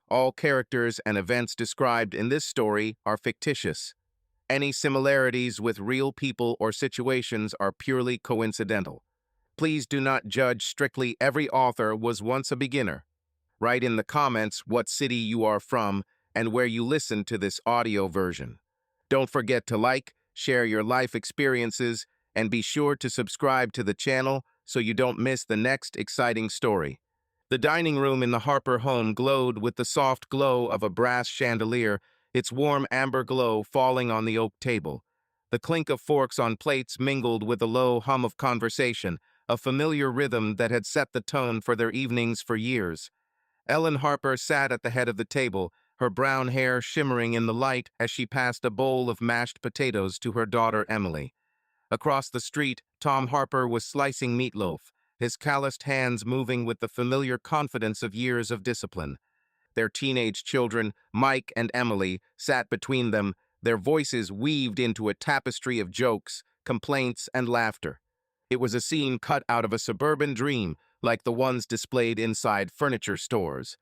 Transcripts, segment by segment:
All characters and events described in this story are fictitious. Any similarities with real people or situations are purely coincidental. Please do not judge strictly. Every author was once a beginner. Write in the comments what city you are from and where you listen to this audio version. Don't forget to like, share your life experiences, and be sure to subscribe to the channel so you don't miss the next exciting story. The dining room in the Harper home glowed with the soft glow of a brass chandelier, its warm amber glow falling on the oak table. The clink of forks on plates mingled with the low hum of conversation, a familiar rhythm that had set the tone for their evenings for years. Ellen Harper sat at the head of the table, her brown hair shimmering in the light as she passed a bowl of mashed potatoes to her daughter Emily. Across the street, Tom Harper was slicing meatloaf, his calloused hands moving with the familiar confidence of years of discipline. Their teenage children, Mike and Emily, sat between them, their voices weaved into a tapestry of jokes, complaints, and laughter. It was a scene cut out of a suburban dream, like the ones displayed inside furniture stores.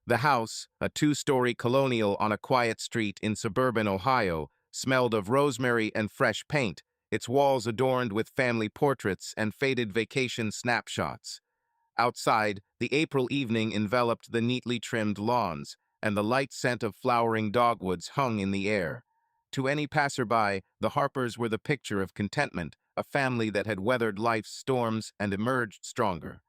The house, a two-story colonial on a quiet street in suburban Ohio, smelled of rosemary and fresh paint, its walls adorned with family portraits and faded vacation snapshots. Outside, the April evening enveloped the neatly trimmed lawns, and the light scent of flowering dogwoods hung in the air. To any passerby, the Harpers were the picture of contentment, a family that had weathered life's storms and emerged stronger.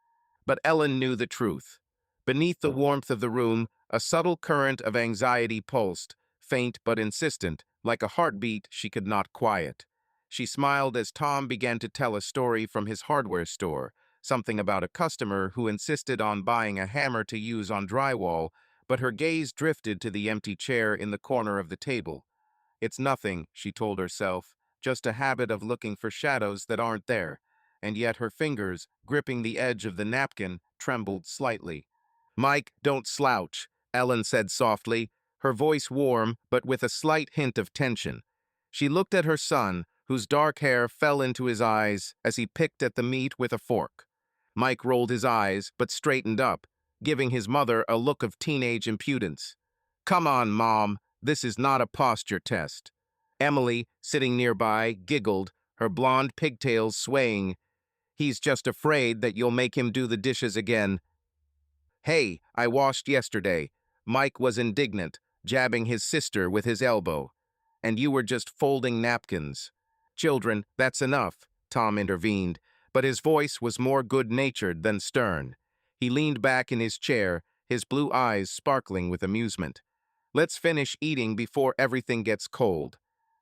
But Ellen knew the truth. Beneath the warmth of the room, a subtle current of anxiety pulsed, faint but insistent, like a heartbeat she could not quiet. She smiled as Tom began to tell a story from his hardware store, something about a customer who insisted on buying a hammer to use on drywall, but her gaze drifted to the empty chair in the corner of the table. It's nothing, she told herself, just a habit of looking for shadows that aren't there, and yet her fingers, gripping the edge of the napkin, trembled slightly. Mike, don't slouch, Ellen said softly, her voice warm but with a slight hint of tension. She looked at her son, whose dark hair fell into his eyes as he picked at the meat with a fork. Mike rolled his eyes but straightened up, giving his mother a look of teenage impudence. Come on, Mom, this is not a posture test. Emily, sitting nearby, giggled, her blonde pigtails swaying. He's just afraid that you'll make him do the dishes again. Hey, I washed yesterday. Mike was indignant, jabbing his sister with his elbow. And you were just folding napkins. Children, that's enough, Tom intervened, but his voice was more good-natured than stern. He leaned back in his chair, his blue eyes sparkling with amusement. Let's finish eating before everything gets cold.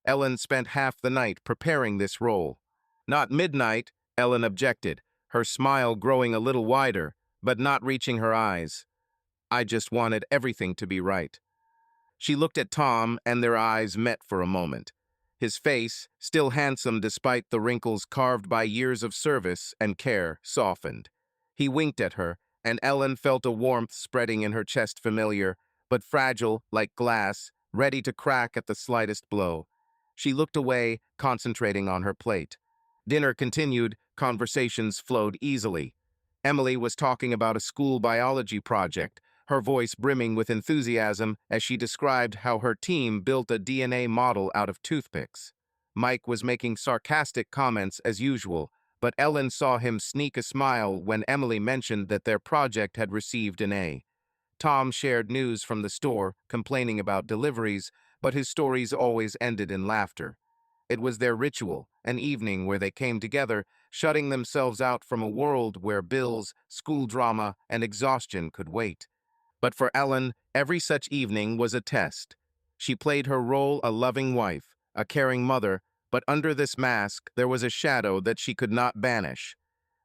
Ellen spent half the night preparing this role. Not midnight, Ellen objected, her smile growing a little wider, but not reaching her eyes. I just wanted everything to be right. She looked at Tom, and their eyes met for a moment. His face, still handsome despite the wrinkles carved by years of service and care, softened. He winked at her, and Ellen felt a warmth spreading in her chest, familiar, but fragile, like glass, ready to crack at the slightest blow. She looked away, concentrating on her plate. Dinner continued, conversations flowed easily. Emily was talking about a school biology project, her voice brimming with enthusiasm as she described how her team built a DNA model out of toothpicks. Mike was making sarcastic comments as usual, but Ellen saw him sneak a smile when Emily mentioned that their project had received an A. Tom shared news from the store, complaining about deliveries, but his stories always ended in laughter. It was their ritual, an evening where they came together, shutting themselves out from a world where bills, school drama, and exhaustion could wait. But for Ellen, every such evening was a test. She played her role a loving wife, a caring mother, but under this mask there was a shadow that she could not banish.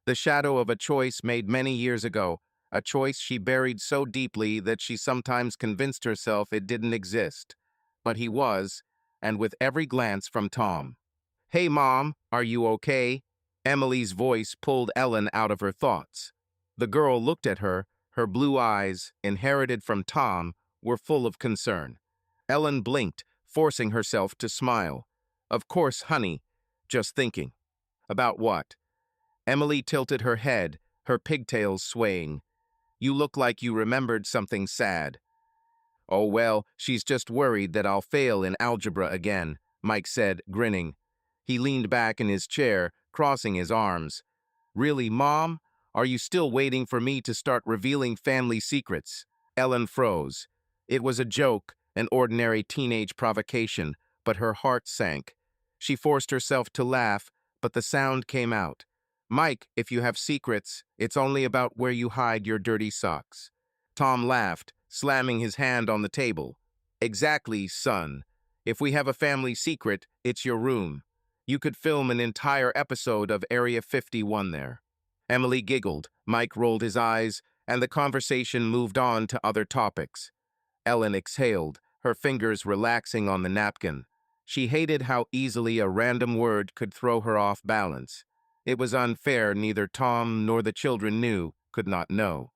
The shadow of a choice made many years ago, a choice she buried so deeply that she sometimes convinced herself it didn't exist. But he was, and with every glance from Tom. Hey, Mom, are you okay? Emily's voice pulled Ellen out of her thoughts. The girl looked at her, her blue eyes, inherited from Tom, were full of concern. Ellen blinked, forcing herself to smile. Of course, honey. Just thinking. About what? Emily tilted her head, her pigtails swaying. You look like you remembered something sad. Oh, well, she's just worried that I'll fail in algebra again, Mike said, grinning. He leaned back in his chair, crossing his arms. Really, Mom? Are you still waiting for me to start revealing family secrets? Ellen froze. It was a joke, an ordinary teenage provocation, but her heart sank. She forced herself to laugh, but the sound came out. Mike, if you have secrets, it's only about where you hide your dirty socks. Tom laughed, slamming his hand on the table. Exactly, son. If we have a family secret, it's your room. You could film an entire episode of Area 51 there. Emily giggled, Mike rolled his eyes, and the conversation moved on to other topics. Ellen exhaled, her fingers relaxing on the napkin. She hated how easily a random word could throw her off balance. It was unfair neither Tom nor the children could not know.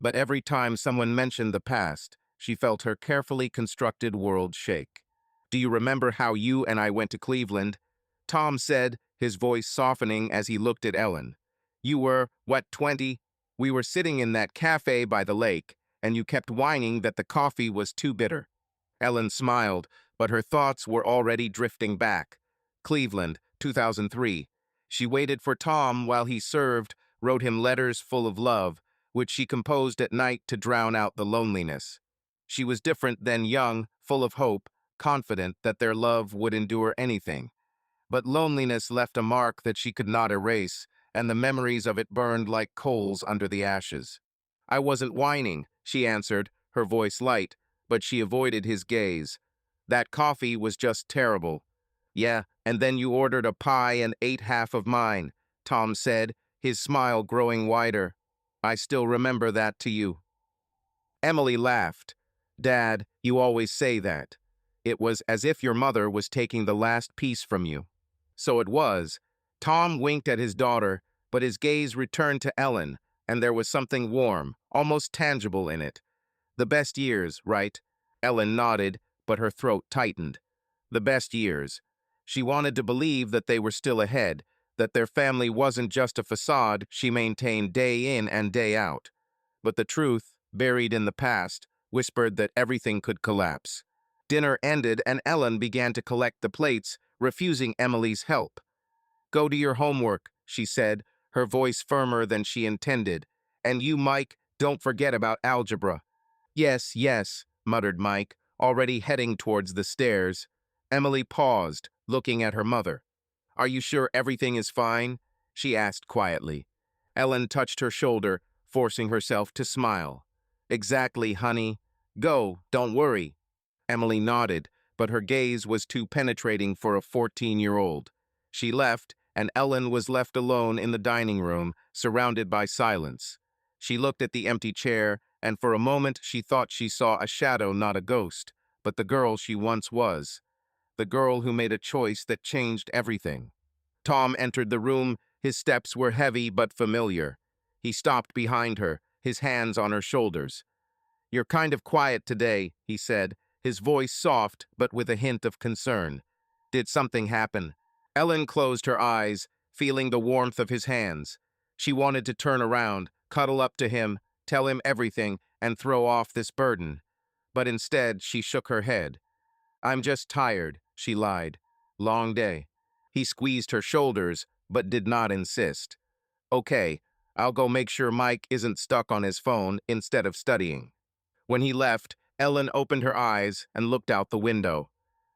But every time someone mentioned the past, she felt her carefully constructed world shake. Do you remember how you and I went to Cleveland? Tom said, his voice softening as he looked at Ellen. You were, what, 20? We were sitting in that cafe by the lake, and you kept whining that the coffee was too bitter. Ellen smiled, but her thoughts were already drifting back. Cleveland, 2003. She waited for Tom while he served, wrote him letters full of love, which she composed at night to drown out the loneliness. She was different then, young, full of hope, confident that their love would endure anything. But loneliness left a mark that she could not erase, and the memories of it burned like coals under the ashes. I wasn't whining, she answered, her voice light, but she avoided his gaze. That coffee was just terrible. Yeah, and then you ordered a pie and ate half of mine, Tom said, his smile growing wider. I still remember that to you. Emily laughed. Dad, you always say that. It was as if your mother was taking the last piece from you. So it was. Tom winked at his daughter, but his gaze returned to Ellen, and there was something warm, almost tangible in it. The best years, right? Ellen nodded, but her throat tightened. The best years. She wanted to believe that they were still ahead, that their family wasn't just a facade she maintained day in and day out. But the truth, buried in the past, whispered that everything could collapse. Dinner ended and Ellen began to collect the plates, refusing Emily's help. Go to your homework, she said, her voice firmer than she intended. And you, Mike, don't forget about algebra. Yes, yes, muttered Mike, already heading towards the stairs. Emily paused, looking at her mother. Are you sure everything is fine? She asked quietly. Ellen touched her shoulder, forcing herself to smile. Exactly, honey. Go, don't worry. Emily nodded, but her gaze was too penetrating for a 14-year-old. She left, and Ellen was left alone in the dining room, surrounded by silence. She looked at the empty chair, and for a moment she thought she saw a shadow, not a ghost, but the girl she once was. The girl who made a choice that changed everything. Tom entered the room. His steps were heavy but familiar. He stopped behind her, his hands on her shoulders. You're kind of quiet today, he said, his voice soft but with a hint of concern. Did something happen? Ellen closed her eyes, feeling the warmth of his hands. She wanted to turn around, cuddle up to him, tell him everything, and throw off this burden. But instead, she shook her head. I'm just tired, she lied. Long day. He squeezed her shoulders, but did not insist. Okay, I'll go make sure Mike isn't stuck on his phone instead of studying. When he left, Ellen opened her eyes and looked out the window.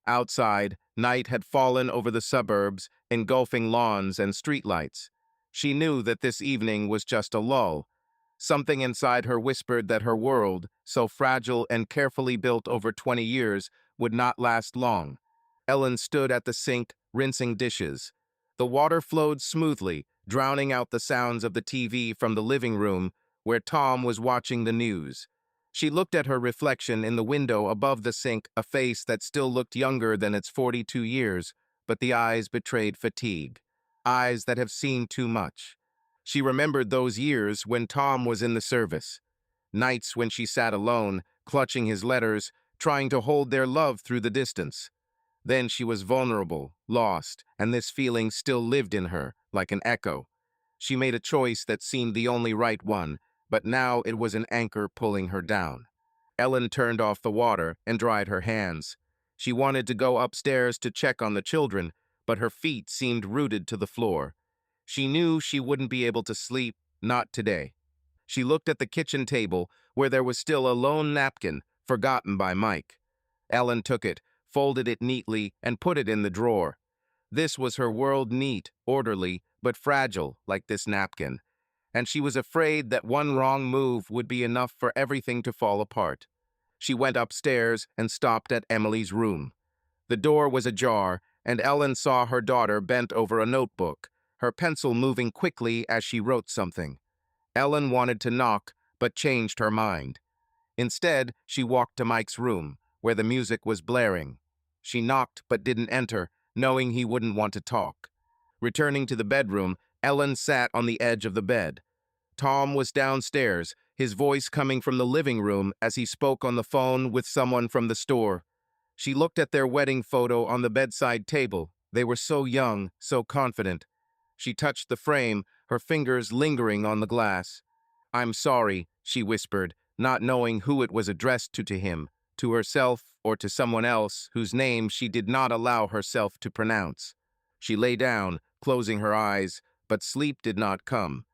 Outside, night had fallen over the suburbs, engulfing lawns and streetlights. She knew that this evening was just a lull. Something inside her whispered that her world, so fragile and carefully built over 20 years, would not last long. Ellen stood at the sink, rinsing dishes. The water flowed smoothly, drowning out the sounds of the TV from the living room, where Tom was watching the news. She looked at her reflection in the window above the sink, a face that still looked younger than its 42 years, but the eyes betrayed fatigue. Eyes that have seen too much. She remembered those years when Tom was in the service. Nights when she sat alone, clutching his letters, trying to hold their love through the distance. Then she was vulnerable, lost, and this feeling still lived in her, like an echo. She made a choice that seemed the only right one, but now it was an anchor pulling her down. Ellen turned off the water and dried her hands. She wanted to go upstairs to check on the children, but her feet seemed rooted to the floor. She knew she wouldn't be able to sleep, not today. She looked at the kitchen table, where there was still a lone napkin, forgotten by Mike. Ellen took it, folded it neatly, and put it in the drawer. This was her world, neat, orderly, but fragile, like this napkin. And she was afraid that one wrong move would be enough for everything to fall apart. She went upstairs and stopped at Emily's room. The door was ajar, and Ellen saw her daughter bent over a notebook, her pencil moving quickly as she wrote something. Ellen wanted to knock, but changed her mind. Instead, she walked to Mike's room, where the music was blaring. She knocked but didn't enter, knowing he wouldn't want to talk. Returning to the bedroom, Ellen sat on the edge of the bed. Tom was downstairs, his voice coming from the living room as he spoke on the phone with someone from the store. She looked at their wedding photo on the bedside table. They were so young, so confident. She touched the frame, her fingers lingering on the glass. "I'm sorry," she whispered, not knowing who it was addressed to him, to herself or to someone else whose name she did not allow herself to pronounce. She lay down, closing her eyes, but sleep did not come.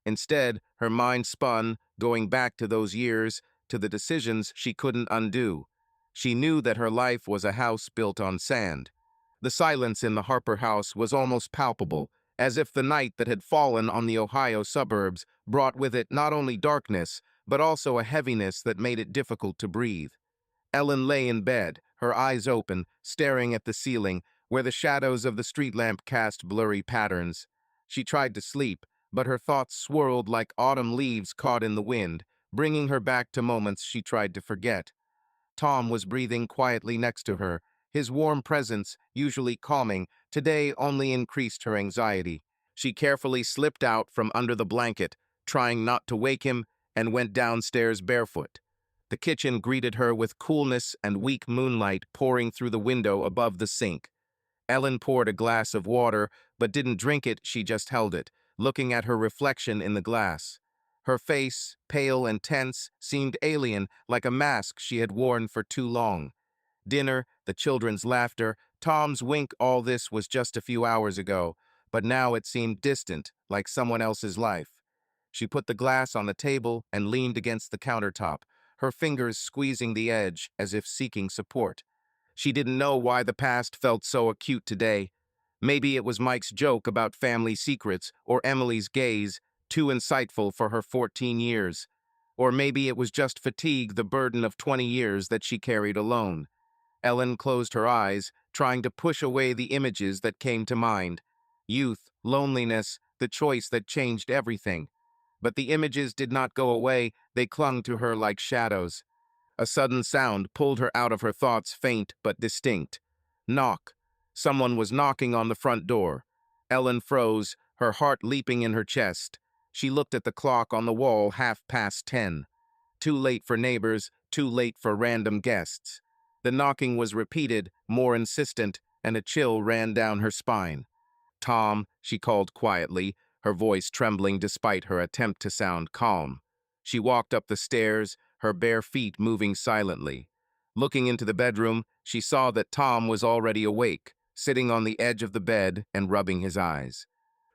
Instead, her mind spun, going back to those years, to the decisions she couldn't undo. She knew that her life was a house built on sand. The silence in the Harper house was almost palpable, as if the night that had fallen on the Ohio suburbs brought with it not only darkness, but also a heaviness that made it difficult to breathe. Ellen lay in bed, her eyes open, staring at the ceiling, where the shadows of the street lamp cast blurry patterns. She tried to sleep, but her thoughts swirled like autumn leaves caught in the wind, bringing her back to moments she tried to forget. Tom was breathing quietly next to her. His warm presence, usually calming, today only increased her anxiety. She carefully slipped out from under the blanket, trying not to wake him, and went downstairs barefoot. The kitchen greeted her with coolness and weak moonlight pouring through the window above the sink. Ellen poured a glass of water, but didn't drink it, she just held it, looking at her reflection in the glass. Her face, pale and tense, seemed alien, like a mask she had worn for too long. Dinner, the children's laughter, Tom's wink, all this was just a few hours ago, but now it seemed distant, like someone else's life. She put the glass on the table and leaned against the countertop, her fingers squeezing the edge as if seeking support. She didn't know why the past felt so acute today. Maybe it was Mike's joke about family secrets, or Emily's gaze, too insightful for her 14 years. Or maybe it was just fatigue, the burden of 20 years that she carried alone. Ellen closed her eyes, trying to push away the images that came to mind. Youth, loneliness, the choice that changed everything. But the images did not go away, they clung to her like shadows. A sudden sound pulled her out of her thoughts, faint but distinct. Knock. Someone was knocking on the front door. Ellen froze, her heart leaping in her chest. She looked at the clock on the wall, 10:30. Too late for neighbors, too late for random guests. The knocking was repeated, more insistent, and a chill ran down her spine. "Tom," she called quietly, her voice trembling despite her attempt to sound calm. She walked up the stairs, her bare feet moving silently. Looking into the bedroom, she saw that Tom was already awake, sitting on the edge of the bed and rubbing his eyes.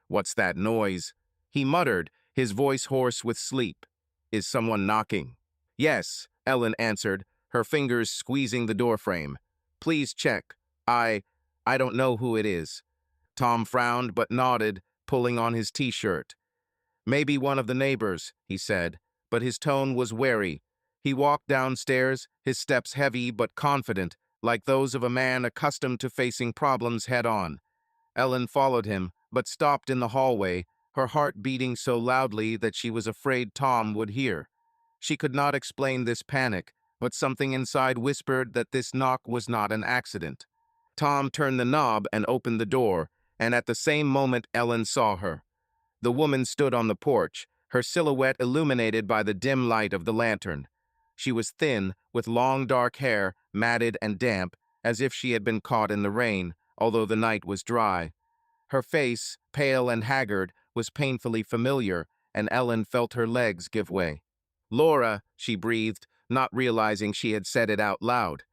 "What's that noise?" he muttered, his voice hoarse with sleep. "Is someone knocking?" "Yes," Ellen answered, her fingers squeezing the doorframe. "Please check. I don't know who it is." Tom frowned but nodded, pulling on his t-shirt. "Maybe one of the neighbors," he said, but his tone was wary. He walked downstairs, his steps heavy but confident, like those of a man accustomed to facing problems head-on. Ellen followed him, but stopped in the hallway, her heart beating so loudly that she was afraid Tom would hear. She could not explain this panic, but something inside whispered that this knock was not an accident. Tom turned the knob and opened the door, and at the same moment Ellen saw her. The woman stood on the porch, her silhouette illuminated by the dim light of the lantern. She was thin, with long dark hair, matted and damp, as if she had been caught in the rain, although the night was dry. Her face, pale and haggard, was painfully familiar, and Ellen felt her legs give way. "Laura," she breathed, not realizing she had said it out loud.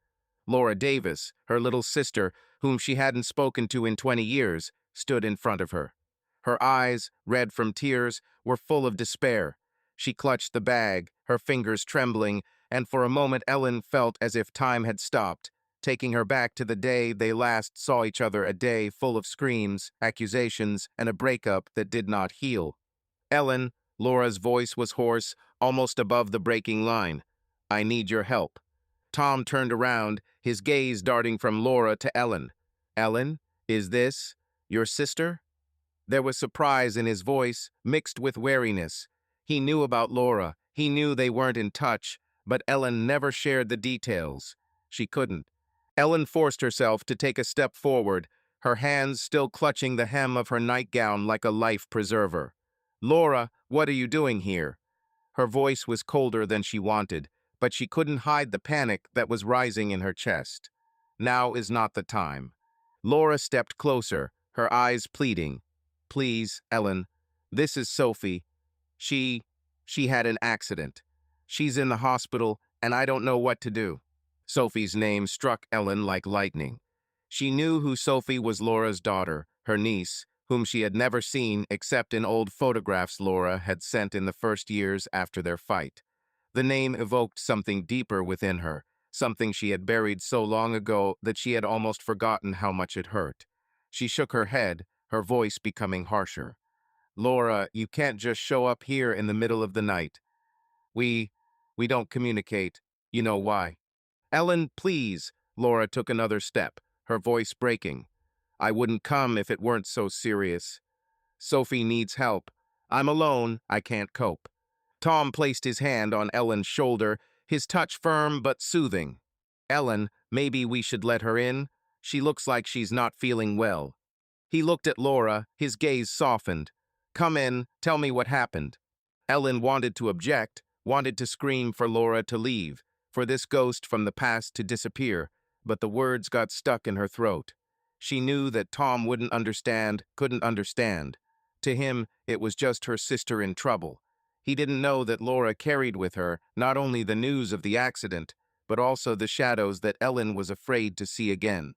Laura Davis, her little sister, whom she hadn't spoken to in 20 years, stood in front of her. Her eyes, red from tears, were full of despair. She clutched the bag, her fingers trembling, and for a moment Ellen felt as if time had stopped, taking her back to the day they last saw each other, a day full of screams, accusations, and a breakup that did not heal. Ellen, Laura's voice was hoarse, almost above the breaking line. I need your help. Tom turned around, his gaze darting from Laura to Ellen. Ellen, is this your sister? There was surprise in his voice, mixed with wariness. He knew about Laura. He knew they weren't in touch, but Ellen never shared the details. She couldn't. Ellen forced herself to take a step forward, her hands still clutching the hem of her nightgown like a life preserver. Laura, what are you doing here? Her voice was colder than she wanted, but she couldn't hide the panic that was rising in her chest. Now is not the time. Laura stepped closer, her eyes pleading. Please, Ellen, this is Sophie. She had an accident. She's in the hospital, and I don't know what to do. Sophie's name struck Ellen like lightning. She knew who Sophie was, Laura's daughter, her niece, whom she had never seen except in old photographs Laura had sent in the first years after their fight. The name evoked something deeper within her, something she had buried so long ago that she had almost forgotten how much it hurt. She shook her head, her voice becoming harsher. Laura, you can't just show up here in the middle of the night. We don't communicate. You know why. Ellen, please. Laura took another step, her voice breaking. I wouldn't come if it weren't so serious. Sophie needs help. I'm alone. I can't cope. Tom placed his hand on Ellen's shoulder, his touch firm but soothing. Ellen, maybe we should let her in. She looks like she's not feeling well. He looked at Laura, his gaze softened. Come in, tell me what happened. Ellen wanted to object, wanted to scream for Laura to leave, for this ghost from the past to disappear, but the words got stuck in her throat. She knew that Tom wouldn't understand, couldn't understand. To him, it was just her sister in trouble. He didn't know that Laura carried with her not only the news of the accident, but also the shadows that Ellen was afraid to see again.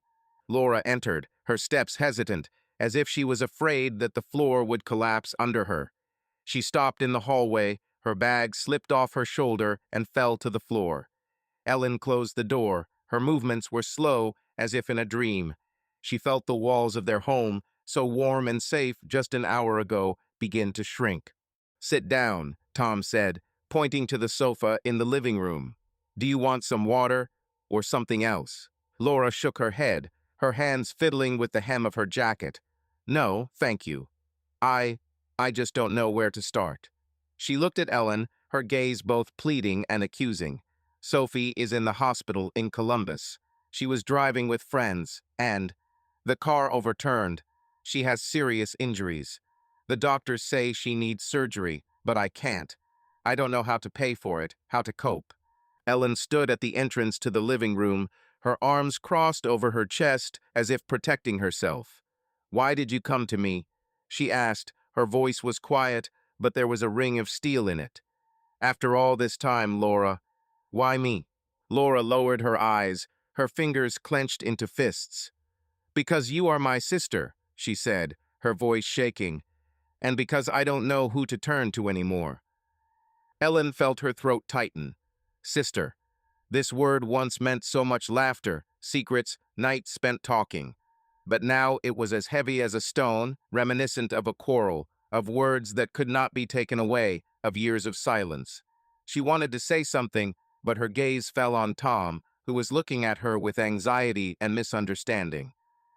Laura entered, her steps hesitant, as if she was afraid that the floor would collapse under her. She stopped in the hallway, her bag slipped off her shoulder and fell to the floor. Ellen closed the door. Her movements were slow, as if in a dream. She felt the walls of their home, so warm and safe just an hour ago, begin to shrink. Sit down, Tom said, pointing to the sofa in the living room. Do you want some water or something else? Laura shook her head, her hands fiddling with the hem of her jacket. No, thank you. I just don't know where to start. She looked at Ellen, her gaze both pleading and accusing. Sophie is in the hospital in Columbus. She was driving with friends, and the car overturned. She has serious injuries. The doctors say she needs surgery, but I can't. I don't know how to pay for it, how to cope. Ellen stood at the entrance to the living room, her arms crossed over her chest as if protecting herself. Why did you come to me? She asked. Her voice was quiet, but there was a ring of steel in it. After all this time, Laura, why me? Laura lowered her eyes, her fingers clenched into fists. Because you are my sister, she said, her voice shaking, and because I don't know who to turn to anymore. Ellen felt her throat tighten. Sister. This word once meant so much laughter, secrets, nights spent talking. But now it was as heavy as a stone, reminiscent of a quarrel, of words that could not be taken away, of years of silence. She wanted to say something, but her gaze fell on Tom, who was looking at her with anxiety and misunderstanding.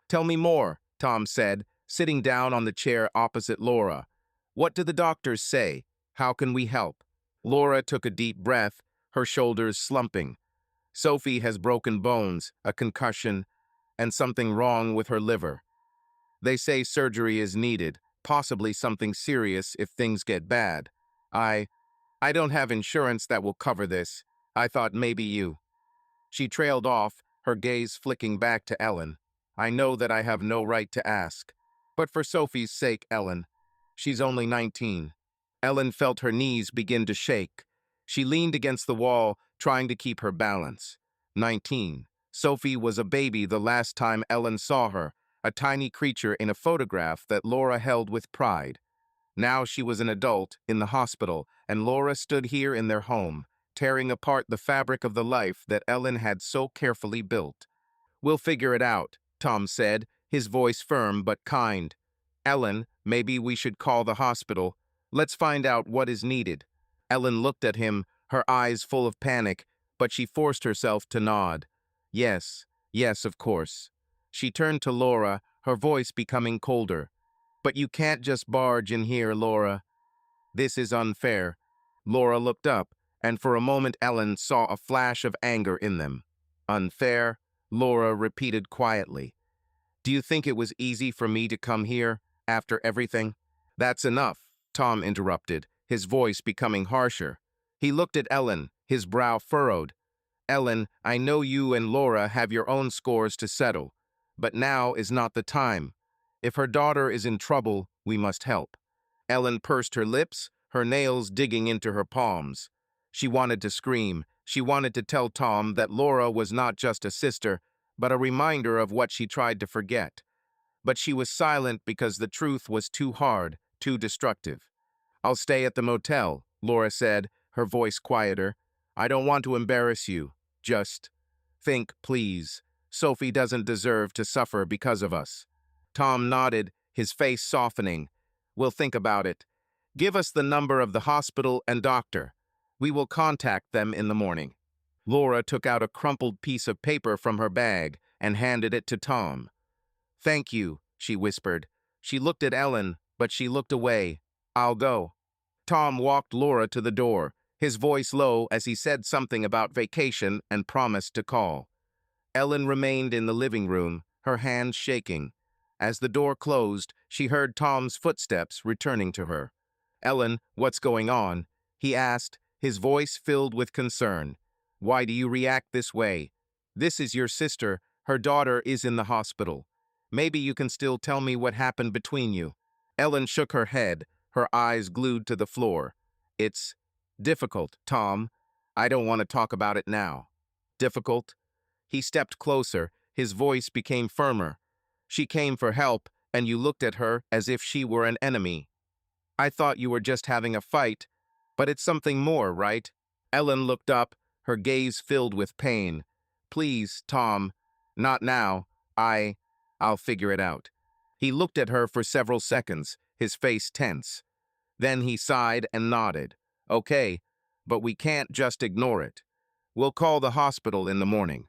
Tell me more, Tom said, sitting down on the chair opposite Laura. What do the doctors say? How can we help? Laura took a deep breath, her shoulders slumping. Sophie has broken bones, a concussion, and something wrong with her liver. They say surgery is needed, possibly something serious if things get bad. I don't have insurance that will cover this. I thought maybe you. She trailed off, her gaze flicking back to Ellen. I know that I have no right to ask. But for Sophie's sake, Ellen. She's only 19. Ellen felt her knees begin to shake. She leaned against the wall, trying to keep her balance. 19. Sophie was a baby the last time Ellen saw her, a tiny creature in a photograph that Laura held with pride. Now she was an adult in the hospital, and Laura stood here in their home, tearing apart the fabric of the life that Ellen had so carefully built. "We'll figure it out," Tom said, his voice firm but kind. "Ellen, maybe we should call the hospital. Let's find out what is needed." Ellen looked at him, her eyes full of panic, but she forced herself to nod. "Yes, yes, of course." She turned to Laura, her voice becoming colder. "But you can't just barge in here, Laura. This is unfair." Laura looked up, and for a moment Ellen saw a flash of anger in them. "Unfair?" Laura repeated quietly. "Do you think it was easy for me to come here, after everything?" "That's enough," Tom interrupted, his voice becoming harsher. He looked at Ellen, his brow furrowed. "Ellen, I know you and Laura have your own scores to settle, but now is not the time. If her daughter is in trouble, we must help." Ellen pursed her lips, her nails digging into her palms. She wanted to scream. She wanted to tell Tom that Laura was not just a sister, but a reminder of what she tried to forget. But she was silent because the truth was too hard, too destructive. "I'll stay at the motel," Laura said, her voice quieter. "I don't want to embarrass you. Just think, please. Sophie doesn't deserve to suffer because of us." Tom nodded, his face softening. "We'll think about it. Give us the number of the hospital and doctor. We will contact them in the morning." Laura took out a crumpled piece of paper from her bag and handed it to Tom. "Thank you," she whispered. She looked at Ellen, but she looked away. "I'll go." Tom walked Laura to the door, his voice low as he said something about vacation and promised to call. Ellen remained in the living room, her hands shaking. As the door closed, she heard Tom's footsteps returning to her. "Ellen, what's going on?" he asked, his voice filled with concern. "Why do you react this way? This is your sister. Her daughter is in the hospital. Maybe you can still tell me what happened between you." Ellen shook her head, her eyes glued to the floor. "It's difficult, Tom. I don't want to talk about it now." "Difficult?" He stepped closer, his voice became firmer. "She came for help, and you looked at her as if she were an enemy. I thought you were just having a fight, but it's something more, right?" Ellen looked up, her gaze filled with pain. "Please, Tom, not now. I'll figure it out." He looked at her for several seconds, his face tense. Then he sighed and nodded. "Okay, but we can't just ignore it. We'll call the hospital in the morning."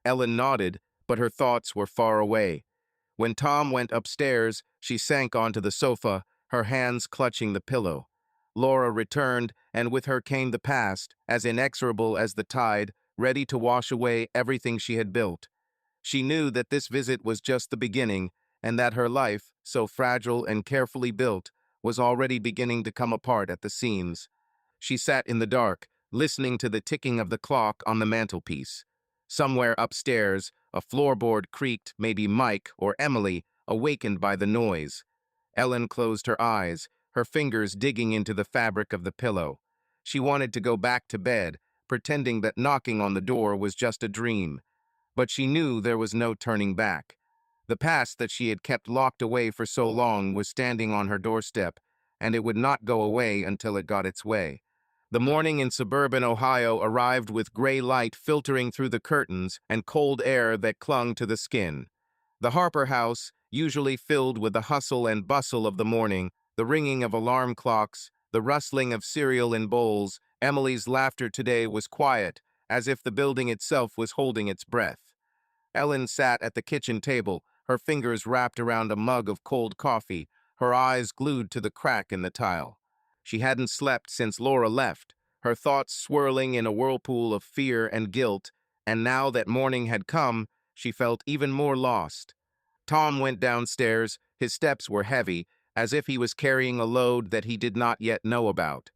Ellen nodded, but her thoughts were far away. When Tom went upstairs, she sank onto the sofa, her hands clutching the pillow. Laura returned, and with her came the past, as inexorable as the tide, ready to wash away everything she had built. She knew that this visit was just the beginning, and that her life, so fragile and carefully built, was already beginning to come apart at the seams. She sat in the dark, listening to the ticking of the clock on the mantelpiece. Somewhere upstairs, a floorboard creaked, maybe Mike or Emily, awakened by the noise. Ellen closed her eyes, her fingers digging into the fabric of the pillow. She wanted to go back to bed, pretending that knocking on the door was just a dream. But she knew there was no turning back. The past that she had kept locked away for so long was standing on her doorstep, and it would not go away until it got its way. The morning in suburban Ohio arrived with gray light filtering through the curtains and cold air that clung to the skin. The Harper house, usually filled with the hustle and bustle of the morning, the ringing of alarm clocks, the rustling of cereal in bowls, Emily's laughter today was quiet, as if the building itself was holding its breath. Ellen sat at the kitchen table, her fingers wrapped around a mug of cold coffee, her eyes glued to the crack in the tile. She hadn't slept since Laura left, her thoughts swirling in a whirlpool of fear and guilt, and now that morning had come, she felt even more lost. Tom went downstairs, his steps were heavy, as if he was carrying a load that he did not yet know about.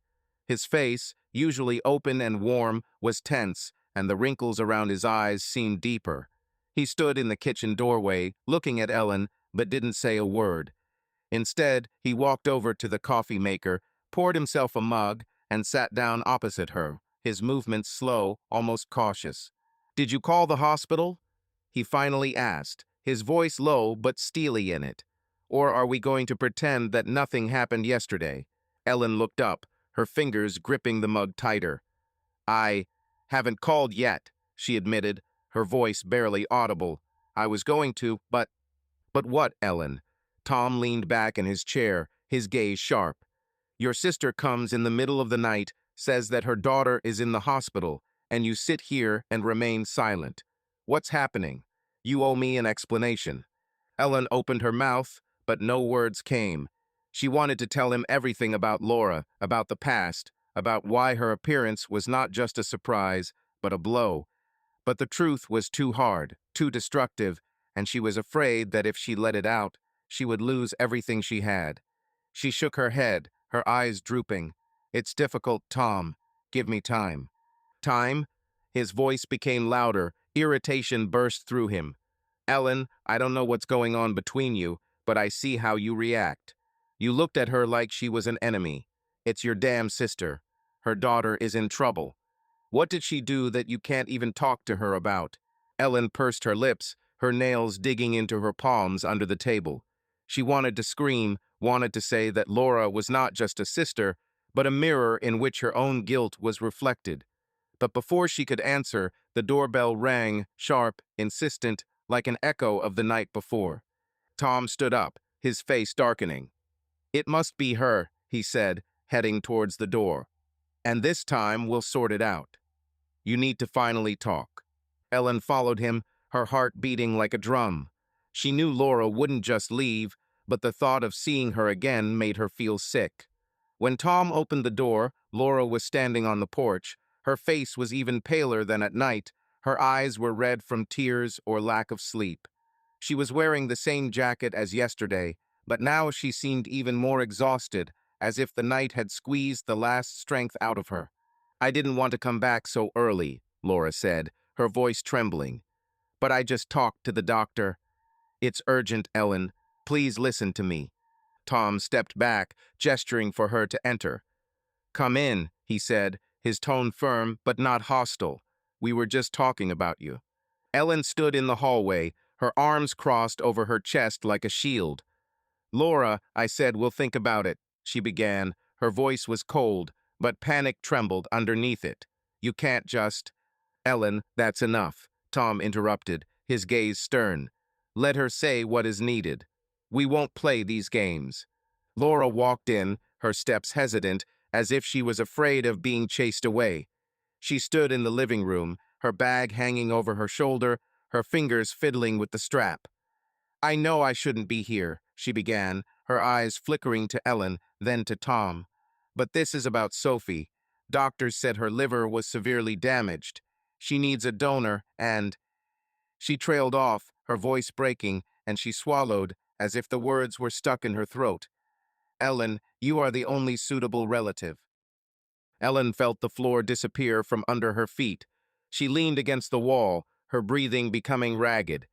His face, usually open and warm, was tense, and the wrinkles around his eyes seemed deeper. He stood in the kitchen doorway, looking at Ellen, but didn't say a word. Instead, he walked over to the coffee maker, poured himself a mug, and sat down opposite her, his movements slow, almost cautious. "Did you call the hospital?" he finally asked, his voice low but steely in it. "Or are we going to pretend that nothing happened yesterday?" Ellen looked up, her fingers gripping the mug tighter. "I haven't called yet," she admitted, her voice barely audible. "I was going to, but—" "But what, Ellen?" Tom leaned back in his chair, his gaze sharp. "Your sister comes in the middle of the night, says that her daughter is in the hospital, and you sit here and remain silent. What's happening? You owe me an explanation." Ellen opened her mouth, but no words came. She wanted to tell him everything about Laura, about the past, about why her appearance was not just a surprise, but a blow. But the truth was too hard, too destructive, and she was afraid that if she let it out, she would lose everything she had. She shook her head, her eyes drooping. "It's difficult, Tom. Give me time." "Time?" His voice became louder, irritation burst through him. "Ellen, I don't know what's going on between you, but I see how you react. You looked at her like she was an enemy. It's your damn sister. Her daughter is in trouble. What did she do that you can't even talk to her about?" Ellen pursed her lips, her nails digging into her palms under the table. She wanted to scream, wanted to say that Laura was not just a sister, but a mirror in which her own guilt was reflected. But before she could answer, the doorbell rang, sharp, insistent, like an echo of the night before. Tom stood up, his face darkening. "It must be her," he said, heading towards the door. "And this time we'll sort it out. You need to finally talk." Ellen followed him, her heart beating like a drum. She knew Laura wouldn't just leave, but the thought of seeing her again made her feel sick. When Tom opened the door, Laura was standing on the porch. Her face was even paler than at night. Her eyes were red from tears or lack of sleep. She was wearing the same jacket as yesterday, but now she seemed even more exhausted, as if the night had squeezed the last strength out of her. "I didn't want to come back so early," Laura said, her voice trembling. "But I just talked to the doctor." "It's urgent, Ellen. Please listen to me." Tom stepped back, gesturing for her to enter. "Come in," he said, his tone firm but not hostile. "We were just talking about you." Ellen stood in the hallway, her arms crossed over her chest like a shield. "Laura," I said, "we'll think about it," she began. Her voice was cold, but panic trembled underneath it. "You can't just—" "Ellen, that's enough," Tom interrupted, his gaze stern. "Let her say what is needed. We won't play these games." Laura walked in, her steps hesitant, as if she was afraid of being chased away. She stood in the living room, her bag hanging over her shoulder, her fingers fiddling with the strap. "I know I shouldn't be here," she began, her eyes flickering to Ellen, then to Tom. "But this is about Sophie. Doctors said her liver was severely damaged. She needs a donor, and—" She trailed off, her voice breaking, and she swallowed, as if the words were stuck in her throat. "Ellen, you are the only suitable relative." Ellen felt the floor disappear from under her feet. She leaned against the wall, her breathing becoming ragged.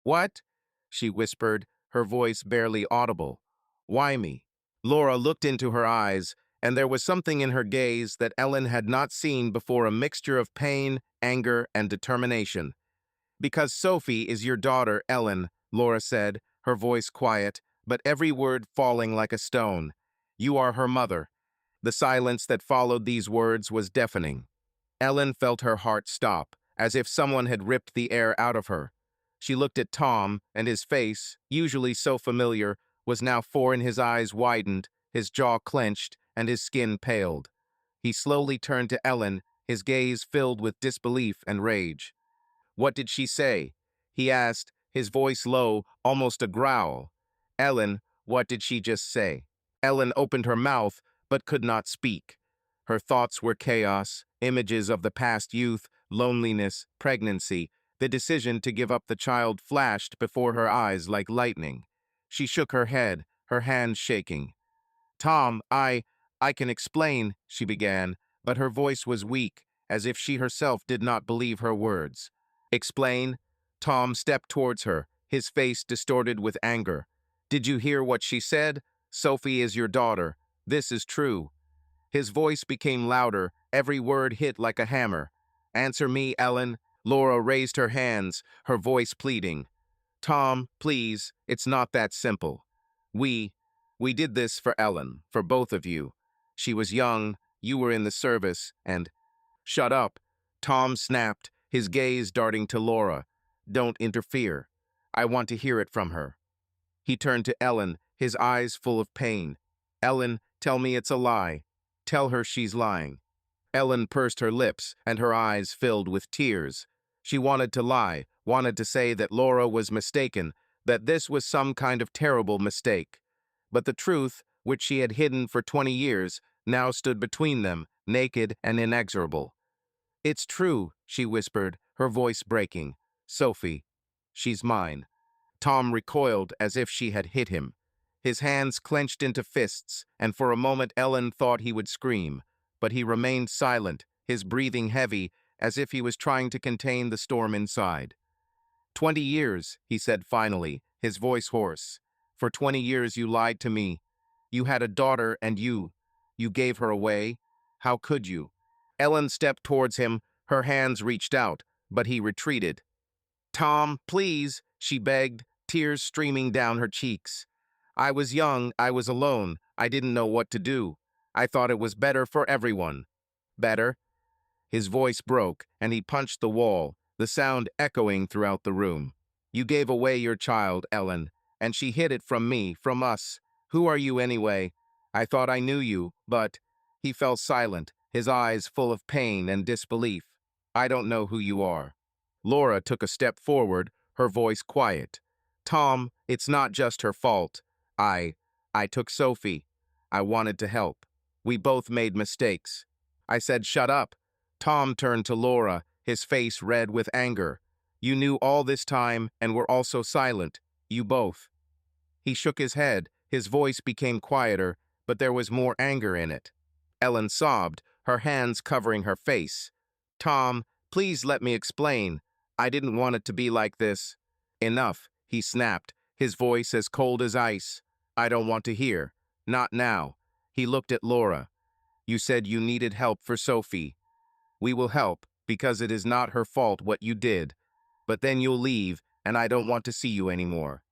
"What?" she whispered, her voice barely audible. "Why me?" Laura looked into her eyes, and there was something in her gaze that Ellen had not seen before, a mixture of pain, anger, and determination. "Because Sophie is your daughter, Ellen," Laura said, her voice quiet, but every word falling like a stone. "You are her mother." The silence that followed these words was deafening. Ellen felt her heart stop, as if someone had ripped the air out of her. She looked at Tom, and his face, usually so familiar, was now foreign. His eyes widened, his jaw clenched, and his skin paled. He slowly turned to Ellen, his gaze filled with disbelief and rage. "What did she say?" he asked, his voice low, almost a growl. "Ellen, what did she just say?" Ellen opened her mouth, but could not speak. Her thoughts were chaos, images of the past youth, loneliness, pregnancy. The decision to give up the child flashed before her eyes like lightning. She shook her head, her hands shaking. "Tom, I can explain," she began, but her voice was weak, as if she herself did not believe her words. "Explain?" Tom stepped towards her, his face distorted with anger. "Did you hear what she said? Sophie is your daughter. This is true." His voice became louder, Every word hit like a hammer. Answer me, Ellen. Laura raised her hands, her voice pleading. Tom, please, it's not that simple. We, we did this for Ellen, for both of you. She was young, you were in the service, and— Shut up, Tom snapped, his gaze darting to Laura. Don't interfere. I want to hear it from her. He turned to Ellen, his eyes full of pain. Ellen, tell me it's a lie. Tell her she's lying. Ellen pursed her lips, and her eyes filled with tears. She wanted to lie, wanted to say that Laura was mistaken, that this was some kind of terrible mistake. But the truth, which she had hidden for 20 years, now stood between them, naked and inexorable. It's true, she whispered, her voice breaking. Sophie, she's mine. Tom recoiled as if she had hit him. His hands clenched into fists, and for a moment Ellen thought he would scream. But he remained silent, his breathing heavy, as if he was trying to contain the storm inside. 20 years, he said finally, his voice hoarse. For 20 years you lied to me. You had a daughter and you gave her away. How could you? Ellen stepped towards him, her hands reached out, but he retreated. Tom, please, she begged, tears streaming down her cheeks. I was young, I was alone, I didn't know what to do. I thought it was better for everyone. Better? His voice broke, and he punched the wall, the sound echoing throughout the room. You gave away your child, Ellen, and she hid it from me, from us. Who are you anyway? I thought I knew you, but— He fell silent, his eyes full of pain and disbelief. I don't know who you are. Laura took a step forward, her voice quiet. Tom, it's not just her fault. I took Sophie. I wanted to help. We both made mistakes. I said, shut up. Tom turned to Laura, his face red with anger. You knew all this time and were also silent. You both. He shook his head, his voice became quieter, but there was more anger in it. Ellen sobbed, her hands covering her face. Tom, please let me explain. I didn't want it to be like this. Enough, he snapped, his voice as cold as ice. I don't want to hear. Not now. He looked at Laura. You said you needed help for Sophie. We will help, because it is not her fault what you did. But then you'll leave, and I don't want to see you anymore.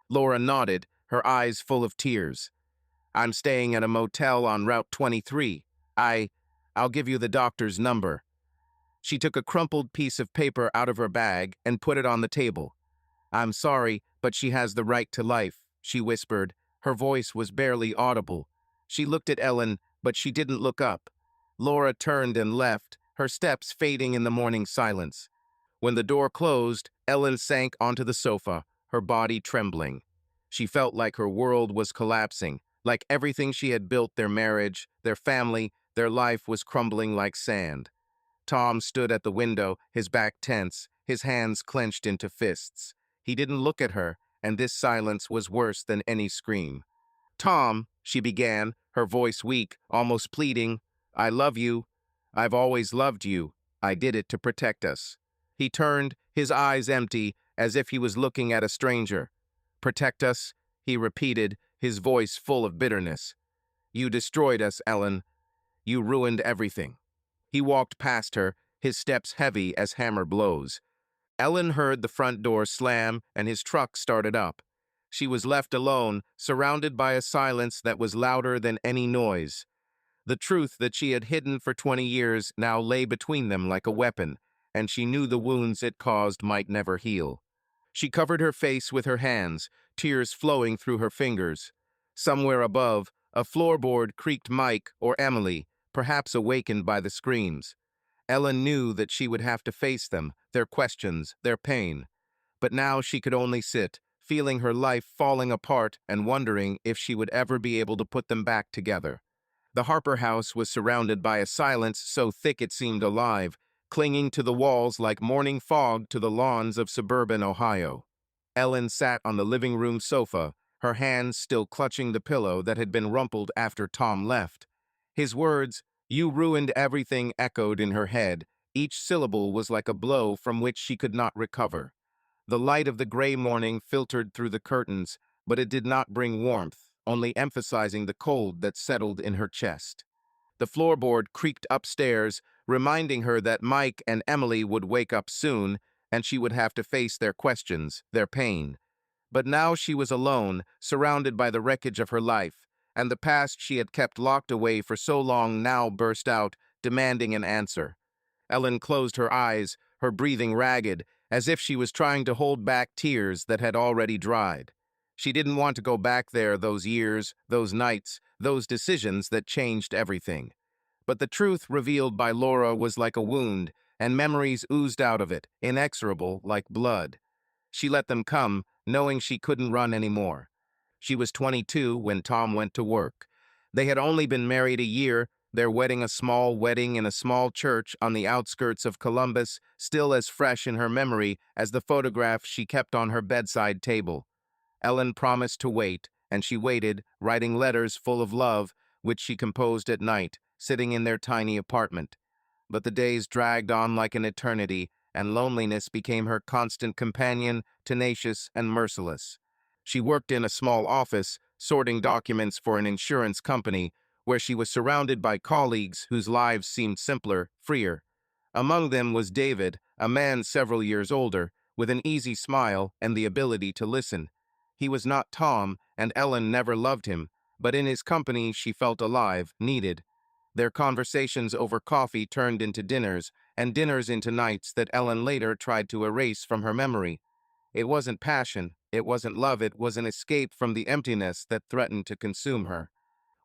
Laura nodded, her eyes full of tears. I'm staying at a motel on Route 23. I'll give you the doctor's number. She took a crumpled piece of paper out of her bag and put it on the table. I'm sorry, but she has the right to life, she whispered. Her voice was barely audible. She looked at Ellen, but she didn't look up. Laura turned and left, her steps fading in the morning silence. When the door closed, Ellen sank onto the sofa, her body trembling. She felt like her world was collapsing, like everything she had built, their marriage, their family, their life was crumbling like sand. Tom stood at the window, his back tense, his hands clenched into fists. He didn't look at her, and this silence was worse than any scream. Tom, she began, her voice weak, almost pleading, I love you. I've always loved you. I did it to protect us. He turned, his eyes empty, as if he was looking at a stranger. Protect us, he repeated, his voice full of bitterness. You destroyed us, Ellen. You ruined everything. He walked past her, his steps heavy as hammer blows. Ellen heard the front door slam and his truck started up. She was left alone, surrounded by a silence that was louder than any noise. The truth that she had hidden for 20 years now lay between them like a weapon, and she knew the wounds it caused might never heal. She covered her face with her hands, tears flowing through her fingers. Somewhere above, a floorboard creaked Mike or Emily, perhaps awakened by the screams. Ellen knew that she would have to face them, their questions, their pain. But now she could only sit, feeling her life falling apart and wondering if she would ever be able to put them back together. The Harper house was surrounded by a silence so thick it seemed alive, clinging to the walls like morning fog to the lawns of suburban Ohio. Ellen sat on the living room sofa, her hands still clutching the pillow that had been rumpled after Tom left. His words, "You ruined everything," echoed in her head. Each syllable was like a blow from which she could not recover. The light of the gray morning filtered through the curtains, but it did not bring warmth, only emphasizing the cold that settled in her chest. The floorboard creaked upstairs, reminding her that Mike and Emily would wake up soon, and she would have to face their questions, their pain. But now she was alone, surrounded by the wreckage of her life, and the past she had kept locked away for so long now burst out, demanding an answer. Ellen closed her eyes, her breathing ragged, as if she was trying to hold back tears that had already dried. She didn't want to go back there, those years, those nights, those decisions that changed everything. But the truth revealed by Laura was like a wound, and memories oozed out of it, inexorable like blood. She let them come, knowing she couldn't run anymore. She was 22 when Tom went to work. They had only been married a year, their wedding a small wedding in a small church on the outskirts of Columbus, still as fresh in her memory as the photograph she kept on her bedside table. Ellen promised to wait, and she waited, writing letters full of love, which she composed at night, sitting in their tiny apartment. But the days dragged on like an eternity, and loneliness became her constant companion, tenacious and merciless. She worked in a small office, sorting documents for an insurance company, where she was surrounded by colleagues whose lives seemed simpler, freer. Among them was David, a man several years older, with an easy smile and the ability to listen. He was not Tom, and Ellen never loved him, but in his company she felt alive, needed. Their conversations over coffee turned into dinners, and dinners into nights that Ellen later tried to erase from her memory. It wasn't passion, it wasn't love, it was an escape from the emptiness that threatened to consume her.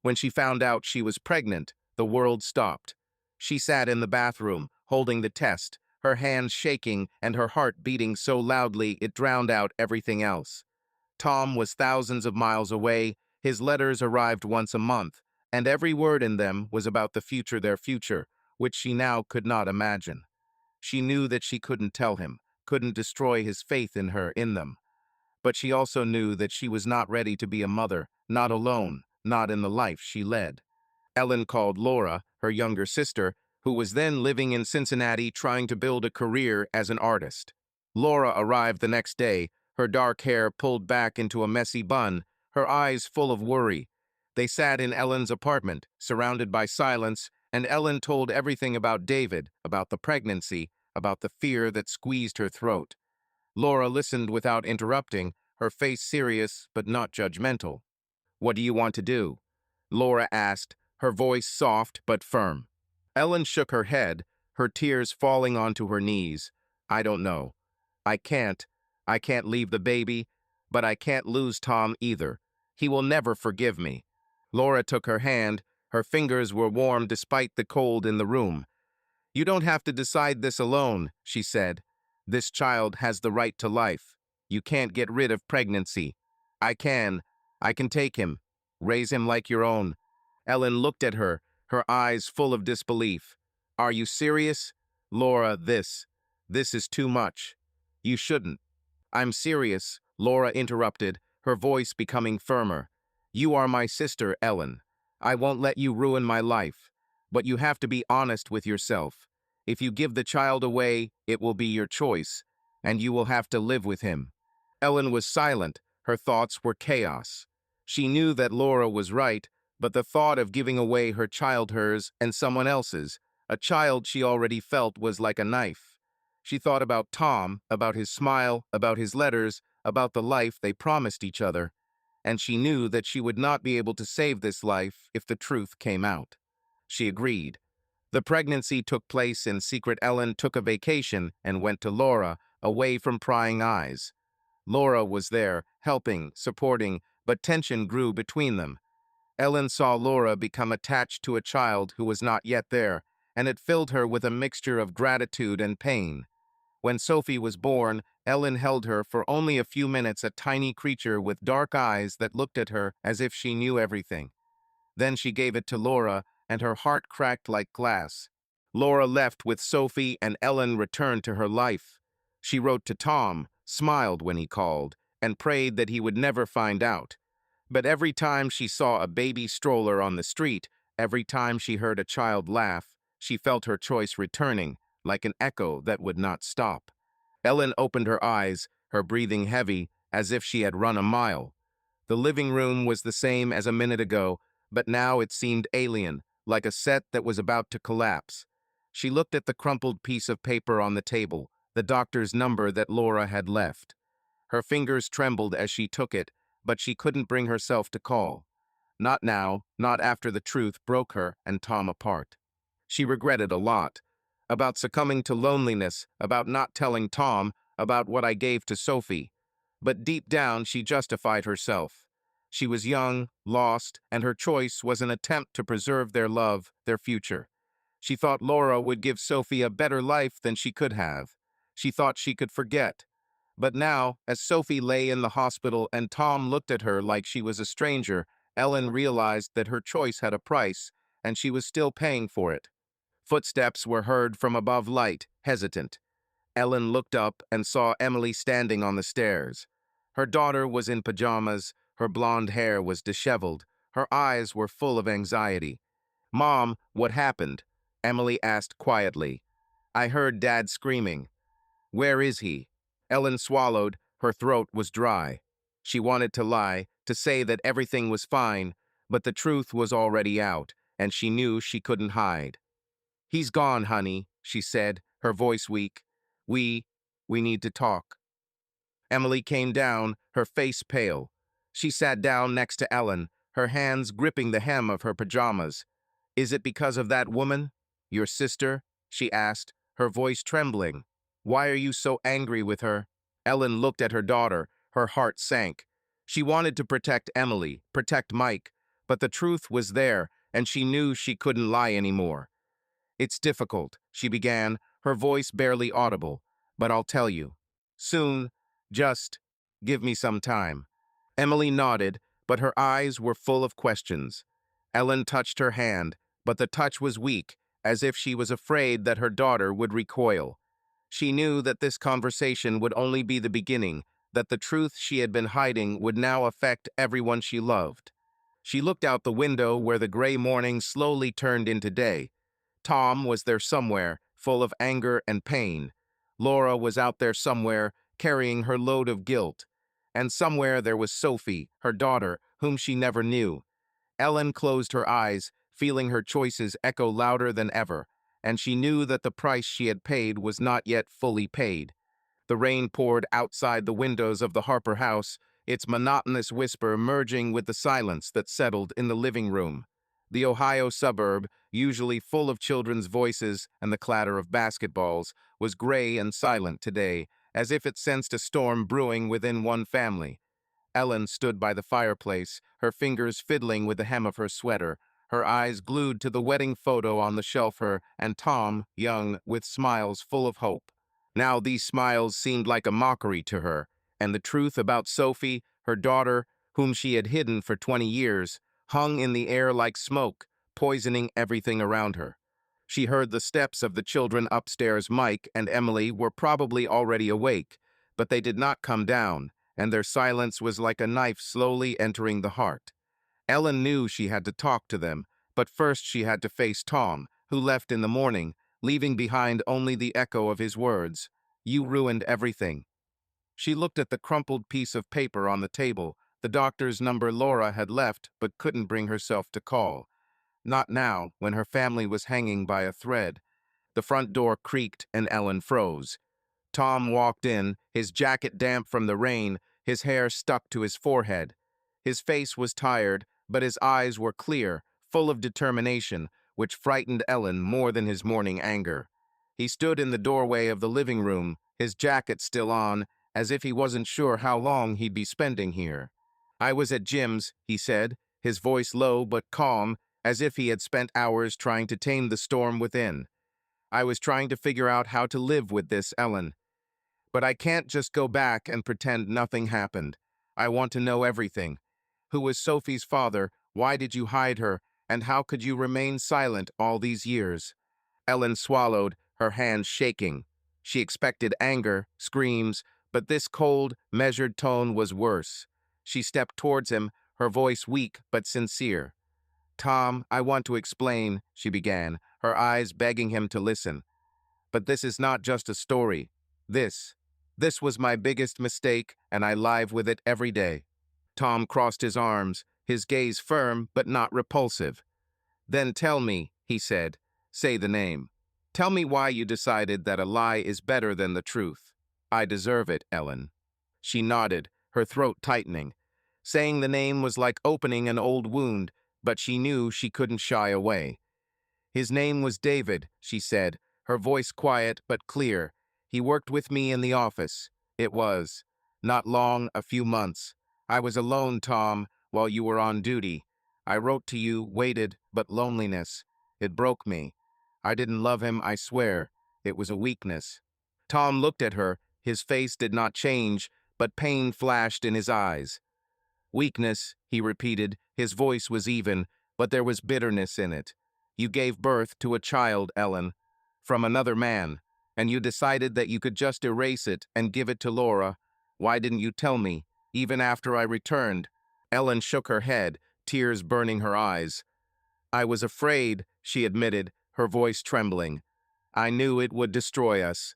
When she found out she was pregnant, the world stopped. She sat in the bathroom, holding the test, her hands shaking and her heart beating so loudly it drowned out everything else. Tom was thousands of miles away, his letters arrived once a month, and every word in them was about the future, their future, which she now could not imagine. She knew that she couldn't tell him, couldn't destroy his faith in her, in them. But she also knew that she was not ready to be a mother, not alone, not in the life she led. Ellen called Laura, her younger sister, who was then living in Cincinnati trying to build a career as an artist. Laura arrived the next day, her dark hair pulled back into a messy bun, her eyes full of worry. They sat in Ellen's apartment, surrounded by silence, and Ellen told everything about David, about the pregnancy, about the fear that squeezed her throat. Laura listened without interrupting, her face serious but not judgmental. "What do you want to do?" Laura asked, her voice soft but firm. Ellen shook her head, her tears falling onto her knees. "I don't know. I can't. I can't leave the baby, but I can't lose Tom either. He will never forgive me." Laura took her hand. Her fingers were warm despite the cold in the room. "You don't have to decide this alone," she said. "This child has the right to life. You can't get rid of pregnancy. I can. I can take him. Raise him like your own." Ellen looked at her, her eyes full of disbelief. "Are you serious?" "Laura, this is too much. You shouldn't." "I'm serious," Laura interrupted, her voice becoming firmer. "You are my sister, Ellen. I won't let you ruin my life. But you have to be honest with yourself. If you give the child away, it will be your choice, and you will have to live with him." Ellen was silent, her thoughts were chaos. She knew that Laura was right, but the thought of giving away her child, hers and someone else's, a child she already felt, was like a knife. She thought about Tom, about his smile, about his letters, about the life they promised each other, and she knew that she would not be able to save this life if the truth came out. She agreed. The pregnancy took place in secret. Ellen took a vacation and went to Laura, away from prying eyes. Laura was there, helping, supporting, but tension grew between them. Ellen saw Laura become attached to a child who was not yet there, and it filled her with a mixture of gratitude and pain. When Sophie was born, Ellen held her for only a few minutes, a tiny creature with dark eyes that looked at her as if she knew everything. Then she gave it to Laura, and her heart cracked like glass. Laura left with Sophie, and Ellen returned to her life. She wrote to Tom, smiled when he called, and prayed that he would never find out. But every time she saw a baby stroller on the street, every time she heard a child laugh, she felt her choice returning, like an echo that would not stop. Ellen opened her eyes, her breathing heavy, as if she had run a mile. The living room was the same as a minute ago, but now it seemed alien, like a set that was about to collapse. She looked at the crumpled piece of paper on the table, the doctor's number that Laura had left. Her fingers trembled as she took it, but she couldn't bring herself to call. Not now, not after the truth broke her and Tom apart. She regretted a lot. About succumbing to loneliness, about not telling Tom, about what I gave to Sophie. But deep down, she justified herself. She was young, lost, and her choice was an attempt to preserve their love, their future. She thought Laura would give Sophie a better life than she could have. She thought she could forget. But now, as Sophie lay in the hospital and Tom looked at her like she was a stranger, Ellen realized that her choice had a price, and she was still paying for it. Footsteps were heard from above light, hesitant. Ellen looked up and saw Emily standing on the stairs. Her daughter was in pajamas, her blonde hair was disheveled, her eyes were full of anxiety. "Mom, what happened?" Emily asked quietly. "I heard Dad screaming." "Where is he?" Ellen swallowed, her throat was dry. She wanted to lie, to say that everything was fine, but the truth was already out, and she knew she couldn't hide. "He's gone, honey," she said, her voice weak. We need to talk." Emily came down, her face pale. She sat down next to Ellen, her hands gripping the hem of her pajamas. "Is it because of that woman? Your sister?" she asked, her voice trembling. "Why are you so angry with her?" Ellen looked at her daughter, her heart sank. She wanted to protect Emily, protect Mike, but the truth was there, and she knew she couldn't lie anymore. "It's difficult," she began, her voice barely audible, "but I'll tell you. Soon. Just give me some time." Emily nodded, but her eyes were full of questions. Ellen touched her hand, but the touch was weak, as if she was afraid that her daughter would recoil. She knew that this conversation would only be the beginning, that the truth she had been hiding would now affect everyone she loved. She looked out the window where the gray morning slowly turned into day. Tom was there somewhere, full of anger and pain. Laura was out there somewhere, carrying her load of guilt. And somewhere there was Sophie, her daughter, whom she never knew. Ellen closed her eyes, feeling her choices echo louder than ever, and she knew that the price she had paid was not yet fully paid. The rain poured outside the windows of the Harper house, its monotonous whisper merging with the silence that settled in the living room. The Ohio suburb, usually full of children's voices and the clatter of basketballs, was gray and silent today, as if it sensed a storm brewing within one family. Ellen stood by the fireplace, her fingers fiddling with the hem of her sweater, her eyes glued to the wedding photo on the shelf and Tom, young, with smiles full of hope. Now these smiles seemed like a mockery to her, and the truth about Sophie, her daughter, whom she had hidden for 20 years, hung in the air like smoke, poisoning everything around her. She heard the steps of the children upstairs. Mike and Emily were probably already awake, but they did not come down, and their silence was like a knife slowly entering the heart. Ellen knew she had to talk to them, but first she had to face Tom, who left in the morning, leaving behind only the echo of his words. "You ruined everything." She looked at the crumpled piece of paper on the table, the doctor's number Laura had left but couldn't bring herself to call. Not now, when her family was hanging by a thread. The front door creaked and Ellen froze. Tom walked in, his jacket damp from the rain, his hair stuck to his forehead. His face was tired, but his eyes were clear, full of determination, which frightened Ellen more than his morning anger. He stood in the doorway of the living room, his jacket still on, as if he wasn't sure how long he'd be spending here. "I was at Jim's," he said, his voice low but calm, as if he had spent hours trying to tame the storm within. "I was trying to figure out how to live with this, Ellen. But I can't just go back and pretend nothing happened. I want to know everything. Who was Sophie's father? Why did you hide her? And how could you remain silent all these years?" Ellen swallowed, her hands shaking. She expected anger, screams, but this cold, measured tone was worse. She stepped towards him, her voice weak but sincere. "Tom, I want to explain," she began, her eyes begging him to listen. "But this is not just a story. This was my biggest mistake, and I live with it every day." Tom crossed his arms, his gaze firm but not repulsive. Then tell me, he said. Say the name. Tell me why you decided that a lie is better than the truth. I deserve it, Ellen. She nodded, her throat tightening. Saying the name was like opening an old wound, but she knew she couldn't shy away. His name was David, she said, her voice quiet but clear. He worked with me in the office. It was. Not long, a few months. I was alone, Tom, while you were on duty. I wrote to you, waited, but loneliness. It broke me. I didn't love him, I swear. It was a weakness. Tom looked at her. His face did not change, but pain flashed in his eyes. Weakness, he repeated. His voice was even, but there was bitterness in it. You gave birth to a child, Ellen, from another man, and you decided that you could just erase it and give it to Laura. Why didn't you tell me, even after I returned? Ellen shook her head, tears burning her eyes. I was afraid, she admitted, her voice trembling. I knew it would destroy us.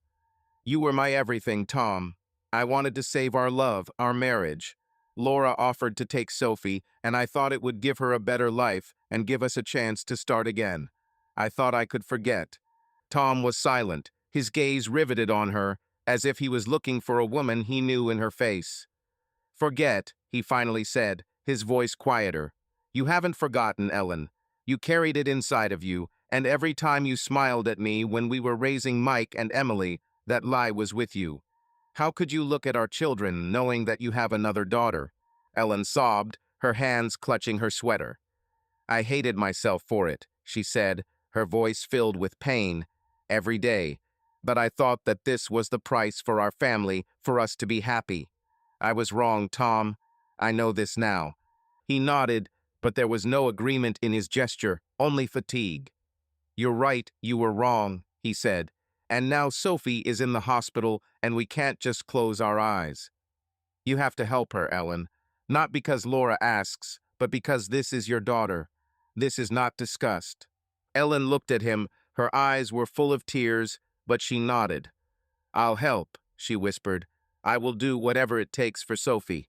You were my everything, Tom. I wanted to save our love, our marriage. Laura offered to take Sophie, and I thought it would give her a better life and give us a chance to start again. I thought I could forget. Tom was silent, his gaze riveted on her, as if he was looking for a woman he knew in her face. Forget, he finally said, his voice quieter. You haven't forgotten, Ellen. You carried it inside of you, and every time you smiled at me when we were raising Mike and Emily, that lie was with you. How could you look at our children knowing that you have another daughter? Ellen sobbed, her hands clutching her sweater. I hated myself for it, she said, her voice filled with pain, every day. But I thought that this was the price for our family, for us to be happy. I was wrong, Tom. I know this now. He nodded, but there was no agreement in his gesture, only fatigue. You're right, you were wrong, he said. And now Sophie is in the hospital, and we can't just close our eyes. You have to help her, Ellen. Not because Laura asks, but because this is your daughter. This is not discussed. Ellen looked at him. Her eyes were full of tears, but she nodded. I'll help, she whispered. I will do whatever it takes for Sophie.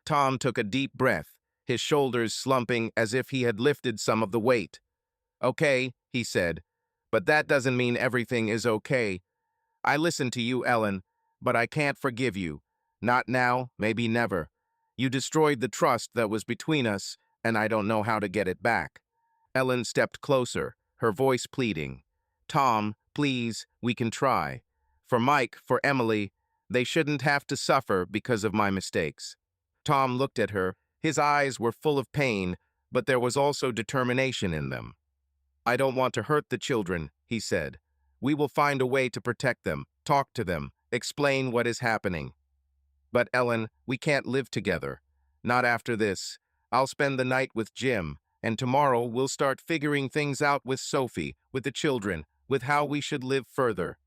Tom took a deep breath, his shoulders slumping as if he had lifted some of the weight. Okay, he said, but that doesn't mean everything is okay. I listen to you, Ellen, but I can't forgive you. Not now, maybe never. You destroyed the trust that was between us, and I don't know how to get it back. Ellen stepped closer, her voice pleading. Tom, please, we can try. For Mike, for Emily, they shouldn't have to suffer because of my mistakes. Tom looked at her. His eyes were full of pain, but there was also determination in them. I don't want to hurt the children, he said. We will find a way to protect them, talk to them, explain what is happening. But Ellen, we can't live together. Not after this. I'll spend the night with Jim, and tomorrow we'll start figuring things out with Sophie, with the children, with how we should live further.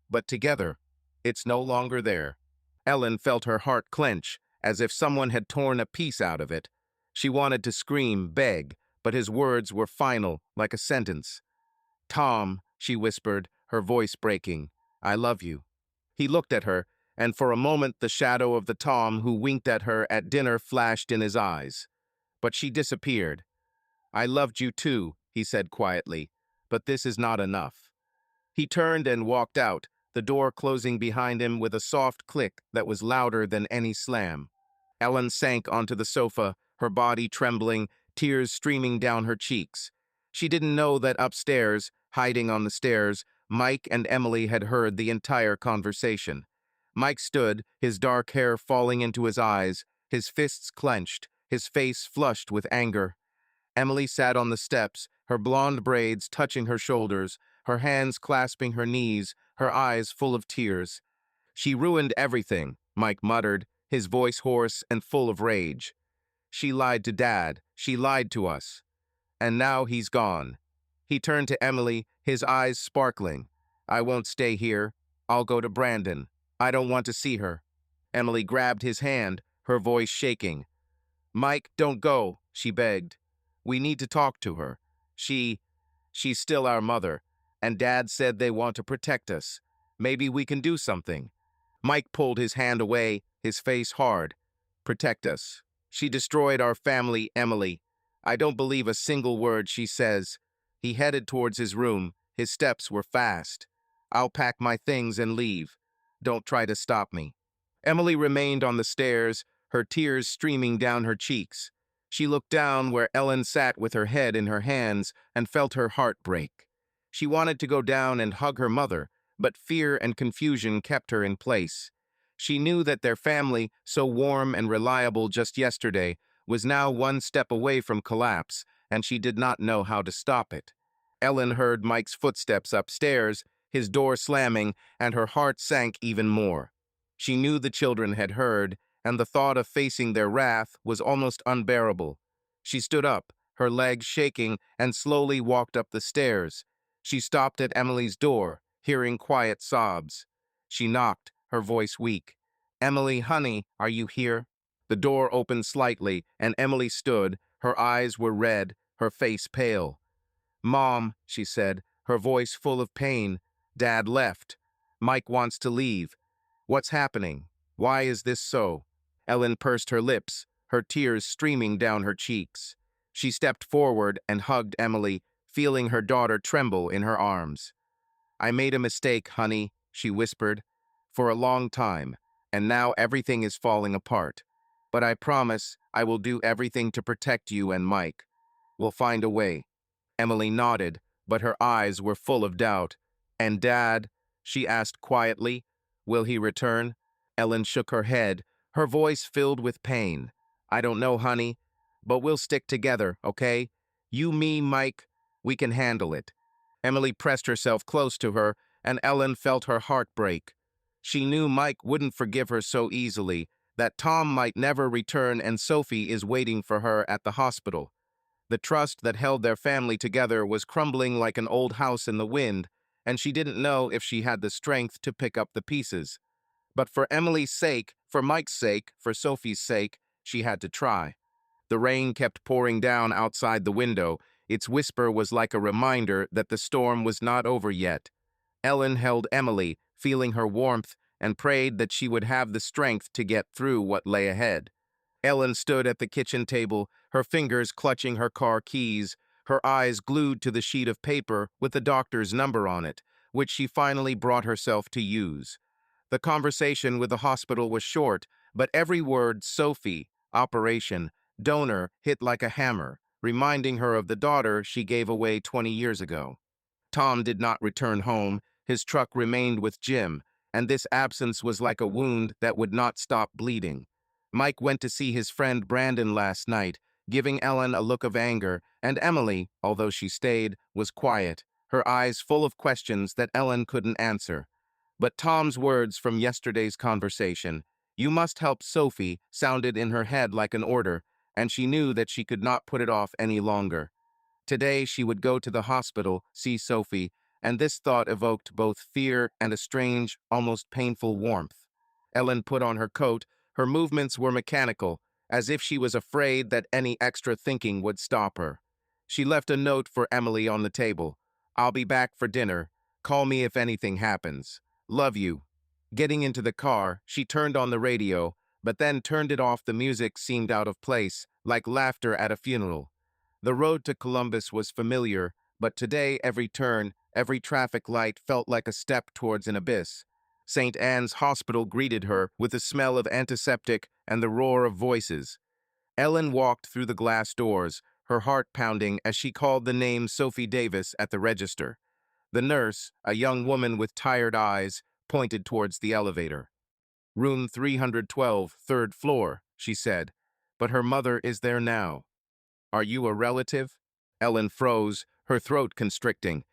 But together, it's no longer there. Ellen felt her heart clench, as if someone had torn a piece out of it. She wanted to scream, beg, but his words were final, like a sentence. Tom, she whispered, her voice breaking, I love you. He looked at her, and for a moment the shadow of the Tom who winked at her at dinner flashed in his eyes. But she disappeared. I loved you too, he said quietly, but this is not enough. He turned and walked out, the door closing behind him with a soft click that was louder than any slam. Ellen sank onto the sofa, her body trembling, tears streaming down her cheeks. She didn't know that upstairs, hiding on the stairs, Mike and Emily had heard the entire conversation. Mike stood, his dark hair falling into his eyes, his fists clenched, his face flushed with anger. Emily sat on the steps, her blonde braids touching her shoulders, her hands clasping her knees, her eyes full of tears. She ruined everything, Mike muttered, his voice hoarse and full of rage. She lied to Dad. She lied to us. And now he's gone. He turned to Emily, his eyes sparkling. I won't stay here. I'll go to Brandon. I don't want to see her. Emily grabbed his hand, her voice shaking. Mike, don't go, she begged. We need to talk to her. She's still our mother, and Dad said they want to protect us. Maybe we can do something. Mike pulled his hand away, his face hard. Protect us. She destroyed our family, Emily. I don't believe a single word she says. He headed towards his room. His steps were fast. I'll pack my things and leave. Don't try to stop me. Emily remained on the stairs, her tears streaming down her cheeks. She looked down where Ellen sat with her head in her hands and felt her heart break. She wanted to go down and hug her mother, but fear and confusion kept her in place. She knew that their family, so warm and reliable just yesterday, was now one step away from collapse, and she did not know how to stop it. Ellen heard Mike's footsteps upstairs, his door slamming, and her heart sank even more. She knew the children had heard, and the thought of facing their wrath was almost unbearable. She stood up, her legs shaking, and slowly walked up the stairs. She stopped at Emily's door, hearing quiet sobs. She knocked, her voice weak. "Emily, honey, are you here?" The door opened slightly, and Emily stood. Her eyes were red, her face pale. "Mom," she said, her voice full of pain. "Dad left. Mike wants to leave. What's happening? Why is this so?" Ellen pursed her lips, her tears streaming down her cheeks. She stepped forward and hugged Emily, feeling her daughter tremble in her arms. "I made a mistake, honey," she whispered, "for a long time, and now everything is falling apart. But I promise I will do everything to protect you and Mike. We'll find a way." Emily nodded, but her eyes were full of doubt. "And Dad?" she asked quietly. "Will he return?" Ellen shook her head, her voice filled with pain. "I don't know, honey, but we'll stick together, okay? You, me, Mike, we can handle it." Emily pressed herself close to her, and Ellen felt her heart break. She knew Mike wouldn't forgive her so easily, that Tom might never return, and Sophie is waiting for her at the hospital. The trust that held their family together was crumbling like an old house in the wind, and she didn't know if she had the strength to pick up the pieces. But for Emily's sake, for Mike's sake, for Sophie's sake, she had to try. The rain kept pouring down outside the window. Its whisper was like a reminder that the storm was not over yet. Ellen held Emily, feeling her warmth, and prayed that she would have the strength to get through what lay ahead. Ellen stood at the kitchen table, her fingers clutching her car keys, her eyes glued to the sheet of paper with the doctor's number on it, which she finally brought herself to use. The conversation with the hospital was short, but every word Sophie, operation, donor hit like a hammer, reminding her of the daughter she gave away 20 years ago. Tom did not return home. His truck remained with Jim, and this absence was like a wound that would not stop bleeding. Mike went to see his friend Brandon last night, giving Ellen a look of anger, and Emily, although she stayed, was quiet, her eyes full of questions that Ellen couldn't answer. But Tom's words from yesterday's conversation, "You must help Sophie," sounded in her head like an order, and she knew that she could not put it off any longer. Today she would go to the hospital, see Sophie, and this thought evoked both fear and a strange, almost painful warmth. Ellen put on her coat. Her movements were mechanical, as if she was afraid that any extra thinking would stop her. She left a note for Emily on the table. "I'll be back for dinner. Call me if anything happens. Love you." Getting into the car, she turned on the radio, but then turned it off. The music seemed out of place, like laughter at a funeral. The road to Columbus was familiar, but today every turn, every traffic light felt like a step towards an abyss. St. Anne's Hospital greeted her with the smell of antiseptic and the roar of voices. Ellen walked through the glass doors, her heart pounding as she called the name Sophie Davis at the register. The nurse, a young woman with tired eyes, pointed towards the elevator. "Room 312, third floor," she said, "but her mother is there now." "Are you a relative?" Ellen froze, her throat constricting.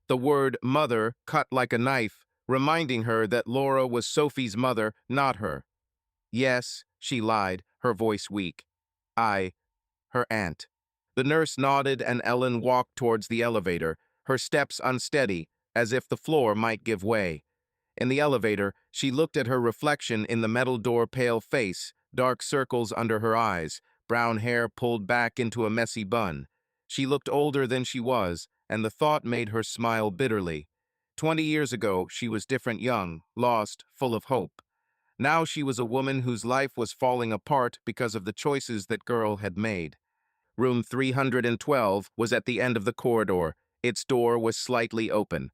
The word mother cut like a knife, reminding her that Laura was Sophie's mother, not her. "Yes," she lied, her voice weak. Her aunt." The nurse nodded and Ellen walked towards the elevator, her steps unsteady, as if the floor might give way. In the elevator, she looked at her reflection in the metal door, pale face, dark circles under her eyes, brown hair pulled back into a messy bun. She looked older than she was, and the thought made her smile bitterly. 20 years ago, she was different, young, lost, full of hope. Now she was a woman whose life was falling apart because of the choices that girl had made. Room 312 was at the end of the corridor. Its door was slightly open.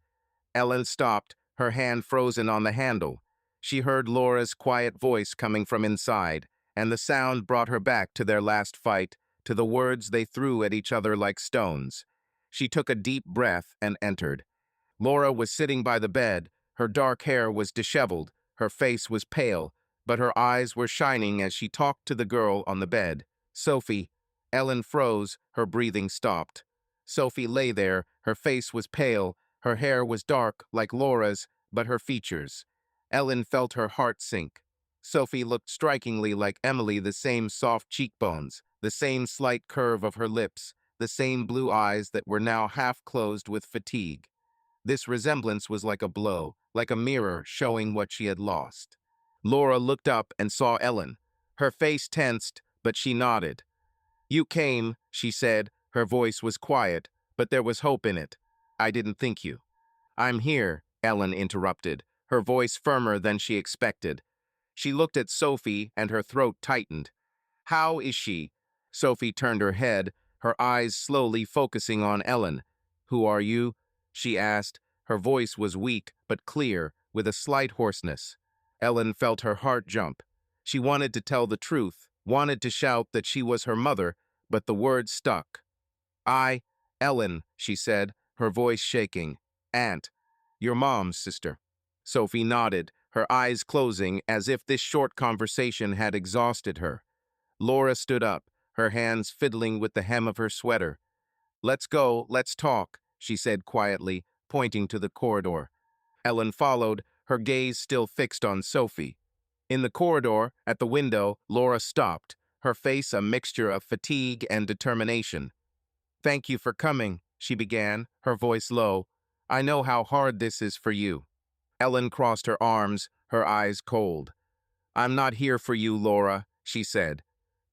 Ellen stopped, her hand frozen on the handle. She heard Laura's quiet voice coming from inside, and the sound brought her back to their last fight, to the words they threw at each other like stones. She took a deep breath and entered. Laura was sitting by the bed. Her dark hair was disheveled, her face was pale, but her eyes were shining as she talked to the girl on the bed. Sophie. Ellen froze, her breathing stopped. Sophie lay there, her face was pale, her hair was dark like Laura's, but her features. Ellen felt her heart sink. Sophie looked strikingly like Emily, the same soft cheekbones, the same slight curve of her lips, the same blue eyes that were now half closed with fatigue. This resemblance was like a blow, like a mirror showing what she had lost. Laura looked up and saw Ellen. Her face tensed, but she nodded. "You came," she said. Her voice was quiet, but there was hope in it. "I didn't think you." "I'm here," Ellen interrupted, her voice firmer than she expected. She looked at Sophie and her throat tightened. "How is she?" Sophie turned her head, her eyes slowly focusing on Ellen. "Who are you?" she asked. Her voice was weak but clear, with a slight hoarseness. Ellen felt her heart jump. She wanted to tell the truth, wanted to shout that she was her mother, but the words stuck. Ellen, she said, her voice shaking. "Aunt, your mom's sister." Sophie nodded, her eyes closing as if this short conversation had exhausted her. Laura stood up, her hands fiddling with the hem of her sweater. "Let's go, let's talk," she said quietly, pointing to the corridor. Ellen followed, her gaze still fixed on Sophie. In the corridor, at the window, Laura stopped, her face a mixture of fatigue and determination. "Thank you for coming," she began, her voice low. "I know how hard this is for you." Ellen crossed her arms, her eyes cold. "I'm not here for you, Laura," she said.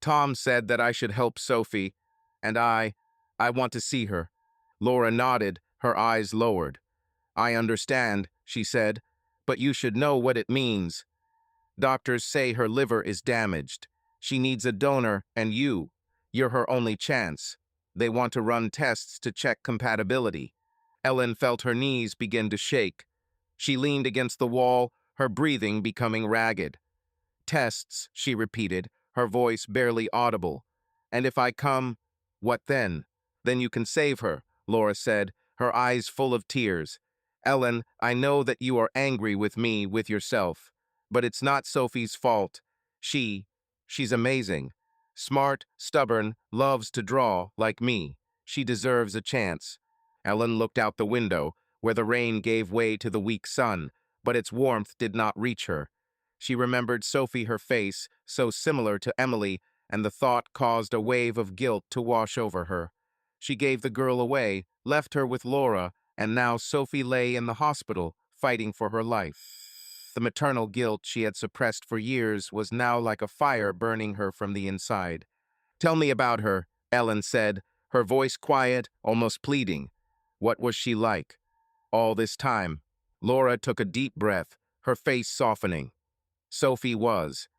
"Tom said that I should help Sophie, and I want to see her." Laura nodded, her eyes lowered. "I understand," she said, "but you should know what it means. Doctors say her liver is damaged. She needs a donor, and you're her only chance. They want to run tests to check compatibility." Ellen felt her knees begin to shake. She leaned against the wall, her breathing becoming ragged. "Tests," she repeated, her voice barely audible. "And if I come, what then?" "Then you can save her," Laura said, her eyes full of tears. "Ellen, I know that you are angry with me, with yourself. But it's not Sophie's fault. She's amazing. Smart, stubborn, loves to draw, like me. She deserves a chance." Ellen looked out the window, where the rain gave way to the weak sun, but its warmth did not reach her. She remembered Sophie, her face, so similar to Emily, and the thought caused a wave of guilt to wash over her. She gave the girl away, left her with Laura, and now Sophie lay in the hospital, fighting for her life. The maternal guilt she had suppressed for years was now like a fire burning her from the inside. "Tell me about her," Ellen said, her voice quiet, almost pleading. "What was she like?" All this time, Laura took a deep breath, her face softening. Sophie was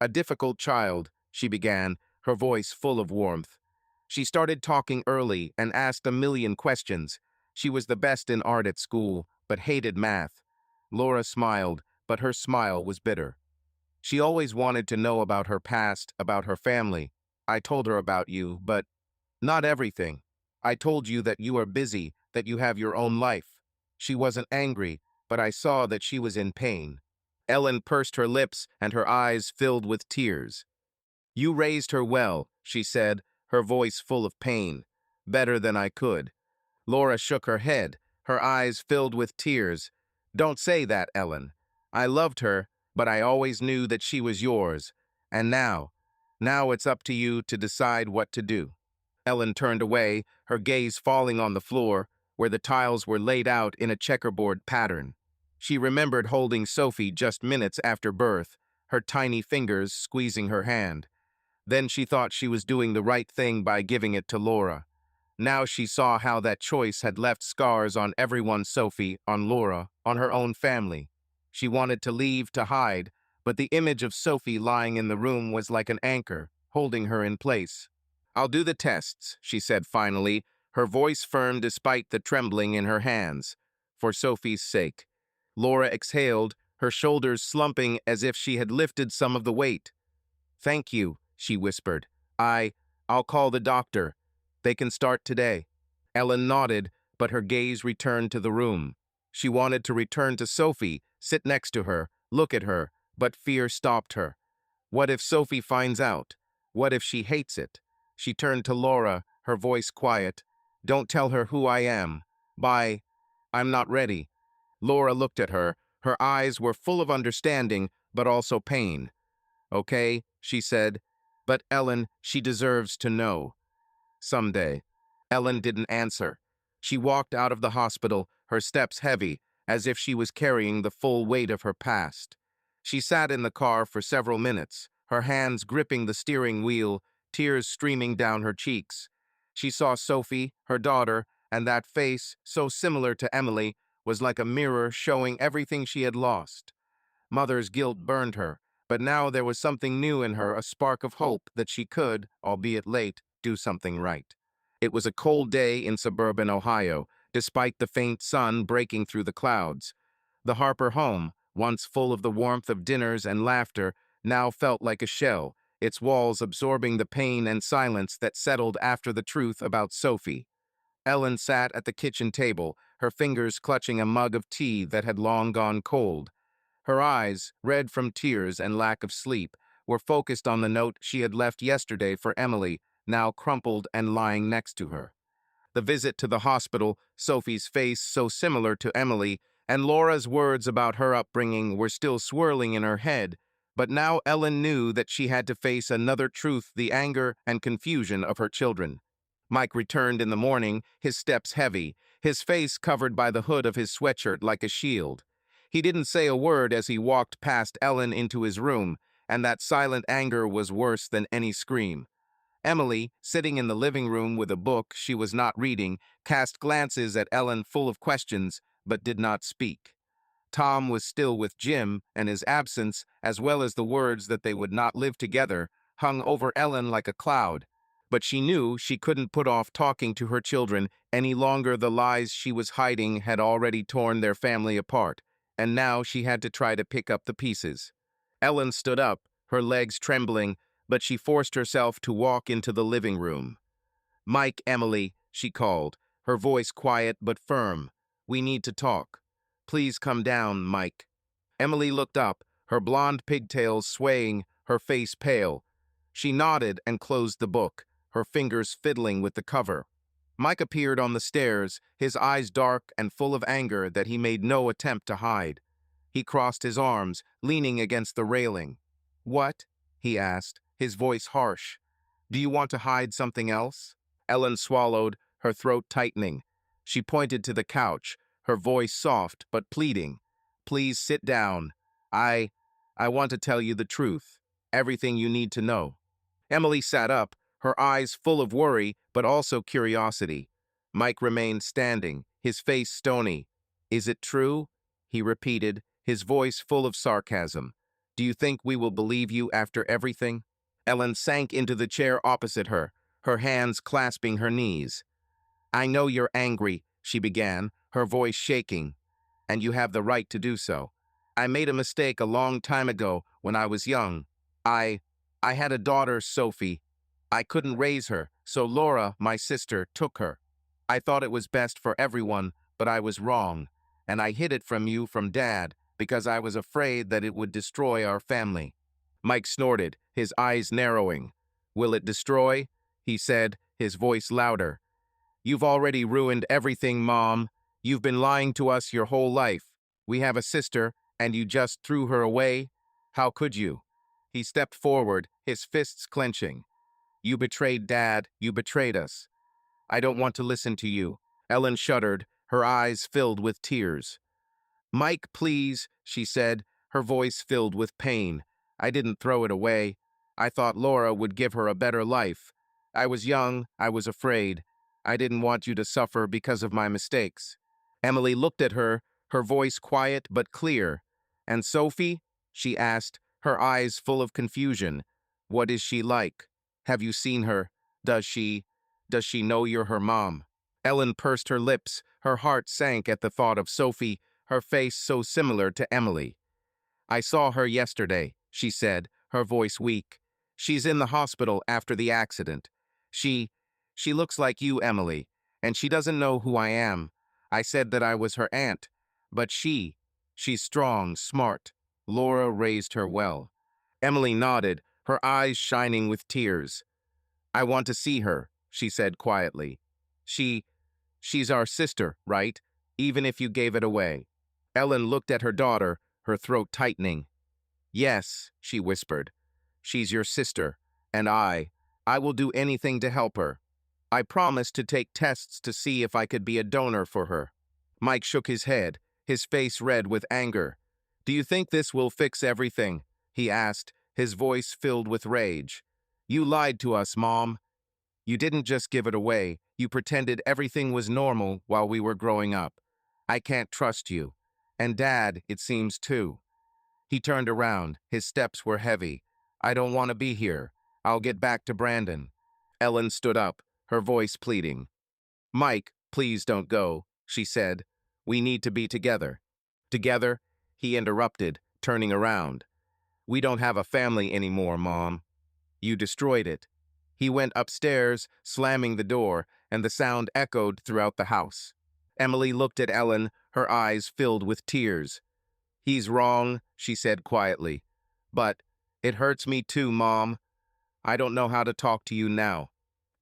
a difficult child, she began, her voice full of warmth. She started talking early and asked a million questions. She was the best in art at school, but hated math. Laura smiled, but her smile was bitter. She always wanted to know about her past, about her family. "I told her about you, but not everything. I told you that you are busy, that you have your own life." She wasn't angry, but I saw that she was in pain. Ellen pursed her lips and her eyes filled with tears. "You raised her well," she said, her voice full of pain. "Better than I could." Laura shook her head, her eyes filled with tears. "Don't say that, Ellen. I loved her, but I always knew that she was yours. And now it's up to you to decide what to do." Ellen turned away, her gaze falling on the floor, where the tiles were laid out in a checkerboard pattern. She remembered holding Sophie just minutes after birth, her tiny fingers squeezing her hand. Then she thought she was doing the right thing by giving it to Laura. Now she saw how that choice had left scars on everyone: Sophie, on Laura, on her own family. She wanted to leave, to hide, but the image of Sophie lying in the room was like an anchor, holding her in place. I'll do the tests, she said finally, her voice firm despite the trembling in her hands. For Sophie's sake. Laura exhaled, her shoulders slumping as if she had lifted some of the weight. Thank you, she whispered. I'll call the doctor. They can start today. Ellen nodded, but her gaze returned to the room. She wanted to return to Sophie, sit next to her, look at her, but fear stopped her. What if Sophie finds out? What if she hates it? She turned to Laura, her voice quiet. Don't tell her who I am. Bye. I'm not ready. Laura looked at her. Her eyes were full of understanding, but also pain. Okay, she said. But Ellen, she deserves to know. Someday. Ellen didn't answer. She walked out of the hospital, her steps heavy, as if she was carrying the full weight of her past. She sat in the car for several minutes, her hands gripping the steering wheel, tears streaming down her cheeks. She saw Sophie, her daughter, and that face, so similar to Emily, was like a mirror showing everything she had lost. Mother's guilt burned her, but now there was something new in her, a spark of hope that she could, albeit late, do something right. It was a cold day in suburban Ohio, despite the faint sun breaking through the clouds. The Harper home, once full of the warmth of dinners and laughter, now felt like a shell, its walls absorbing the pain and silence that settled after the truth about Sophie. Ellen sat at the kitchen table, her fingers clutching a mug of tea that had long gone cold. Her eyes, red from tears and lack of sleep, were focused on the note she had left yesterday for Emily, now crumpled and lying next to her. The visit to the hospital, Sophie's face so similar to Emily, and Laura's words about her upbringing were still swirling in her head, but now Ellen knew that she had to face another truth, the anger and confusion of her children. Mike returned in the morning, his steps heavy, his face covered by the hood of his sweatshirt like a shield. He didn't say a word as he walked past Ellen into his room, and that silent anger was worse than any scream. Emily, sitting in the living room with a book she was not reading, cast glances at Ellen full of questions, but did not speak. Tom was still with Jim, and his absence, as well as the words that they would not live together, hung over Ellen like a cloud. But she knew she couldn't put off talking to her children any longer. The lies she was hiding had already torn their family apart, and now she had to try to pick up the pieces. Ellen stood up, her legs trembling, but she forced herself to walk into the living room. Mike, Emily, she called, her voice quiet but firm. We need to talk. Please come down, Mike. Emily looked up, her blonde pigtails swaying, her face pale. She nodded and closed the book, her fingers fiddling with the cover. Mike appeared on the stairs, his eyes dark and full of anger that he made no attempt to hide. He crossed his arms, leaning against the railing. What? He asked, his voice harsh. Do you want to hide something else? Ellen swallowed, her throat tightening. She pointed to the couch, her voice soft but pleading. Please sit down. I want to tell you the truth. Everything you need to know. Emily sat up, her eyes full of worry but also curiosity. Mike remained standing, his face stony. Is it true? He repeated, his voice full of sarcasm. Do you think we will believe you after everything? Ellen sank into the chair opposite her, her hands clasping her knees. I know you're angry, she began, her voice shaking, and you have the right to do so. I made a mistake a long time ago when I was young. I had a daughter, Sophie. I couldn't raise her, so Laura, my sister, took her. I thought it was best for everyone, but I was wrong, and I hid it from you from Dad because I was afraid that it would destroy our family. Mike snorted, his eyes narrowing. Will it destroy? He said, his voice louder. You've already ruined everything, Mom. You've been lying to us your whole life. We have a sister, and you just threw her away? How could you? He stepped forward, his fists clenching. You betrayed Dad, you betrayed us. I don't want to listen to you. Ellen shuddered, her eyes filled with tears. Mike, please, she said, her voice filled with pain. I didn't throw it away. I thought Laura would give her a better life. I was young, I was afraid. I didn't want you to suffer because of my mistakes. Emily looked at her, her voice quiet but clear. And Sophie? She asked, her eyes full of confusion. What is she like? Have you seen her? Does she, does she know you're her mom? Ellen pursed her lips. Her heart sank at the thought of Sophie, her face so similar to Emily. I saw her yesterday, she said, her voice weak. She's in the hospital after the accident. She, she looks like you, Emily, and she doesn't know who I am. I said that I was her aunt, but she's strong, smart. Laura raised her well. Emily nodded, her eyes shining with tears. I want to see her, she said quietly. She, she's our sister, right? Even if you gave it away. Ellen looked at her daughter, her throat tightening. Yes, she whispered. She's your sister, and I will do anything to help her. I promised to take tests to see if I could be a donor for her. Mike shook his head, his face red with anger. Do you think this will fix everything? He asked, his voice filled with rage. You lied to us, Mom. You didn't just give it away, you pretended everything was normal while we were growing up. I can't trust you. And Dad, it seems too. He turned around, his steps were heavy. I don't want to be here. I'll get back to Brandon. Ellen stood up, her voice pleading. Mike, please don't go, she said. We need to be together. Together? He interrupted, turning around. We don't have a family anymore, Mom. You destroyed it. He went upstairs, slamming the door, and the sound echoed throughout the house. Emily looked at Ellen, her eyes filled with tears. He's wrong, she said quietly. But it hurts me too, Mom. I don't know how to talk to you now.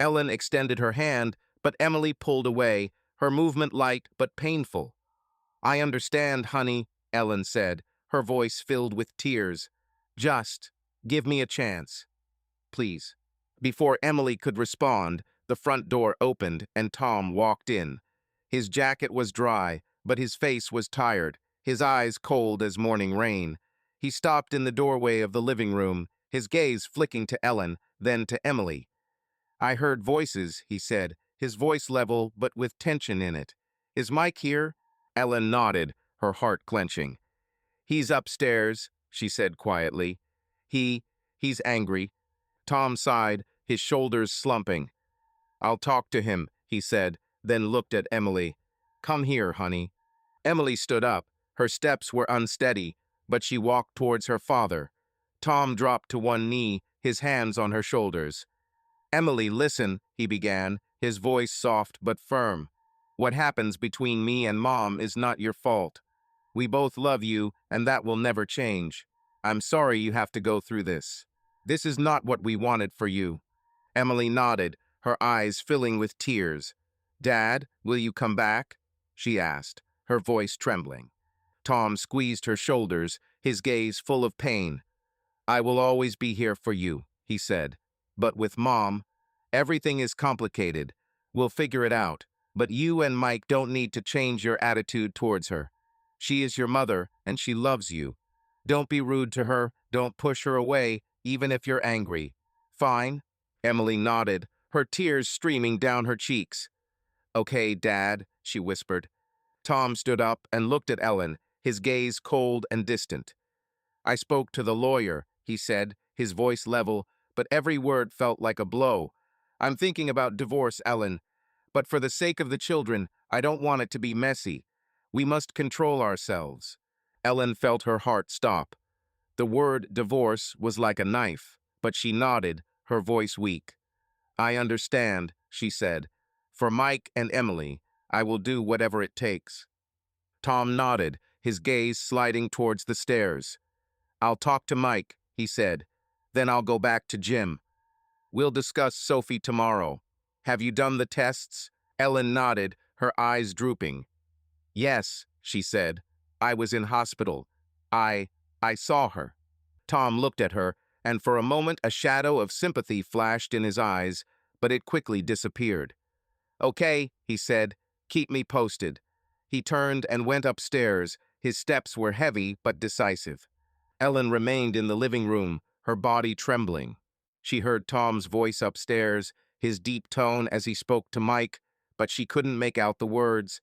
Ellen extended her hand, but Emily pulled away, her movement light but painful. I understand, honey, Ellen said, her voice filled with tears. Just give me a chance, please. Before Emily could respond, the front door opened and Tom walked in. His jacket was dry, but his face was tired, his eyes cold as morning rain. He stopped in the doorway of the living room, his gaze flicking to Ellen, then to Emily. I heard voices, he said, his voice level but with tension in it. Is Mike here? Ellen nodded, her heart clenching. He's upstairs, she said quietly. He's angry. Tom sighed, his shoulders slumping. I'll talk to him, he said, then looked at Emily. Come here, honey. Emily stood up. Her steps were unsteady, but she walked towards her father. Tom dropped to one knee, his hands on her shoulders. Emily, listen, he began, his voice soft but firm. What happens between me and Mom is not your fault. We both love you, and that will never change. I'm sorry you have to go through this. This is not what we wanted for you. Emily nodded, her eyes filling with tears. Dad, will you come back? She asked, her voice trembling. Tom squeezed her shoulders, his gaze full of pain. I will always be here for you, he said. But with Mom, everything is complicated. We'll figure it out. But you and Mike don't need to change your attitude towards her. She is your mother, and she loves you. Don't be rude to her. Don't push her away, even if you're angry. Fine? Emily nodded, her tears streaming down her cheeks. Okay, Dad, she whispered. Tom stood up and looked at Ellen, his gaze cold and distant. I spoke to the lawyer, he said, his voice level, but every word felt like a blow. I'm thinking about divorce, Ellen. But for the sake of the children, I don't want it to be messy. We must control ourselves. Ellen felt her heart stop. The word divorce was like a knife, but she nodded, her voice weak. I understand, she said. For Mike and Emily, I will do whatever it takes. Tom nodded, his gaze sliding towards the stairs. I'll talk to Mike, he said. Then I'll go back to Jim. We'll discuss Sophie tomorrow. Have you done the tests? Ellen nodded, her eyes drooping. Yes, she said. I was in hospital. I saw her. Tom looked at her, and for a moment a shadow of sympathy flashed in his eyes, but it quickly disappeared. Okay, he said. Keep me posted. He turned and went upstairs. His steps were heavy but decisive. Ellen remained in the living room, her body trembling. She heard Tom's voice upstairs, his deep tone as he spoke to Mike, but she couldn't make out the words.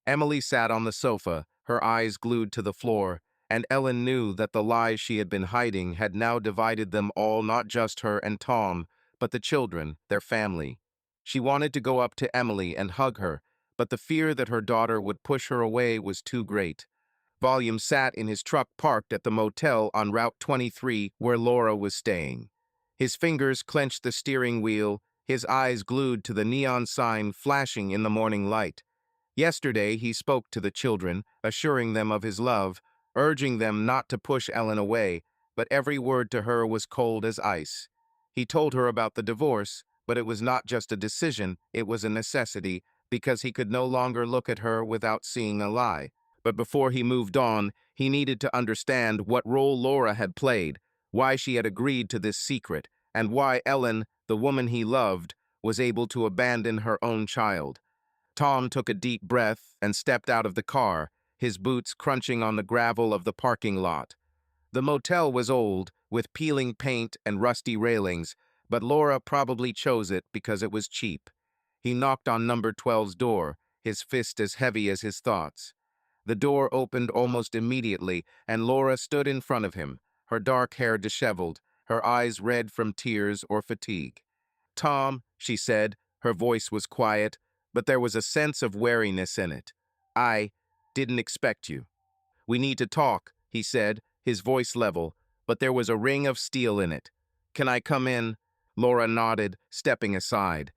Emily sat on the sofa, her eyes glued to the floor, and Ellen knew that the lies she had been hiding had now divided them all, not just her and Tom, but the children, their family. She wanted to go up to Emily and hug her, but the fear that her daughter would push her away was too great. Volume sat in his truck parked at the motel on Route 23 where Laura was staying. His fingers clenched the steering wheel, his eyes glued to the neon sign flashing in the morning light. Yesterday, he spoke to the children, assuring them of his love, urging them not to push Ellen away, but every word to her was cold as ice. He told her about the divorce, but it was not just a decision, it was a necessity, because he could no longer look at her without seeing a lie. But before he moved on, he needed to understand what role Laura had played, why she had agreed to this secret, and why Ellen, the woman he loved, was able to abandon her own child. Tom took a deep breath and stepped out of the car, his boots crunching on the gravel of the parking lot. The motel was old, with peeling paint and rusty railings, but Laura probably chose it because it was cheap. He knocked on number 12's door, his fist as heavy as his thoughts. The door opened almost immediately, and Laura stood in front of him, her dark hair disheveled, her eyes red from tears or fatigue. "Tom," she said, her voice was quiet, but there was a sense of wariness in it. "I didn't expect you." "We need to talk," he said, his voice level, but there was a ring of steel in it. "Can I come in?" Laura nodded, stepping aside.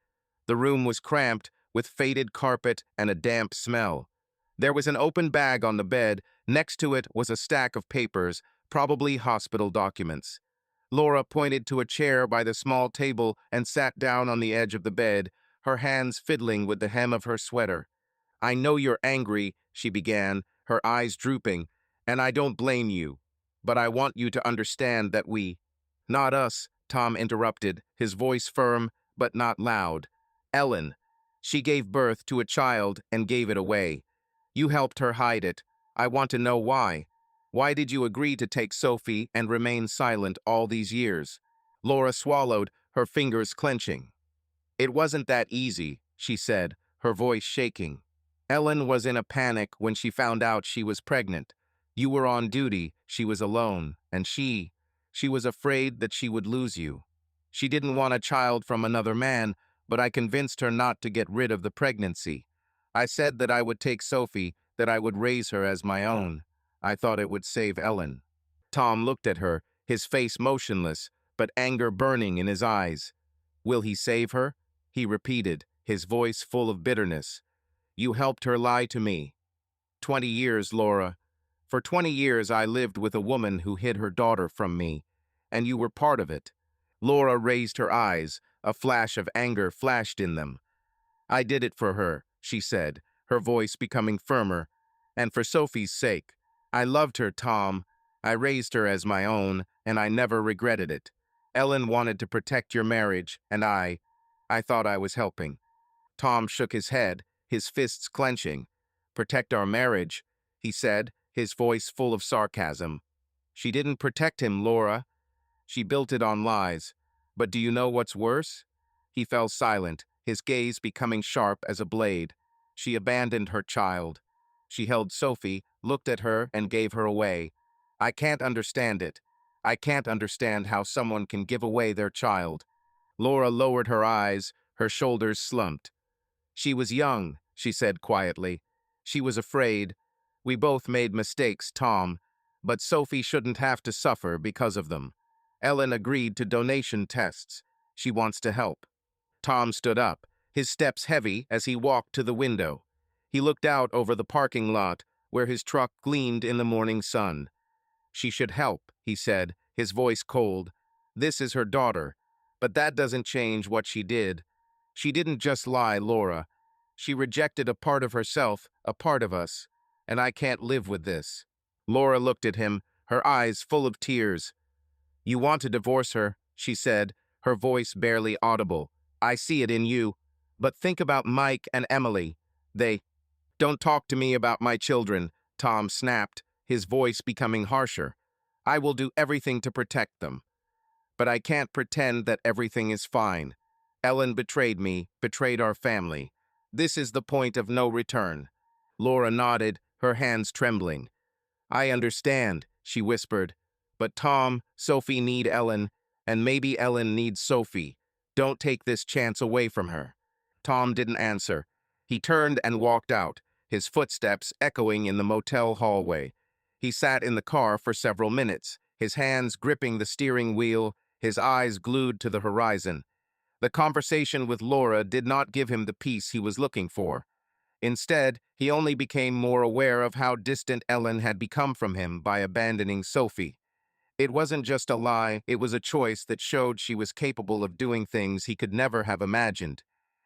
The room was cramped, with faded carpet and a damp smell. There was an open bag on the bed. Next to it was a stack of papers, probably hospital documents. Laura pointed to a chair by the small table and sat down on the edge of the bed, her hands fiddling with the hem of her sweater. "I know you're angry," she began, her eyes drooping, "and I don't blame you. But I want you to understand that we—" "Not us," Tom interrupted, his voice firm, but not loud. "Ellen. She gave birth to a child and gave it away. You helped her hide it. I want to know why. Why did you agree to take Sophie and remain silent all these years?" Laura swallowed, her fingers clenching. "It wasn't that easy," she said, her voice shaking. "Ellen was in a panic when she found out she was pregnant. You were on duty, she was alone, and she was afraid that she would lose you. She didn't want a child from another man, but I convinced her not to get rid of the pregnancy. I said that I would take Sophie, that I would raise her as my own. I thought it would save Ellen." Tom looked at her, his face motionless, but anger burning in his eyes. "Will he save her?" he repeated, his voice full of bitterness. "You helped her lie to me. 20 years, Laura. For 20 years I lived with a woman who hid her daughter from me, and you were part of it." Laura raised her eyes, a flash of anger flashed in them. "I did it for her," she said, her voice becoming firmer, "and for Sophie's sake. I loved her, Tom. I raised her as my own, and I never regretted it. Ellen wanted to protect your marriage, and I thought I was helping." Tom shook his head, his fists clenching. "Protect our marriage," he said, his voice full of sarcasm. "She didn't protect him, Laura. She built it on lies. But do you know what's worse?" He fell silent, his gaze becoming sharp as a blade. "She abandoned her child. She held Sophie, looked at her, and gave her away. I can't understand it. I can't understand how someone can give away their child." Laura lowered her eyes, her shoulders slumped. "She was young," she said quietly. "She was afraid. We both made mistakes, Tom, but Sophie shouldn't have to suffer because of them. Ellen agreed to donation tests. She wants to help." Tom stood up, his steps heavy as he walked to the window. He looked out over the parking lot, where his truck gleamed in the morning sun. "She should help," he said, his voice cold. "This is her daughter. But that doesn't change what she did. She didn't just lie, Laura. She rejected a part of herself, a part of us, and I can't live with this." Laura looked at him, her eyes full of tears. "You want to divorce her," she said, her voice barely audible. "I see it in you. But think about Mike and Emily. Don't talk to me about my children," Tom snapped, his voice becoming harsher. "I will do everything to protect them. But I can't pretend that everything is fine. Ellen betrayed me, betrayed our family. This is the point of no return." Laura nodded, her hands trembling. "I understand," she whispered. "But Tom, Sophie need Ellen, and maybe Ellen needs Sophie. Don't take this chance away from her." Tom didn't answer. He turned and walked out, his footsteps echoing in the motel hallway. He sat in the car for several minutes, his hands gripping the steering wheel, his eyes glued to the horizon. The conversation with Laura did not give him the peace he was looking for. Instead, he only became more aware of how distant Ellen had become from him by abandoning Sophie. It wasn't just a lie, it was a choice that showed she was capable of doing things he could never have imagined.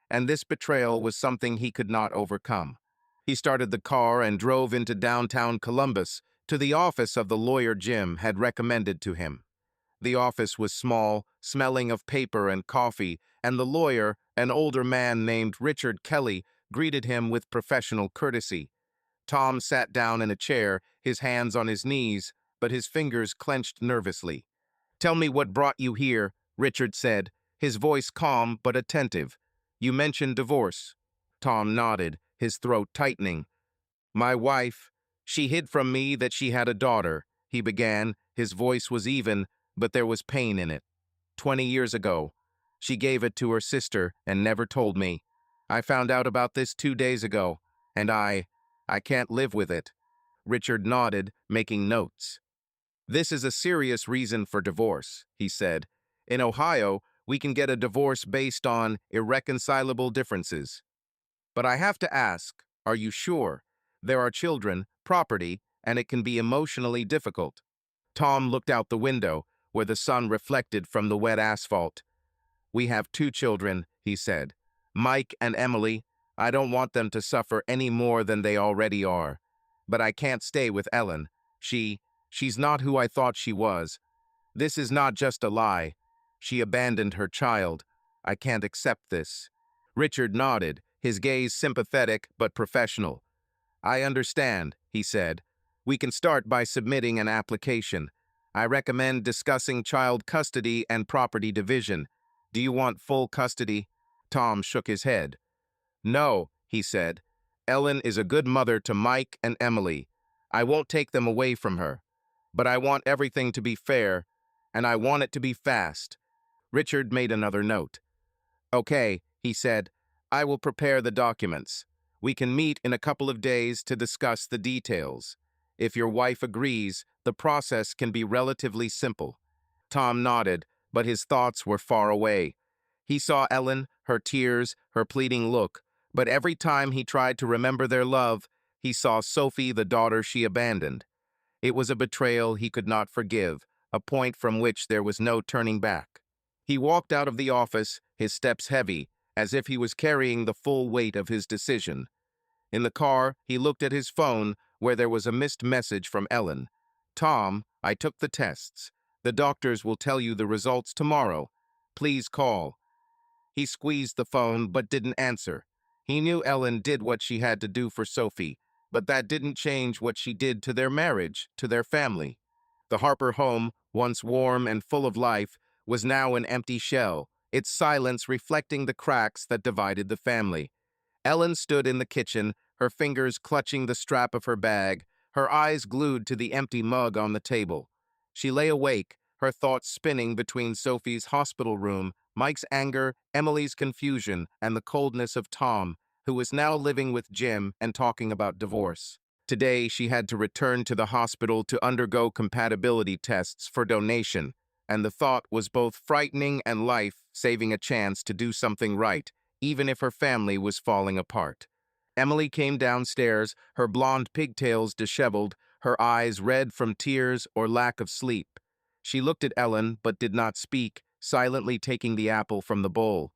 And this betrayal was something he could not overcome. He started the car and drove into downtown Columbus, to the office of the lawyer Jim had recommended to him. The office was small, smelling of paper and coffee, and the lawyer, an older man named Richard Kelly, greeted him with professional courtesy. Tom sat down in a chair, his hands on his knees, but his fingers clenched nervously. "Tell me what brought you here," Richard said, his voice calm but attentive. "You mentioned divorce." Tom nodded, his throat tightening. "My wife, she hid from me that she had a daughter," he began. His voice was even, but there was pain in it. 20 years ago. She gave it to her sister and never told me. I found out about this 2 days ago, and I can't live with it." Richard nodded, making notes. "This is a serious reason for divorce," he said. "In Ohio, we can get a divorce based on irreconcilable differences. But I have to ask, are you sure? There are children, property, and it can be emotionally difficult." Tom looked out the window, where the sun reflected from the wet asphalt. "We have 2 children," he said. "Mike and Emily. I don't want them to suffer any more than they already are. But I can't stay with Ellen. She's not who I thought she was. This is not just a lie. She abandoned her child. I can't accept this." Richard nodded, his gaze sympathetic but professional. "I understand," he said. "We can start by submitting an application. I recommend discussing child custody and property division. Do you want full custody?" Tom shook his head. "No," he said. "Ellen is a good mother to Mike and Emily. I won't take them away from her. But I want everything to be fair, and I want it to be fast." Richard made another note. "Okay," he said. "I will prepare the documents. We can meet in a couple of days to discuss the details. If your wife agrees, the process can be relatively simple." Tom nodded, but his thoughts were far away. He saw Ellen, her tears, her pleading look, but every time he tried to remember their love, he saw Sophie, the daughter she abandoned. It was a betrayal he could not forgive, a point from which there was no turning back. He walked out of the office, his steps heavy, as if he was carrying the full weight of his decision. In the car, he looked at his phone, where there was a missed message from Ellen. "Tom, I took the tests. The doctors will tell you the results tomorrow. Please call." He squeezed the phone but didn't answer. He knew Ellen did what she had to do for Sophie, but that didn't change what she did to their marriage, to their family. The Harper home, once warm and full of life, was now an empty shell, its silence reflecting the cracks that divided the family. Ellen stood in the kitchen, her fingers clutching the strap of her bag, her eyes glued to the empty mug on the table. She lay awake, her thoughts spinning between Sophie's hospital room, Mike's anger, Emily's confusion, and the coldness of Tom, who was now living with Jim and talking about divorce. Today, she had to return to the hospital to undergo compatibility tests for donation, and the thought was both frightening and life-saving, a chance to do something right, even if her family was falling apart. Emily came downstairs, her blonde pigtails disheveled, her eyes red from tears or lack of sleep. She looked at Ellen but did not speak, silently taking the apple from the bowl.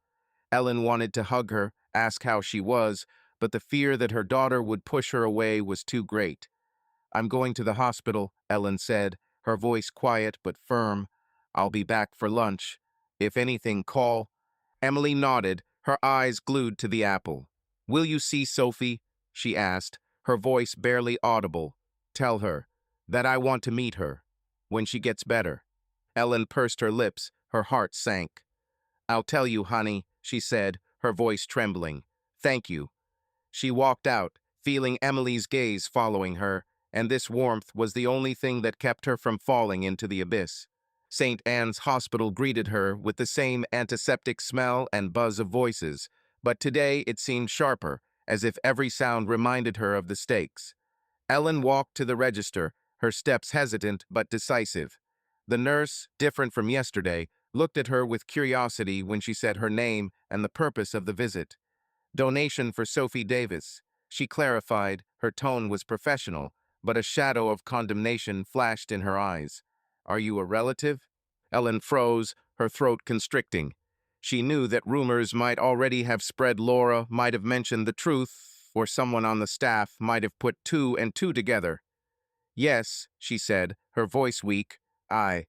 Ellen wanted to hug her, ask how she was, but the fear that her daughter would push her away was too great. "I'm going to the hospital," Ellen said, her voice quiet but firm. "I'll be back for lunch. If anything, call." Emily nodded, her eyes glued to the apple. "Will you see Sophie?" she asked, her voice barely audible. "Tell her that I want to meet her when she gets better." Ellen pursed her lips, her heart sank. "I'll tell you, honey," she said, her voice trembling. "Thank you." She walked out, feeling Emily's gaze following her, and this warmth was the only thing that kept her from falling into the abyss. St. Anne's Hospital greeted her with the same antiseptic smell and buzz of voices, but today it seemed sharper, as if every sound reminded her of the stakes. Ellen walked to the register, her steps hesitant but decisive. The nurse, different from yesterday, looked at her with curiosity when she said her name and the purpose of the visit. Donation for Sophie Davis. She clarified, her tone was professional, but a shadow of condemnation flashed in her eyes. Are you a relative? Ellen froze, her throat constricting. She knew that rumors might already have spread. Laura might have mentioned the truth, or someone on the staff might have put two and two together. Yes, she said, her voice weak. I.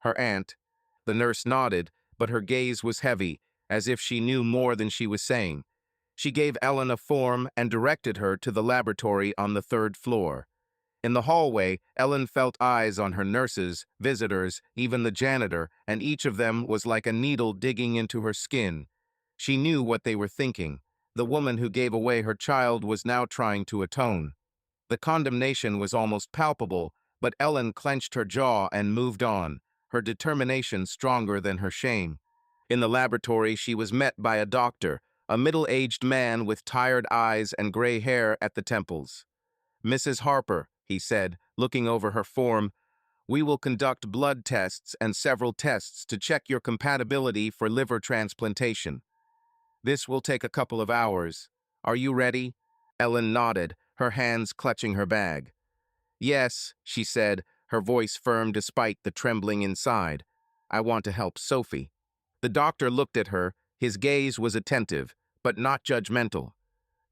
Her aunt. The nurse nodded, but her gaze was heavy, as if she knew more than she was saying. She gave Ellen a form and directed her to the laboratory on the third floor. In the hallway, Ellen felt eyes on her nurses, visitors, even the janitor, and each of them was like a needle digging into her skin. She knew what they were thinking. The woman who gave away her child was now trying to atone. The condemnation was almost palpable, but Ellen clenched her jaw and moved on, her determination stronger than her shame. In the laboratory, she was met by a doctor, a middle-aged man with tired eyes and gray hair at the temples. Mrs. Harper, he said, looking over her form, we will conduct blood tests and several tests to check your compatibility for liver transplantation. This will take a couple of hours. Are you ready? Ellen nodded, her hands clutching her bag. Yes, she said, her voice firm despite the trembling inside. I want to help Sophie. The doctor looked at her. His gaze was attentive, but not judgmental.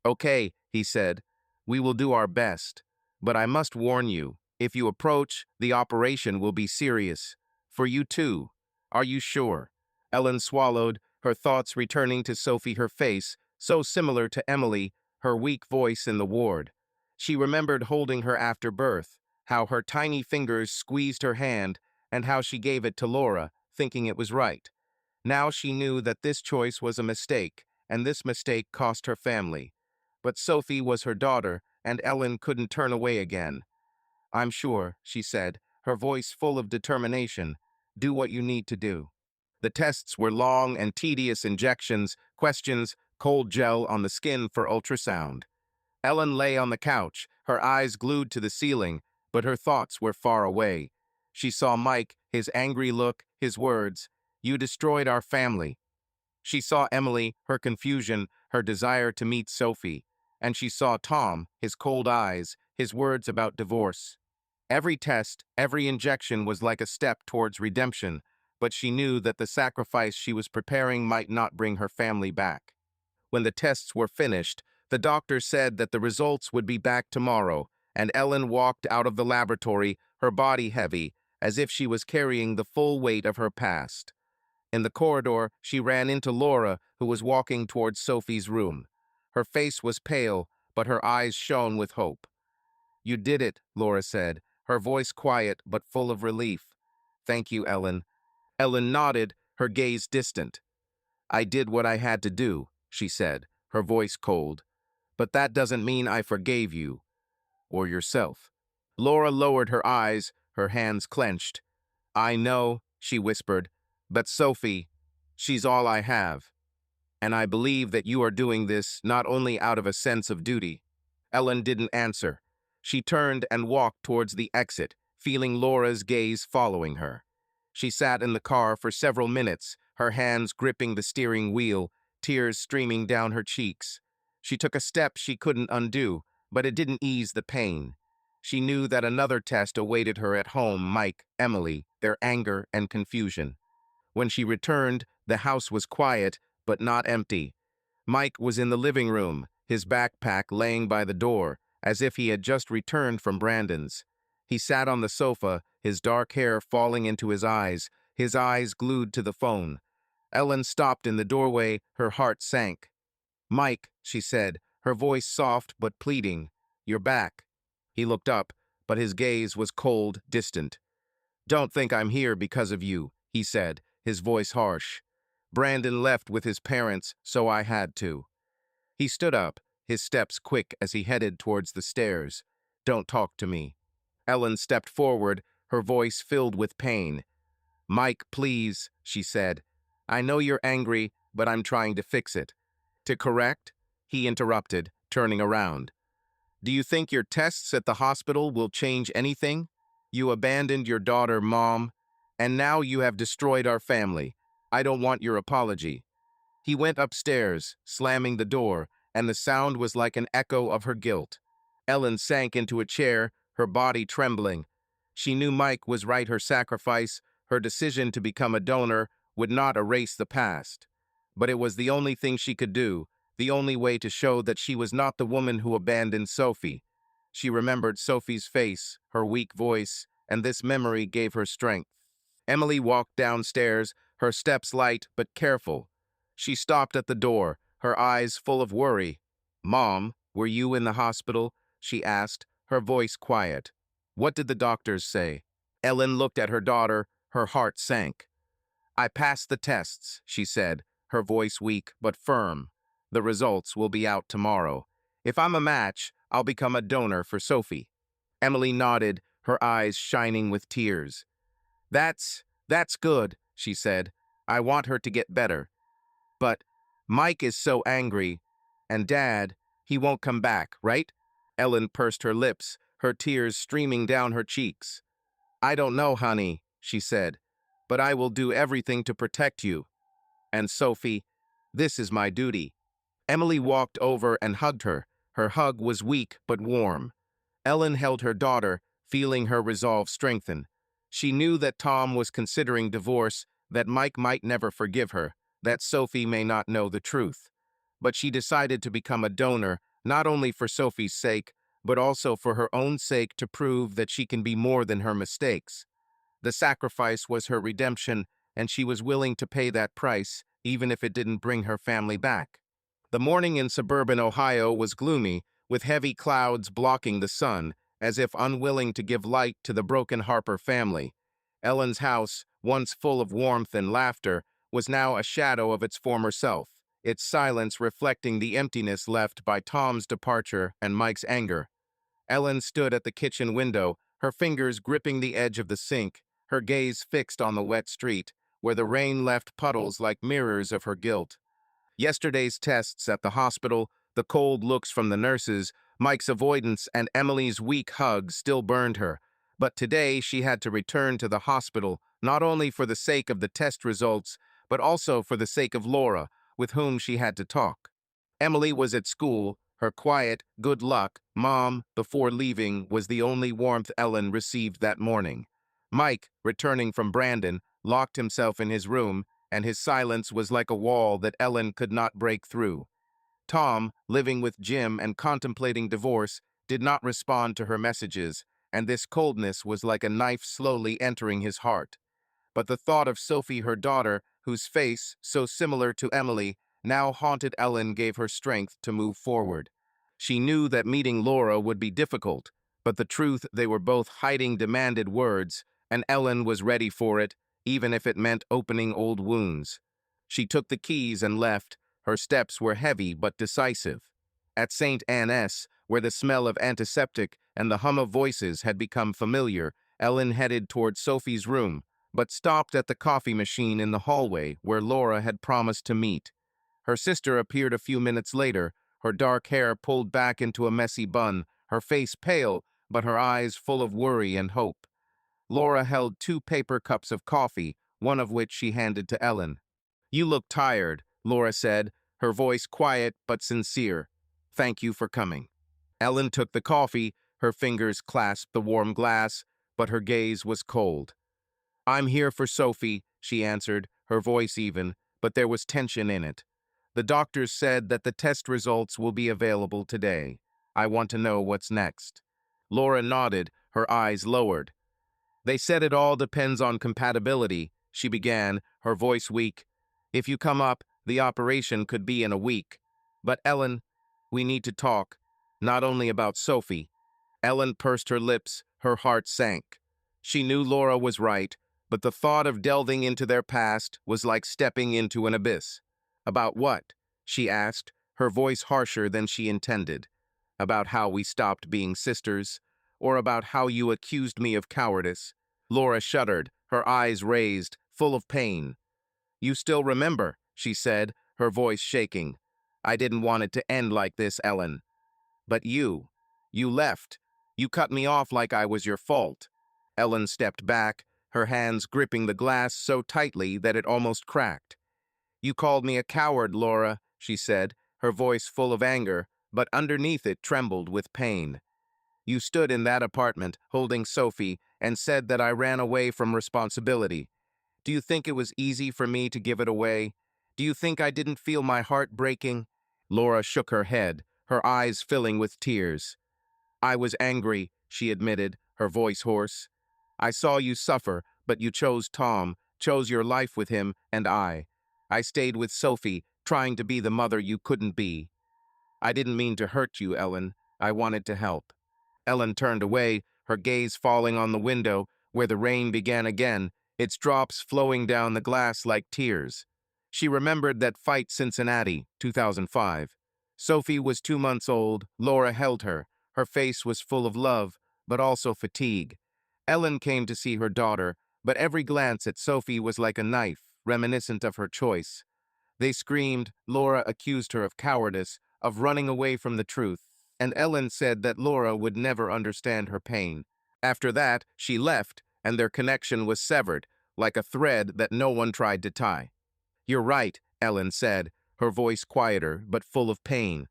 Okay, he said, we will do our best. But I must warn you, if you approach, the operation will be serious. For you too. Are you sure? Ellen swallowed, her thoughts returning to Sophie, her face, so similar to Emily, her weak voice in the ward. She remembered holding her after birth, how her tiny fingers squeezed her hand, and how she gave it to Laura, thinking it was right. Now she knew that this choice was a mistake, and this mistake cost her family. But Sophie was her daughter, and Ellen couldn't turn away again. I'm sure, she said, her voice full of determination. Do what you need to do. The tests were long and tedious injections, questions, cold gel on the skin for ultrasound. Ellen lay on the couch, her eyes glued to the ceiling, but her thoughts were far away. She saw Mike, his angry look, his words, "You destroyed our family." She saw Emily, her confusion, her desire to meet Sophie. And she saw Tom, his cold eyes, his words about divorce. Every test, every injection was like a step towards redemption, but she knew that the sacrifice she was preparing might not bring her family back. When the tests were finished, the doctor said that the results would be back tomorrow, and Ellen walked out of the laboratory, her body heavy, as if she was carrying the full weight of her past. In the corridor, she ran into Laura, who was walking towards Sophie's room. Her face was pale, but her eyes shone with hope. You did it, Laura said, her voice quiet but full of relief. Thank you, Ellen. Ellen nodded, her gaze distant. I did what I had to do, she said, her voice cold. But that doesn't mean I forgave you, or yourself. Laura lowered her eyes, her hands clenched. I know, she whispered, but Sophie, she's all I have. And I believe that you are doing this not only out of a sense of duty. Ellen didn't answer. She turned and walked towards the exit, feeling Laura's gaze following her. She sat in the car for several minutes, her hands gripping the steering wheel, tears streaming down her cheeks. She took a step she couldn't undo, but it didn't ease the pain. She knew that another test awaited her at home, Mike, Emily, their anger and confusion. When she returned, the house was quiet, but not empty. Mike was in the living room, his backpack laying by the door, as if he had just returned from Brandon's. He sat on the sofa, his dark hair falling into his eyes glued to the phone. Ellen stopped in the doorway, her heart sank. Mike, she said, her voice soft but pleading, you're back. He looked up, but his gaze was cold, distant. Don't think I'm here because of you, he said, his voice harsh. Brandon left with his parents, so I had to. He stood up, his steps quick as he headed towards the stairs. Don't talk to me. Ellen stepped forward, her voice filled with pain. "Mike, please," she said. "I know you're angry, but I'm trying to fix it." "To correct?" he interrupted, turning around. "Do you think your tests at the hospital will change anything? You abandoned your daughter, Mom, and now you have destroyed our family. I don't want your apology." He went upstairs, slamming the door, and the sound was like an echo of her guilt. Ellen sank into a chair, her body trembling. She knew Mike was right. Her sacrifice, her decision to become a donor, would not erase the past. But it was the only thing she could do, the only way to show that she was not the woman who abandoned Sophie. She remembered Sophie's face, her weak voice, and this memory gave her strength. Emily walked downstairs, her steps light but careful. She stopped at the door, her eyes full of worry. "Mom, were you in the hospital?" she asked, her voice quiet. "What did the doctors say?" Ellen looked at her daughter, her heart sank. "I passed the tests," she said, her voice weak but firm. "The results will be out tomorrow. If I'm a match, I'll become a donor for Sophie." Emily nodded, her eyes shining with tears. That's good," she said. "I want her to get better. But Mike is so angry. And Dad, he won't come back, right?" Ellen pursed her lips, her tears streaming down her cheeks. "I don't know, honey," she said, "but I will do everything to protect you. And Sophie, this is my duty." Emily walked over and hugged her. Her hug was weak but warm. Ellen held her daughter, feeling her resolve strengthen. She knew that Tom was considering divorce, that Mike might never forgive her, that Sophie may not know the truth. But she decided to become a donor, not only for Sophie's sake, but also for her own sake, to prove that she can be more than her mistakes. The sacrifice was her redemption, and she was willing to pay that price, even if it didn't bring her family back. The morning in suburban Ohio was gloomy, with heavy clouds blocking the sun, as if unwilling to give light to the broken Harper family. Ellen's house, once full of warmth and laughter, was now a shadow of its former self, its silence reflecting the emptiness left by Tom's departure and Mike's anger. Ellen stood at the kitchen window, her fingers gripping the edge of the sink, her gaze fixed on the wet street, where the rain left puddles like mirrors of her guilt. Yesterday's tests at the hospital, the cold looks from the nurses, Mike's avoidance, and Emily's weak hug still burned her. But today she had to return to the hospital, not only for the sake of the test results, but also for the sake of Laura, with whom she had to talk. Emily was at school. Her quiet, "good luck, Mom," before leaving was the only warmth Ellen received that morning. Mike, returning from Brandon, locked himself in his room, and his silence was like a wall that Ellen could not break through. Tom, living with Jim and contemplating divorce, did not respond to her messages, and this coldness was like a knife slowly entering his heart. But the thought of Sophie, her daughter, whose face, so similar to Emily, now haunted Ellen, gave her strength to move forward. She knew that meeting Laura would be difficult, but the truth they were both hiding demanded words, and Ellen was ready for it, even if it meant opening old wounds. She took the keys and left. Her steps were heavy but decisive. At St. Anne's, where the smell of antiseptic and the hum of voices had become familiar, Ellen headed toward Sophie's room, but stopped at the coffee machine in the hallway where Laura had promised to meet. Her sister appeared a few minutes later, her dark hair pulled back into a messy bun, her face pale, but her eyes full of worry and hope. Laura held 2 paper cups of coffee, one of which she handed to Ellen. "You look tired," Laura said, her voice quiet but sincere. "Thank you for coming." Ellen took the coffee, her fingers clasped the warm glass, but her gaze was cold. "I'm here for Sophie," she answered, her voice even, but there was tension in it. "The doctors said that the test results will be available today. I want to know what's next." Laura nodded, her eyes lowered. "They said it all depends on compatibility," she began, her voice weak. "If you come up, the operation could be in a week. But Ellen, we need to talk, not only about Sophie." Ellen pursed her lips, her heart sank. She knew Laura was right, but the thought of delving into their past was like stepping into an abyss. "About what?" she asked, her voice harsher than she intended. "About how we stopped being sisters, or about how you accused me of cowardice?" Laura shuddered, her eyes raised, full of pain. "You still remember," she said, her voice shaking. "I didn't want it to end like this, Ellen. But you left. You cut me off like I was your fault." Ellen stepped back, her hands gripping the glass so tightly that it almost cracked. "You called me a coward, Laura," she said, her voice full of anger, but underneath it trembled with pain. "You stood in that apartment, holding Sophie, and said that I ran away from responsibility. Do you think it was easy for me to give it away? Do you think I didn't feel my heart breaking?" Laura shook her head, her eyes filling with tears. "I was angry," she admitted, her voice hoarse. "I saw you suffer, but you chose Tom, chose your life with him, and I stayed with Sophie, trying to be the mother you couldn't be. I didn't mean to hurt you, Ellen. I wanted to help." Ellen turned away, her gaze falling on the window, where the rain began again, its drops flowing down the glass like tears. She remembered that fight Cincinnati, 2005. Sophie was 2 months old, Laura held her. Her face was full of love, but also fatigue. Ellen came to see her daughter, but every glance at Sophie was like a knife, reminiscent of her choice. They screamed, Laura accused her of cowardice, of running away from the truth, and Ellen said that Laura would never understand her pain. After that, she left, and their connection was severed, like a thread that no one tried to tie. "You're right," Ellen said, her voice quieter but full of pain.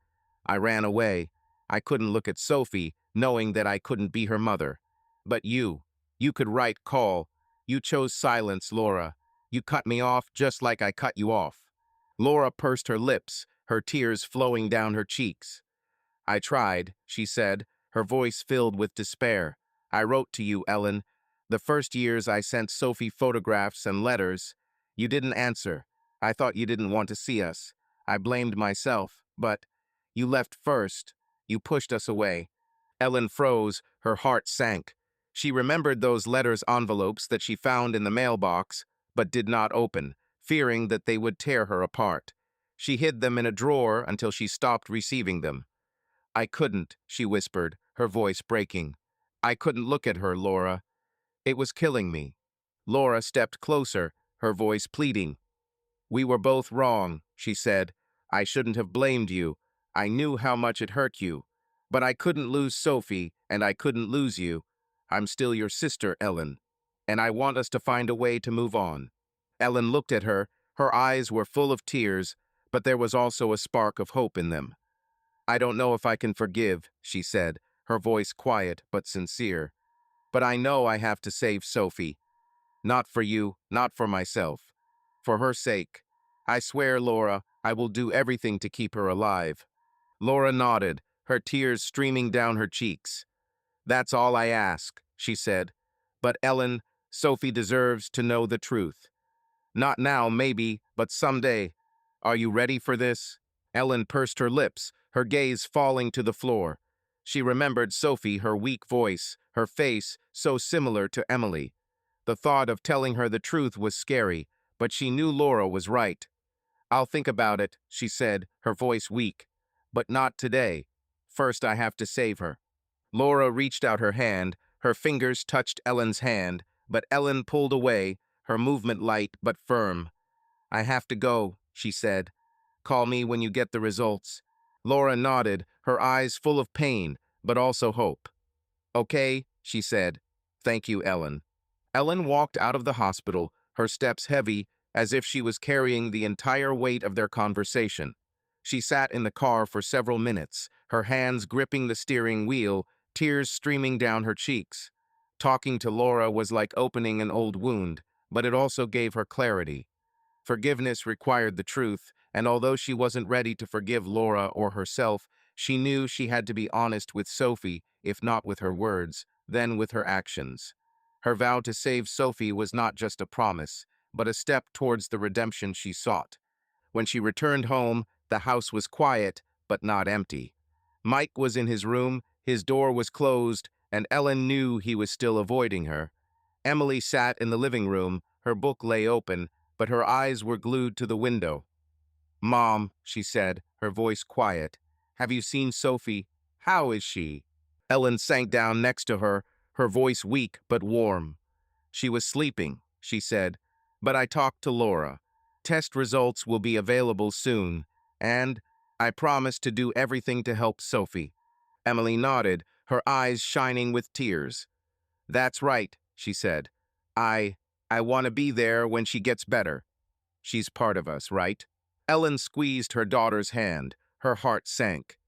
"I ran away. I couldn't look at Sophie, knowing that I couldn't be her mother. But you could write call. You chose silence, Laura. You cut me off just like I cut you off." Laura pursed her lips, her tears flowing down her cheeks. "I tried," she said, her voice filled with despair. "I wrote to you, Ellen. The first years I sent Sophie photographs and letters. You didn't answer. I thought you didn't want to see us. I blamed myself, but you left first. You pushed us away." Ellen froze, her heart sank. She remembered those letters' envelopes that she found in the mailbox, but did not open, fearing that they would tear her apart. She hid them in a drawer until she stopped receiving them. "I couldn't," she whispered, her voice breaking. "I couldn't look at her, Laura. It was killing me." Laura stepped closer, her voice pleading. "We were both wrong," she said. "I shouldn't have blamed you. I knew how much it hurt you. But I couldn't lose Sophie, and I couldn't lose you. I'm still your sister, Ellen. And I want us to find a way to move on." Ellen looked at her. Her eyes were full of tears, but there was also a spark of hope in them. "I don't know if I can forgive," she said, her voice quiet but sincere. "But I know I have to save Sophie. Not for you, not for myself. For her sake. I swear, Laura, I will do everything to keep her alive." Laura nodded, her tears streaming down her cheeks. "That's all I ask," she said. "But Ellen, Sophie deserves to know the truth. Not now, maybe, but someday. Are you ready for this?" Ellen pursed her lips, her gaze falling to the floor. She remembered Sophie, her weak voice, her face so similar to Emily. The thought of telling her the truth was scary, but she knew Laura was right. "I'll think about it," she said, her voice weak. "But not today. First, I have to save her." Laura reached out her hand, her fingers touched Ellen's hand, but Ellen pulled away, her movement light but firm. "I have to go," she said. "Call me when you get the results." Laura nodded, her eyes full of pain, but also hope. "Okay," she said. "Thank you, Ellen." Ellen walked out of the hospital, her steps heavy, as if she was carrying the entire weight of their conversation. She sat in the car for several minutes, her hands gripping the steering wheel, tears streaming down her cheeks. Talking to Laura was like opening an old wound, but it also gave her clarity. Forgiveness required the truth, and although she wasn't ready to forgive Laura or herself, she knew she had to be honest with Sophie, if not with her words, then with her actions. Her vow to save Sophie was not just a promise, but a step towards the redemption she sought. When she returned home, the house was quiet, but not empty. Mike was in his room, his door was closed, and Ellen knew he was still avoiding her. Emily sat in the living room, her book lay open, but her eyes were glued to the window. "Mom," she said, her voice quiet, "have you seen Sophie? How is she?" Ellen sank down next to her, her voice weak but warm. "She was sleeping. she said, "but I talked to Laura. Test results will be available soon, and I promise to do everything to help Sophie." Emily nodded, her eyes shining with tears. "That's right," she said. I, I want to be there when she gets better. She's part of us, right?" Ellen squeezed her daughter's hand. Her heart sank.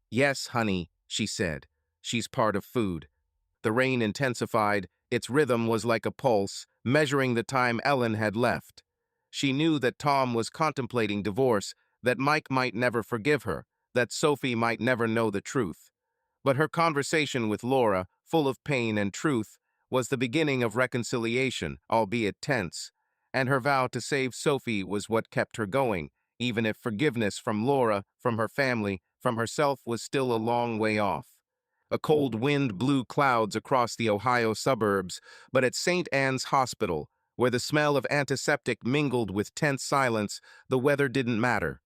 "Yes, honey," she said. "She's part of food." The rain intensified. Its rhythm was like a pulse, measuring the time Ellen had left. She knew that Tom was contemplating divorce, that Mike might never forgive her, that Sophie might never know the truth. But her conversation with Laura, full of pain and truth, was the beginning of reconciliation, albeit tense. And her vow to save Sophie was what kept her going, even if forgiveness from Laura, from her family, from herself was still a long way off. A cold wind blew clouds across the Ohio suburbs, but at St. Anne's Hospital, where the smell of antiseptic mingled with tense silence, the weather didn't matter.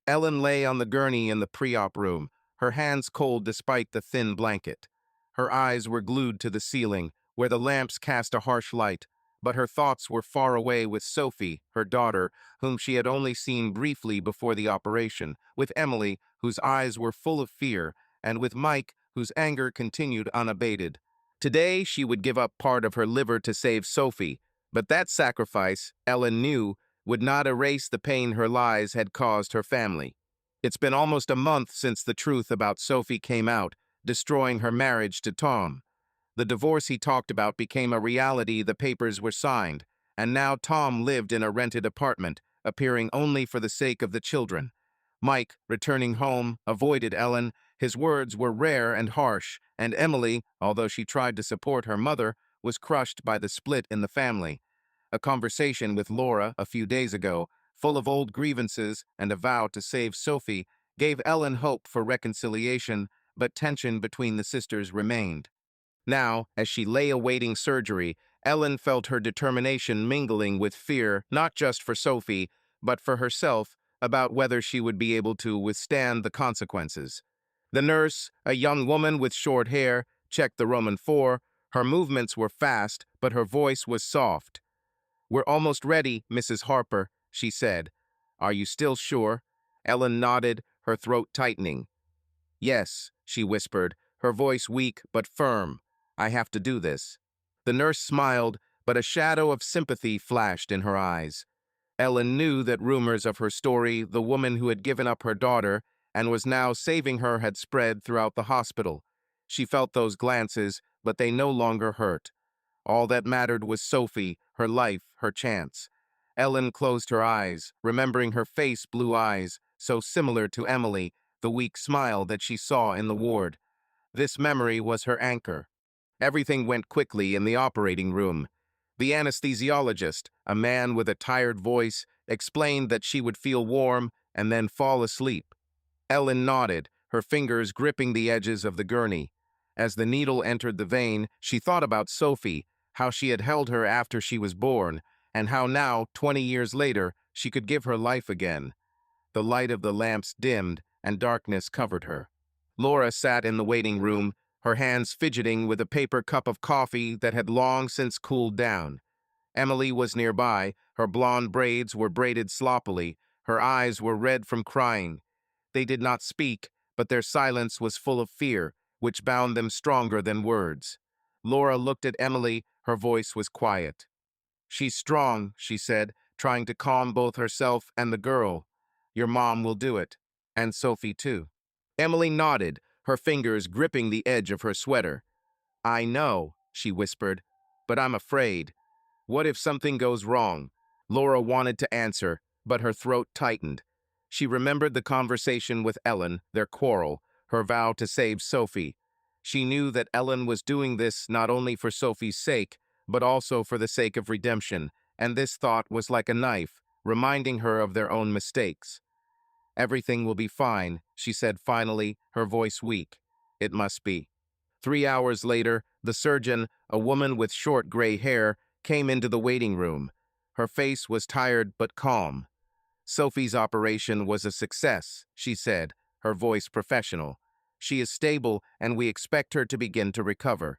Ellen lay on the gurney in the pre-op room, her hands cold despite the thin blanket. Her eyes were glued to the ceiling, where the lamps cast a harsh light, but her thoughts were far away with Sophie, her daughter, whom she had only seen briefly before the operation, with Emily, whose eyes were full of fear, and with Mike, whose anger continued unabated. Today, she would give up part of her liver to save Sophie, but that sacrifice, Ellen knew, would not erase the pain her lies had caused her family. It's been almost a month since the truth about Sophie came out, destroying her marriage to Tom. The divorce he talked about became a reality the papers were signed, and now Tom lived in a rented apartment, appearing only for the sake of the children. Mike, returning home, avoided Ellen. His words were rare and harsh, and Emily, although she tried to support her mother, was crushed by the split in the family. A conversation with Laura a few days ago, full of old grievances and a vow to save Sophie, gave Ellen hope for reconciliation, but tension between the sisters remained. Now, as she lay awaiting surgery, Ellen felt her determination mingling with fear, not just for Sophie, but for herself, about whether she would be able to withstand the consequences. The nurse, a young woman with short hair, checked the Roman 4. Her movements were fast, but her voice was soft. "We're almost ready, Mrs. Harper," she said. "Are you still sure?" Ellen nodded, her throat tightening. "Yes," she whispered, her voice weak but firm. "I have to do this." The nurse smiled, but a shadow of sympathy flashed in her eyes. Ellen knew that rumors of her story, the woman who had given up her daughter and was now saving her, had spread throughout the hospital. She felt those glances, but they no longer hurt. All that mattered was Sophie, her life, her chance. Ellen closed her eyes, remembering her face, blue eyes, so similar to Emily, the weak smile that she saw in the ward. This memory was her anchor. Everything went quickly in the operating room. The anesthesiologist, a man with a tired voice, explained that she would feel warm and then fall asleep. Ellen nodded, her fingers gripping the edges of the gurney. As the needle entered the vein, she thought about Sophie, how she had held her after she was born, and how now, 20 years later, she could give her life again. The light of the lamps dimmed, and darkness covered her. Laura sat in the waiting room, her hands fidgeting with a paper cup of coffee that had long since cooled down. Emily was nearby, her blonde braids were braided sloppily, her eyes were red from crying. They did not speak, but their silence was full of fear, which bound them stronger than words. Laura looked at Emily, her voice was quiet. "She's strong," she said, trying to calm both herself and the girl. "Your mom will do it. And Sophie, too." Emily nodded, her fingers gripping the edge of her sweater. "I know," she whispered, "but I'm afraid. What if something goes wrong?" Laura wanted to answer, but her throat tightened. She remembered the conversation with Ellen, their quarrel, her vow to save Sophie. She knew that Ellen was doing this not only for Sophie's sake, but also for the sake of redemption, and this thought was like a knife, reminding her of their own mistakes. "Everything will be fine," she said finally, her voice weak. "It must be." 3 hours later, the surgeon, a woman with short gray hair, came into the waiting room. Her face was tired but calm. "Sophie's operation was a success," she said, her voice professional. "She is stable, and we expect her to begin to recover."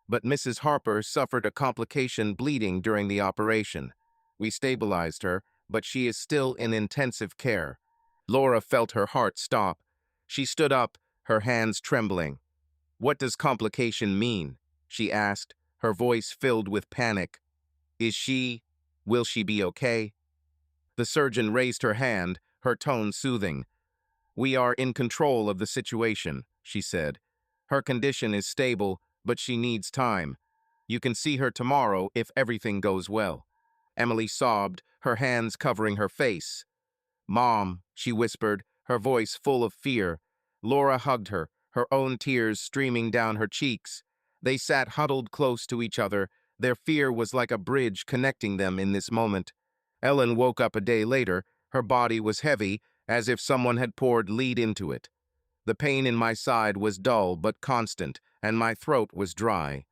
but Mrs. Harper suffered a complication bleeding during the operation. We stabilized her, but she is still in intensive care. Laura felt her heart stop. She stood up, her hands trembling. "What does complication mean?" she asked, her voice filled with panic. Will she be okay?" The surgeon raised her hand, her tone soothing. "We are in control of the situation," she said. "Her condition is stable, but she needs time. You can see her tomorrow if everything goes well." Emily sobbed, her hands covering her face. "Mom," she whispered, her voice full of fear. Laura hugged her, her own tears streaming down her cheeks. They sat huddled close to each other. Their fear was like a bridge connecting them in this moment. Ellen woke up a day later. Her body was heavy, as if someone had poured lead into it. "The pain in my side was dull but constant, and my throat was dry."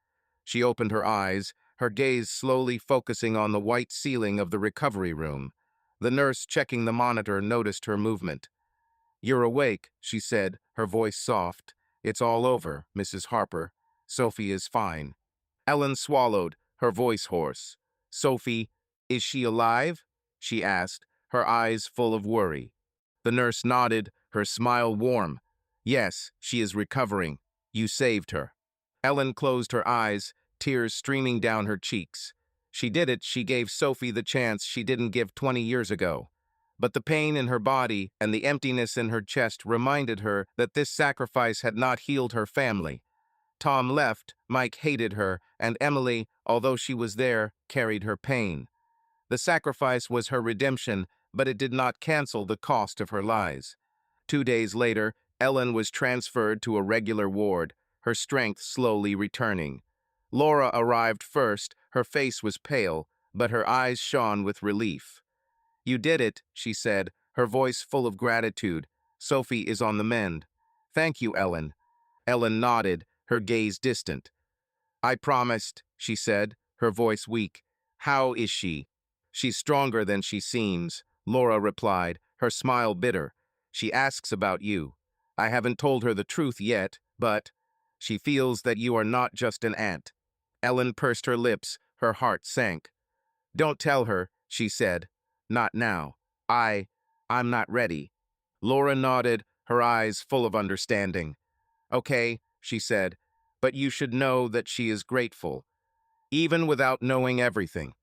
She opened her eyes, her gaze slowly focusing on the white ceiling of the recovery room. The nurse checking the monitor noticed her movement. "You're awake," she said, her voice soft. "It's all over, Mrs. Harper. Sophie is fine." Ellen swallowed, her voice hoarse. "Sophie, is she alive?" she asked, her eyes full of worry. The nurse nodded, her smile warm. "Yes, she is recovering. You saved her." Ellen closed her eyes, tears streaming down her cheeks. She did it. She gave Sophie the chance she didn't give 20 years ago. But the pain in her body and the emptiness in her chest reminded her that this sacrifice had not healed her family. Tom left, Mike hated her, and Emily, although she was there, carried her pain. The sacrifice was her redemption, but it did not cancel the cost of her lies. 2 days later, Ellen was transferred to a regular ward, her strength slowly returning. Laura arrived first. Her face was pale, but her eyes shone with relief. "You did it," she said, her voice full of gratitude. "Sophie is on the mend." "Thank you, Ellen." Ellen nodded, her gaze distant. "I promised," she said, her voice weak. "How is she?" "She's stronger than she seems," Laura replied, her smile bitter. "She asks about you. I haven't told her the truth yet, but she feels that you are not just an aunt." Ellen pursed her lips, her heart sank. "Don't tell her," she said. "Not now. I'm not ready." Laura nodded, her eyes full of understanding. "Okay," she said, "but you should know that she is grateful, even without knowing everything."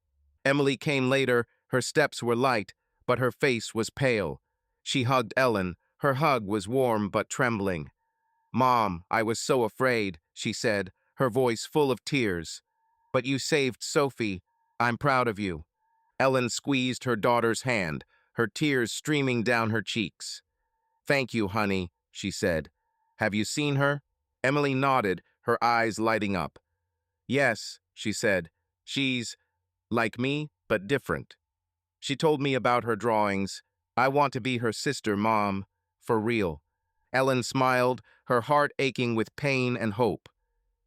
Emily came later. Her steps were light, but her face was pale. She hugged Ellen. Her hug was warm but trembling. "Mom, I was so afraid," she said, her voice full of tears. "But you saved Sophie. I'm proud of you." Ellen squeezed her daughter's hand, her tears streaming down her cheeks. "Thank you, honey," she said. "Have you seen her?" Emily nodded, her eyes lighting up. "Yes," she said. "She's like me, but different. She told me about her drawings. I want to be her sister, Mom, for real." Ellen smiled, her heart aching with pain and hope.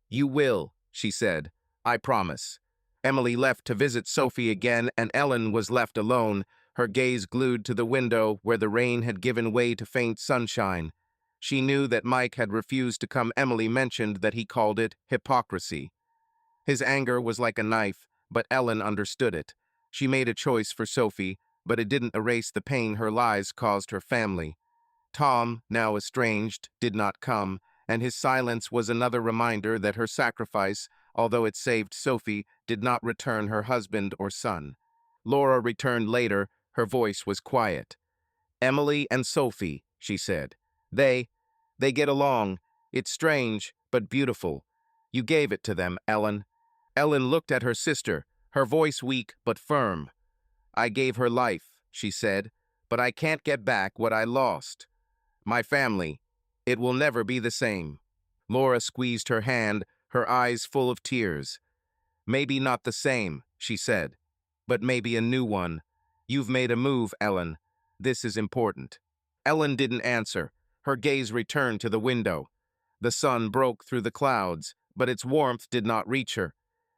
"You will," she said. "I promise." Emily left to visit Sophie again, and Ellen was left alone, her gaze glued to the window where the rain had given way to faint sunshine. She knew that Mike had refused to come. Emily mentioned that he called it hypocrisy. His anger was like a knife, but Ellen understood it. She made a choice for Sophie, but it didn't erase the pain her lies caused her family. Tom, now estranged, did not come, and his silence was another reminder that her sacrifice, although it saved Sophie, did not return her husband or son. Laura returned later. Her voice was quiet. "Emily and Sophie," she said. They get along. It's strange, but beautiful. You gave it to them, Ellen." Ellen looked at her sister, her voice weak but firm. "I gave her life," she said, "but I can't get back what I lost. My family. It will never be the same." Laura squeezed her hand, her eyes full of tears. "Maybe not the same," she said, "but maybe a new one. You've made a move, Ellen. This is important." Ellen didn't answer. Her gaze returned to the window. The sun broke through the clouds, but its warmth did not reach her.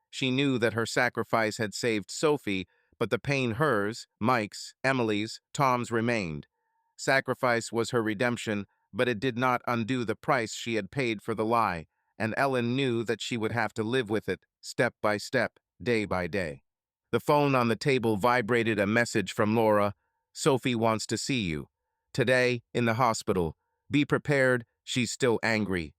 She knew that her sacrifice had saved Sophie, but the pain hers, Mike's, Emily's, Tom's remained. Sacrifice was her redemption, but it did not undo the price she had paid for the lie. and Ellen knew that she would have to live with it, step by step, day by day. The phone on the table vibrated a message from Laura. "Sophie wants to see you. Today, in the hospital. Be prepared, she's still angry."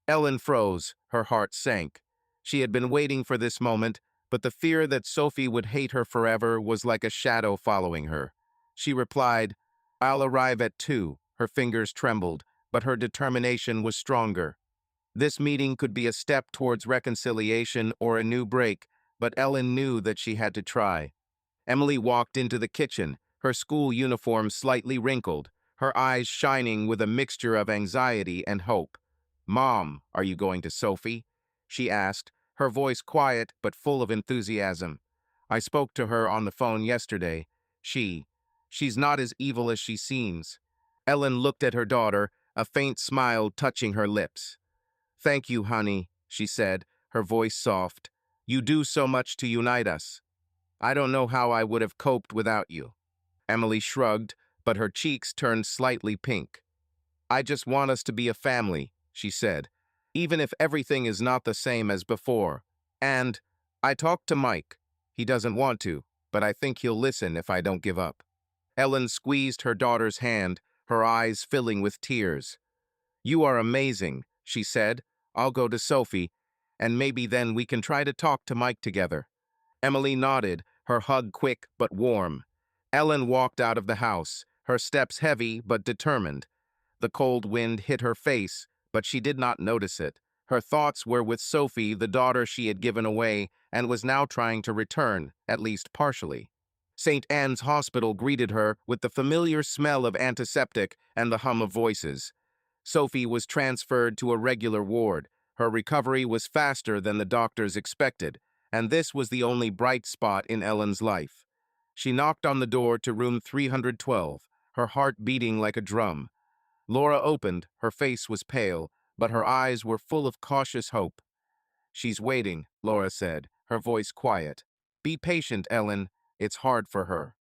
Ellen froze, her heart sank. She had been waiting for this moment, but the fear that Sophie would hate her forever was like a shadow following her. She replied, "I'll arrive at 2." Her fingers trembled, but her determination was stronger. This meeting could be a step towards reconciliation or a new break, but Ellen knew that she had to try. Emily walked into the kitchen, her school uniform slightly wrinkled, her eyes shining with a mixture of anxiety and hope. "Mom, are you going to Sophie?" she asked, her voice quiet but full of enthusiasm. "I spoke to her on the phone yesterday. She's not as evil as she seems." Ellen looked at her daughter, a faint smile touching her lips. "Thank you, honey," she said, her voice soft. "You do so much to unite us. I don't know how I would have coped without you." Emily shrugged, but her cheeks turned slightly pink. "I just want us to be a family," she said, "even if everything is not the same as before. And I talked to Mike. He doesn't want to, but I think he'll listen if I don't give up." Ellen squeezed her daughter's hand, her eyes filling with tears. "You are amazing," she said. "I'll go to Sophie, and maybe then we can try to talk to Mike together." Emily nodded, her hug quick but warm. Ellen walked out of the house, her steps heavy but determined. The cold wind hit her face, but she did not notice it. Her thoughts were with Sophie, the daughter she had given away, and was now trying to return, at least partially. St. Anne's Hospital greeted her with the familiar smell of antiseptic and the hum of voices. Sophie was transferred to a regular ward. Her recovery was faster than the doctors expected, and this was the only bright spot in Ellen's life. She knocked on the door to room 312, her heart beating like a drum. Laura opened, her face was pale, but her eyes were full of cautious hope. "She's waiting," Laura said, her voice quiet. "Be patient, Ellen. It's hard for her."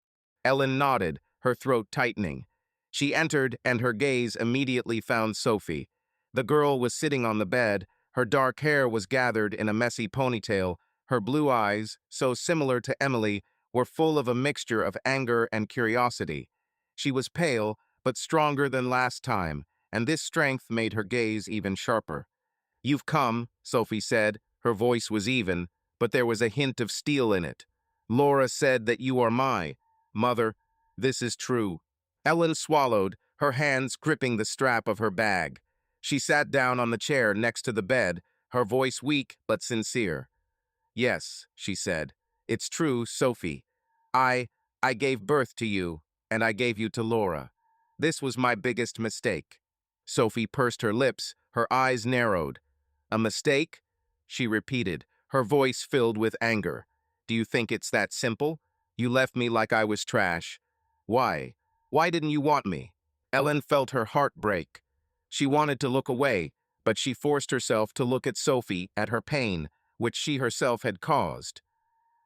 Ellen nodded, her throat tightening. She entered, and her gaze immediately found Sophie. The girl was sitting on the bed. Her dark hair was gathered in a messy ponytail. Her blue eyes, so similar to Emily, were full of a mixture of anger and curiosity. She was pale, but stronger than last time, and this strength made her gaze even sharper. "You've come," Sophie said. Her voice was even, but there was a hint of steel in it. "Laura said that you are my mother. This is true." Ellen swallowed, her hands gripping the strap of her bag. She sat down on the chair next to the bed, her voice weak but sincere. "Yes," she said. "It's true, Sophie. I gave birth to you, and I gave you to Laura. This was my biggest mistake." Sophie pursed her lips, her eyes narrowed. "A mistake?" she repeated, her voice filled with anger. "Do you think it's that simple? You left me like I was trash. Why? Why didn't you want me?" Ellen felt her heart break. She wanted to look away, but she forced herself to look at Sophie, at her pain, which she herself had caused.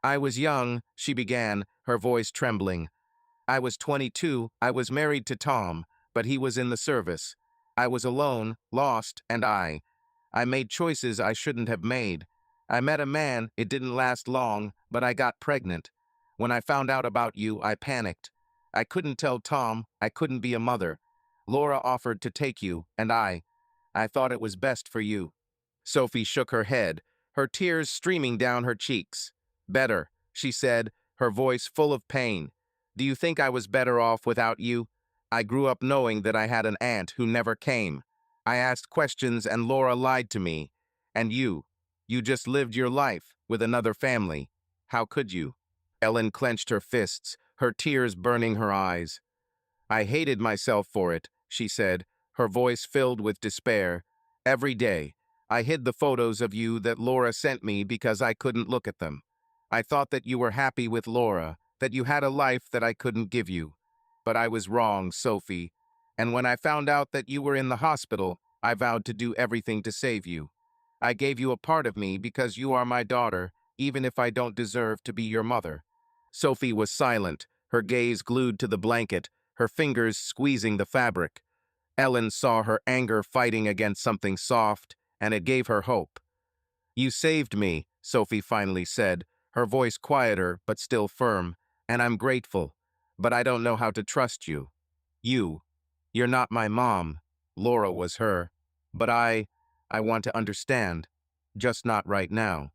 "I was young," she began, her voice trembling. "I was 22, I was married to Tom, but he was in the service. I was alone, lost, and I made choices I shouldn't have made. I met a man, it didn't last long, but I got pregnant. When I found out about you, I panicked. I couldn't tell Tom, I couldn't be a mother. Laura offered to take you, and I thought it was best for you." Sophie shook her head, her tears streaming down her cheeks. "Better," she said, her voice full of pain. "Do you think I was better off without you? I grew up knowing that I had an aunt who never came. I asked questions and Laura lied to me. And you just lived your life with another family. How could you?" Ellen clenched her fists, her tears burning her eyes. "I hated myself for it," she said, her voice filled with despair. "Every day, I hid the photos of you that Laura sent me because I couldn't look at them. I thought that you were happy with Laura, that you had a life that I couldn't give you. But I was wrong, Sophie. And when I found out that you were in the hospital, I vowed to do everything to save you. I gave you a part of me because you are my daughter, even if I don't deserve to be your mother." Sophie was silent, her gaze glued to the blanket, her fingers squeezing the fabric. Ellen saw her anger fighting against something soft, and it gave her hope. "You saved me," Sophie finally said, her voice quieter but still firm, "and I'm grateful. But I don't know how to trust you. You're not my mom." Laura was her. "But I want to understand. Just not right now."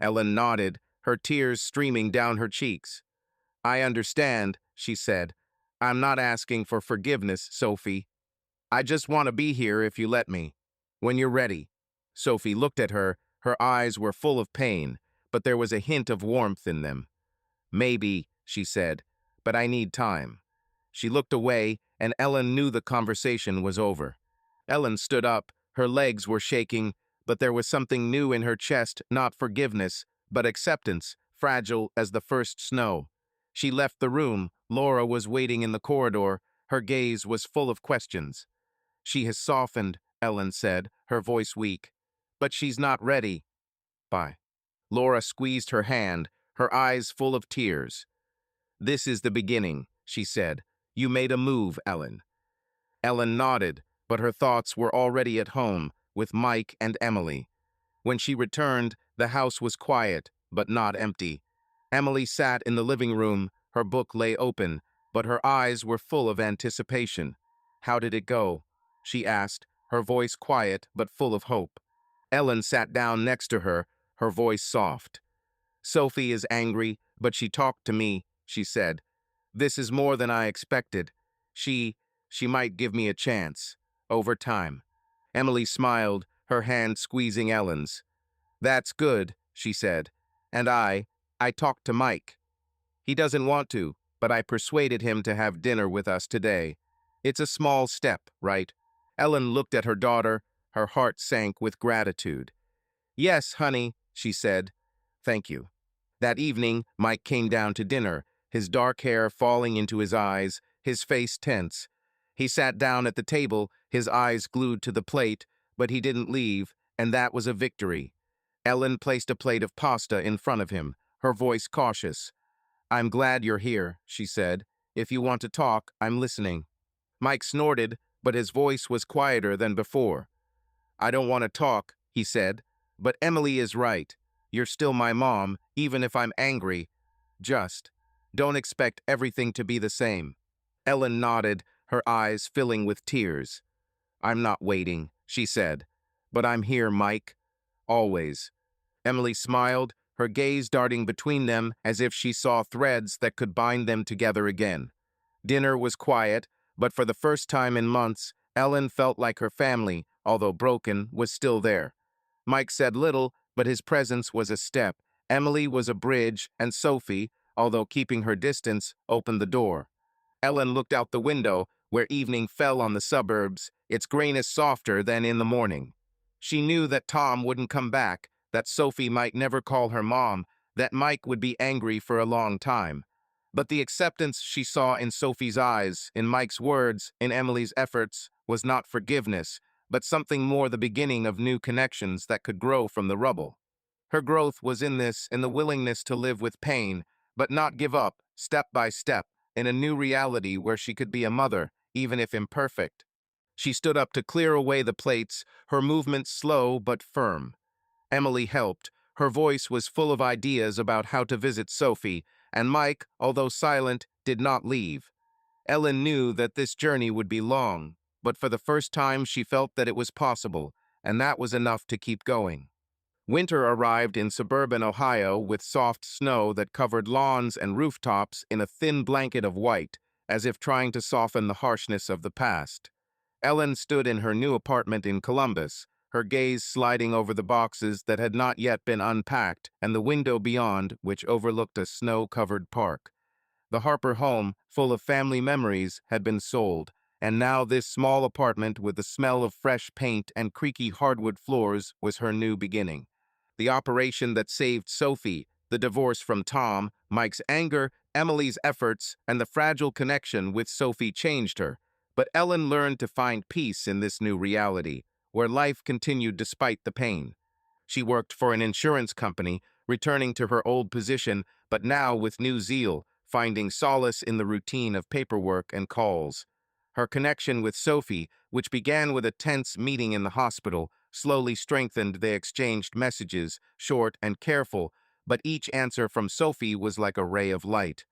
Ellen nodded, her tears streaming down her cheeks. "I understand," she said. "I'm not asking for forgiveness, Sophie. I just want to be here if you let me. When you're ready." Sophie looked at her. Her eyes were full of pain, but there was a hint of warmth in them. "Maybe," she said, "but I need time." She looked away, and Ellen knew the conversation was over. Ellen stood up. Her legs were shaking, but there was something new in her chest, not forgiveness, but acceptance, fragile as the first snow. She left the room. Laura was waiting in the corridor. Her gaze was full of questions. "She has softened," Ellen said, her voice weak. "But she's not ready." Bye. Laura squeezed her hand, her eyes full of tears. "This is the beginning," she said. "You made a move, Ellen." Ellen nodded, but her thoughts were already at home, with Mike and Emily. When she returned, the house was quiet, but not empty. Emily sat in the living room, her book lay open, but her eyes were full of anticipation. "How did it go?" she asked, her voice quiet but full of hope. Ellen sat down next to her, her voice soft. "Sophie is angry, but she talked to me," she said. "This is more than I expected. She, she might give me a chance. Over time." Emily smiled, her hand squeezing Ellen's. "That's good," she said. "And I talked to Mike. He doesn't want to, but I persuaded him to have dinner with us today. It's a small step, right?" Ellen looked at her daughter, her heart sank with gratitude. "Yes, honey," she said. "Thank you." That evening, Mike came down to dinner, his dark hair falling into his eyes, his face tense. He sat down at the table, his eyes glued to the plate, but he didn't leave, and that was a victory. Ellen placed a plate of pasta in front of him, her voice cautious. "I'm glad you're here," she said. "If you want to talk, I'm listening." Mike snorted, but his voice was quieter than before. "I don't want to talk," he said, "but Emily is right. You're still my mom, even if I'm angry. Just don't expect everything to be the same." Ellen nodded, her eyes filling with tears. "I'm not waiting," she said, "but I'm here, Mike. Always." Emily smiled, her gaze darting between them as if she saw threads that could bind them together again. Dinner was quiet, but for the first time in months, Ellen felt like her family, although broken, was still there. Mike said little, but his presence was a step. Emily was a bridge, and Sophie, although keeping her distance, opened the door. Ellen looked out the window, where evening fell on the suburbs, its grayness softer than in the morning. She knew that Tom wouldn't come back, that Sophie might never call her mom, that Mike would be angry for a long time. But the acceptance she saw in Sophie's eyes, in Mike's words, in Emily's efforts, was not forgiveness, but something more, the beginning of new connections that could grow from the rubble. Her growth was in this, in the willingness to live with pain, but not give up, step by step, in a new reality where she could be a mother, even if imperfect. She stood up to clear away the plates, her movements slow but firm. Emily helped. Her voice was full of ideas about how to visit Sophie, and Mike, although silent, did not leave. Ellen knew that this journey would be long, but for the first time she felt that it was possible, and that was enough to keep going. Winter arrived in suburban Ohio with soft snow that covered lawns and rooftops in a thin blanket of white, as if trying to soften the harshness of the past. Ellen stood in her new apartment in Columbus, her gaze sliding over the boxes that had not yet been unpacked and the window beyond, which overlooked a snow-covered park. The Harper home, full of family memories, had been sold, and now this small apartment with the smell of fresh paint and creaky hardwood floors was her new beginning. The operation that saved Sophie, the divorce from Tom, Mike's anger, Emily's efforts, and the fragile connection with Sophie changed her. But Ellen learned to find peace in this new reality, where life continued despite the pain. She worked for an insurance company, returning to her old position, but now with new zeal, finding solace in the routine of paperwork and calls. Her connection with Sophie, which began with a tense meeting in the hospital, slowly strengthened. They exchanged messages, short and careful, but each answer from Sophie was like a ray of light.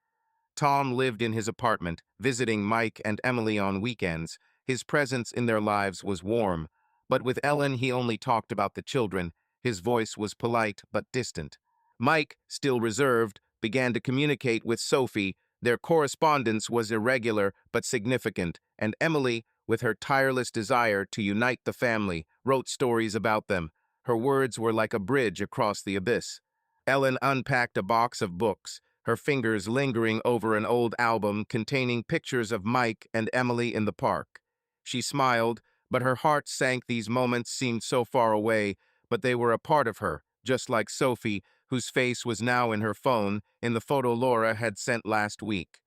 Tom lived in his apartment, visiting Mike and Emily on weekends. His presence in their lives was warm, but with Ellen he only talked about the children. His voice was polite but distant. Mike, still reserved, began to communicate with Sophie. Their correspondence was irregular but significant, and Emily, with her tireless desire to unite the family, wrote stories about them. Her words were like a bridge across the abyss. Ellen unpacked a box of books, her fingers lingering over an old album containing pictures of Mike and Emily in the park. She smiled, but her heart sank. These moments seemed so far away, but they were a part of her, just like Sophie, whose face was now in her phone, in the photo Laura had sent last week.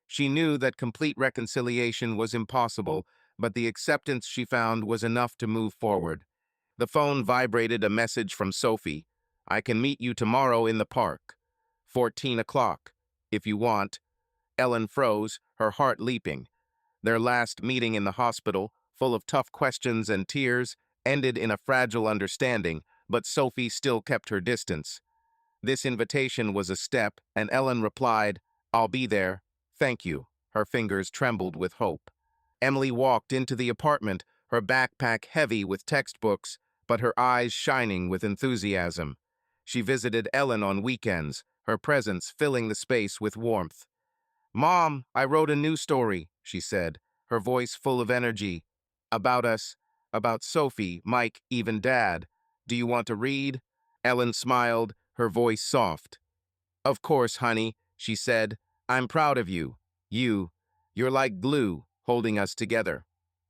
She knew that complete reconciliation was impossible, but the acceptance she found was enough to move forward. The phone vibrated. A message from Sophie. "I can meet you tomorrow in the park. 14 o'clock, if you want." Ellen froze, her heart leaping. Their last meeting in the hospital, full of tough questions and tears, ended in a fragile understanding, but Sophie still kept her distance. This invitation was a step, and Ellen replied, "I'll be there. Thank you." Her fingers trembled with hope. Emily walked into the apartment, her backpack heavy with textbooks, but her eyes shining with enthusiasm. She visited Ellen on weekends, her presence filling the space with warmth. "Mom, I wrote a new story," she said, her voice full of energy. "About us, about Sophie, Mike, even Dad. Do you want to read?" Ellen smiled, her voice soft. "Of course, honey," she said. "I'm proud of you. You're like glue, holding us together."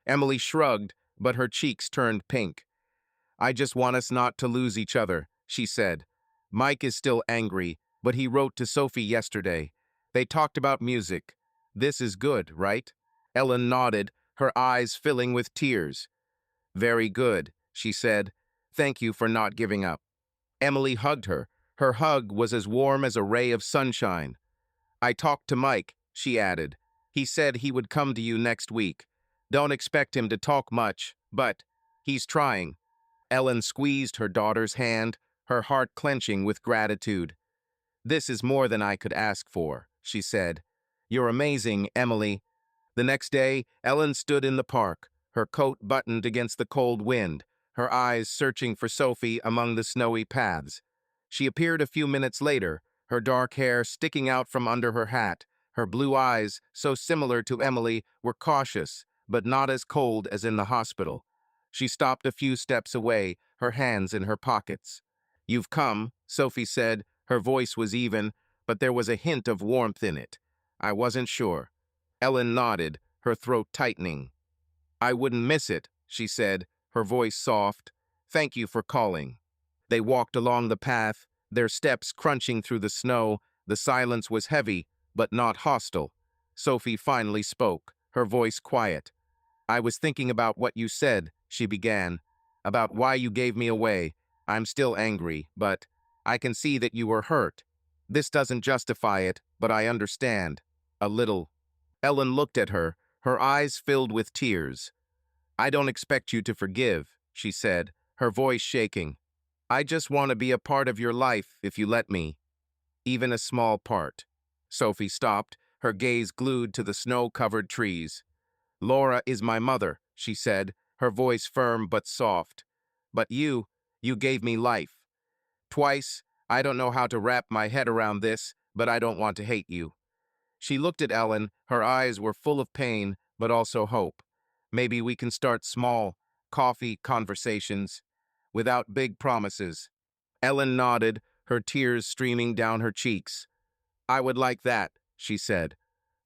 Emily shrugged, but her cheeks turned pink. "I just want us not to lose each other," she said. "Mike is still angry, but he wrote to Sophie yesterday. They talked about music. This is good, right?" Ellen nodded, her eyes filling with tears. "Very good," she said. "Thank you for not giving up." Emily hugged her. Her hug was as warm as a ray of sunshine. "I talked to Mike," she added. "He said he would come to you next week. Don't expect him to talk much, but he's trying." Ellen squeezed her daughter's hand, her heart clenching with gratitude. "This is more than I could ask for," she said. "You're amazing, Emily." The next day, Ellen stood in the park, her coat buttoned against the cold wind, her eyes searching for Sophie among the snowy paths. She appeared a few minutes later, her dark hair sticking out from under her hat. Her blue eyes, so similar to Emily, were cautious, but not as cold as in the hospital. She stopped a few steps away, her hands in her pockets. "You've come," Sophie said. Her voice was even, but there was a hint of warmth in it. "I wasn't sure." Ellen nodded, her throat tightening. "I wouldn't miss it," she said, her voice soft. "Thank you for calling." They walked along the path, their steps crunching through the snow. The silence was heavy, but not hostile. Sophie finally spoke, her voice quiet. "I was thinking about what you said," she began, "about why you gave me away. I'm still angry, but I can see that you were hurt. This doesn't justify it, but I understand. A little." Ellen looked at her, her eyes filled with tears. "I don't expect you to forgive," she said, her voice shaking. "I just want to be a part of your life if you let me. Even a small part." Sophie stopped, her gaze glued to the snow-covered trees. "Laura is my mother," she said, her voice firm but soft. "But you gave me life. Twice. I don't know how to wrap my head around this, but I don't want to hate you." She looked at Ellen. Her eyes were full of pain, but also hope. "Maybe we can start small, coffee conversations, without big promises." Ellen nodded, her tears streaming down her cheeks. "I would like that," she said,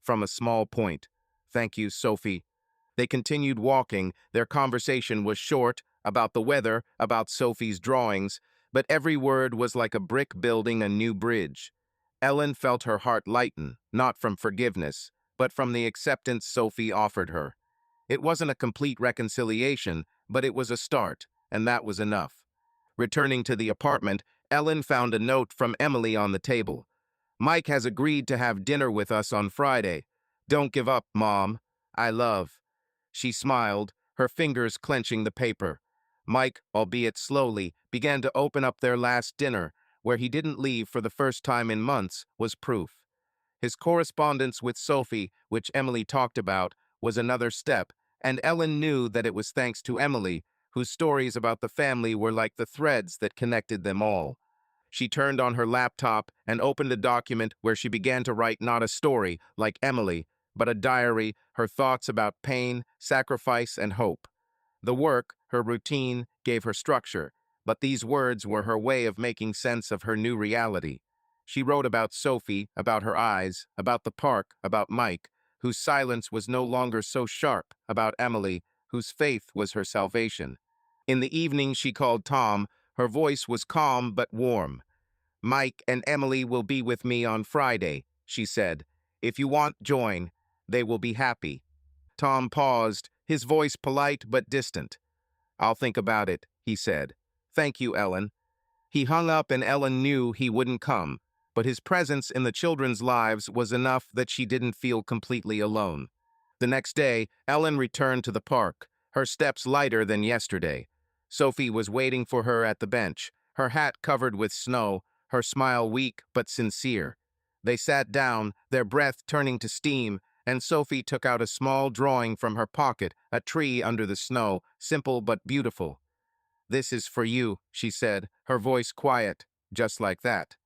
from a small point. "Thank you, Sophie." They continued walking. Their conversation was short, about the weather, about Sophie's drawings, but every word was like a brick building a new bridge. Ellen felt her heart lighten, not from forgiveness, but from the acceptance Sophie offered her. It wasn't a complete reconciliation, but it was a start, and that was enough. Returning to the apartment, Ellen found a note from Emily on the table. "Mike has agreed to have dinner with us on Friday. Don't give up, Mom. I love." She smiled, her fingers clenching the paper. Mike, albeit slowly, began to open up their last dinner, where he didn't leave for the first time in months, was proof. His correspondence with Sophie, which Emily talked about, was another step, and Ellen knew that it was thanks to Emily, whose stories about the family were like the threads that connected them all. She turned on her laptop and opened a document where she began to write not a story, like Emily, but a diary, her thoughts about pain, sacrifice, and hope. The work, her routine, gave her structure, but these words were her way of making sense of her new reality. She wrote about Sophie, about her eyes, about the park, about Mike, whose silence was no longer so sharp, about Emily, whose faith was her salvation. In the evening she called Tom. Her voice was calm but warm. "Mike and Emily will be with me on Friday," she said. "If you want, join. They will be happy." Tom paused, his voice polite but distant. "I'll think about it," he said. "Thank you, Ellen." He hung up and Ellen knew he wouldn't come, but his presence in the children's lives was enough that she didn't feel completely alone. The next day, Ellen returned to the park, her steps lighter than yesterday. Sophie was waiting for her at the bench, her hat covered with snow, her smile weak but sincere. They sat down, their breath turning to steam, and Sophie took out a small drawing from her pocket, a tree under the snow, simple but beautiful. "This is for you," she said, her voice quiet, just like that.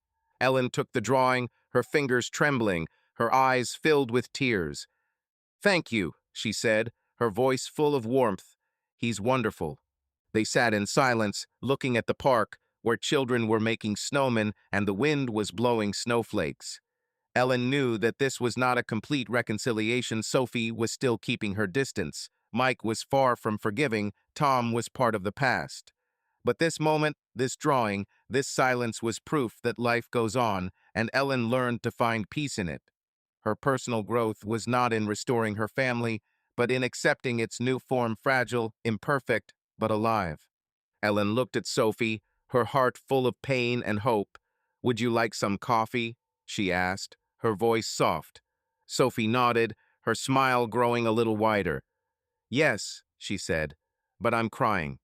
Ellen took the drawing, her fingers trembling, her eyes filled with tears. "Thank you," she said, her voice full of warmth. "He's wonderful." They sat in silence, looking at the park, where children were making snowmen and the wind was blowing snowflakes. Ellen knew that this was not a complete reconciliation. Sophie was still keeping her distance. Mike was far from forgiving. Tom was part of the past. But this moment, this drawing, this silence was proof that life goes on, and Ellen learned to find peace in it. Her personal growth was not in restoring her family, but in accepting its new form, fragile, imperfect, but alive. Ellen looked at Sophie, her heart full of pain and hope. "Would you like some coffee?" she asked, her voice soft. Sophie nodded, her smile growing a little wider. "Yes," she said, "but I'm crying."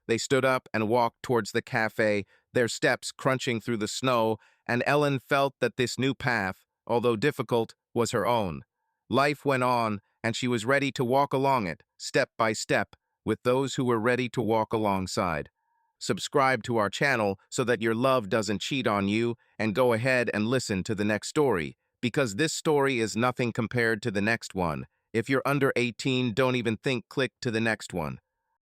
They stood up and walked towards the cafe, their steps crunching through the snow, and Ellen felt that this new path, although difficult, was her own. Life went on, and she was ready to walk along it, step by step, with those who were ready to walk alongside. Subscribe to our channel so that your love doesn't cheat on you, and go ahead and listen to the next story, because this story is nothing compared to the next one. If you're under 18, don't even think, click to the next one.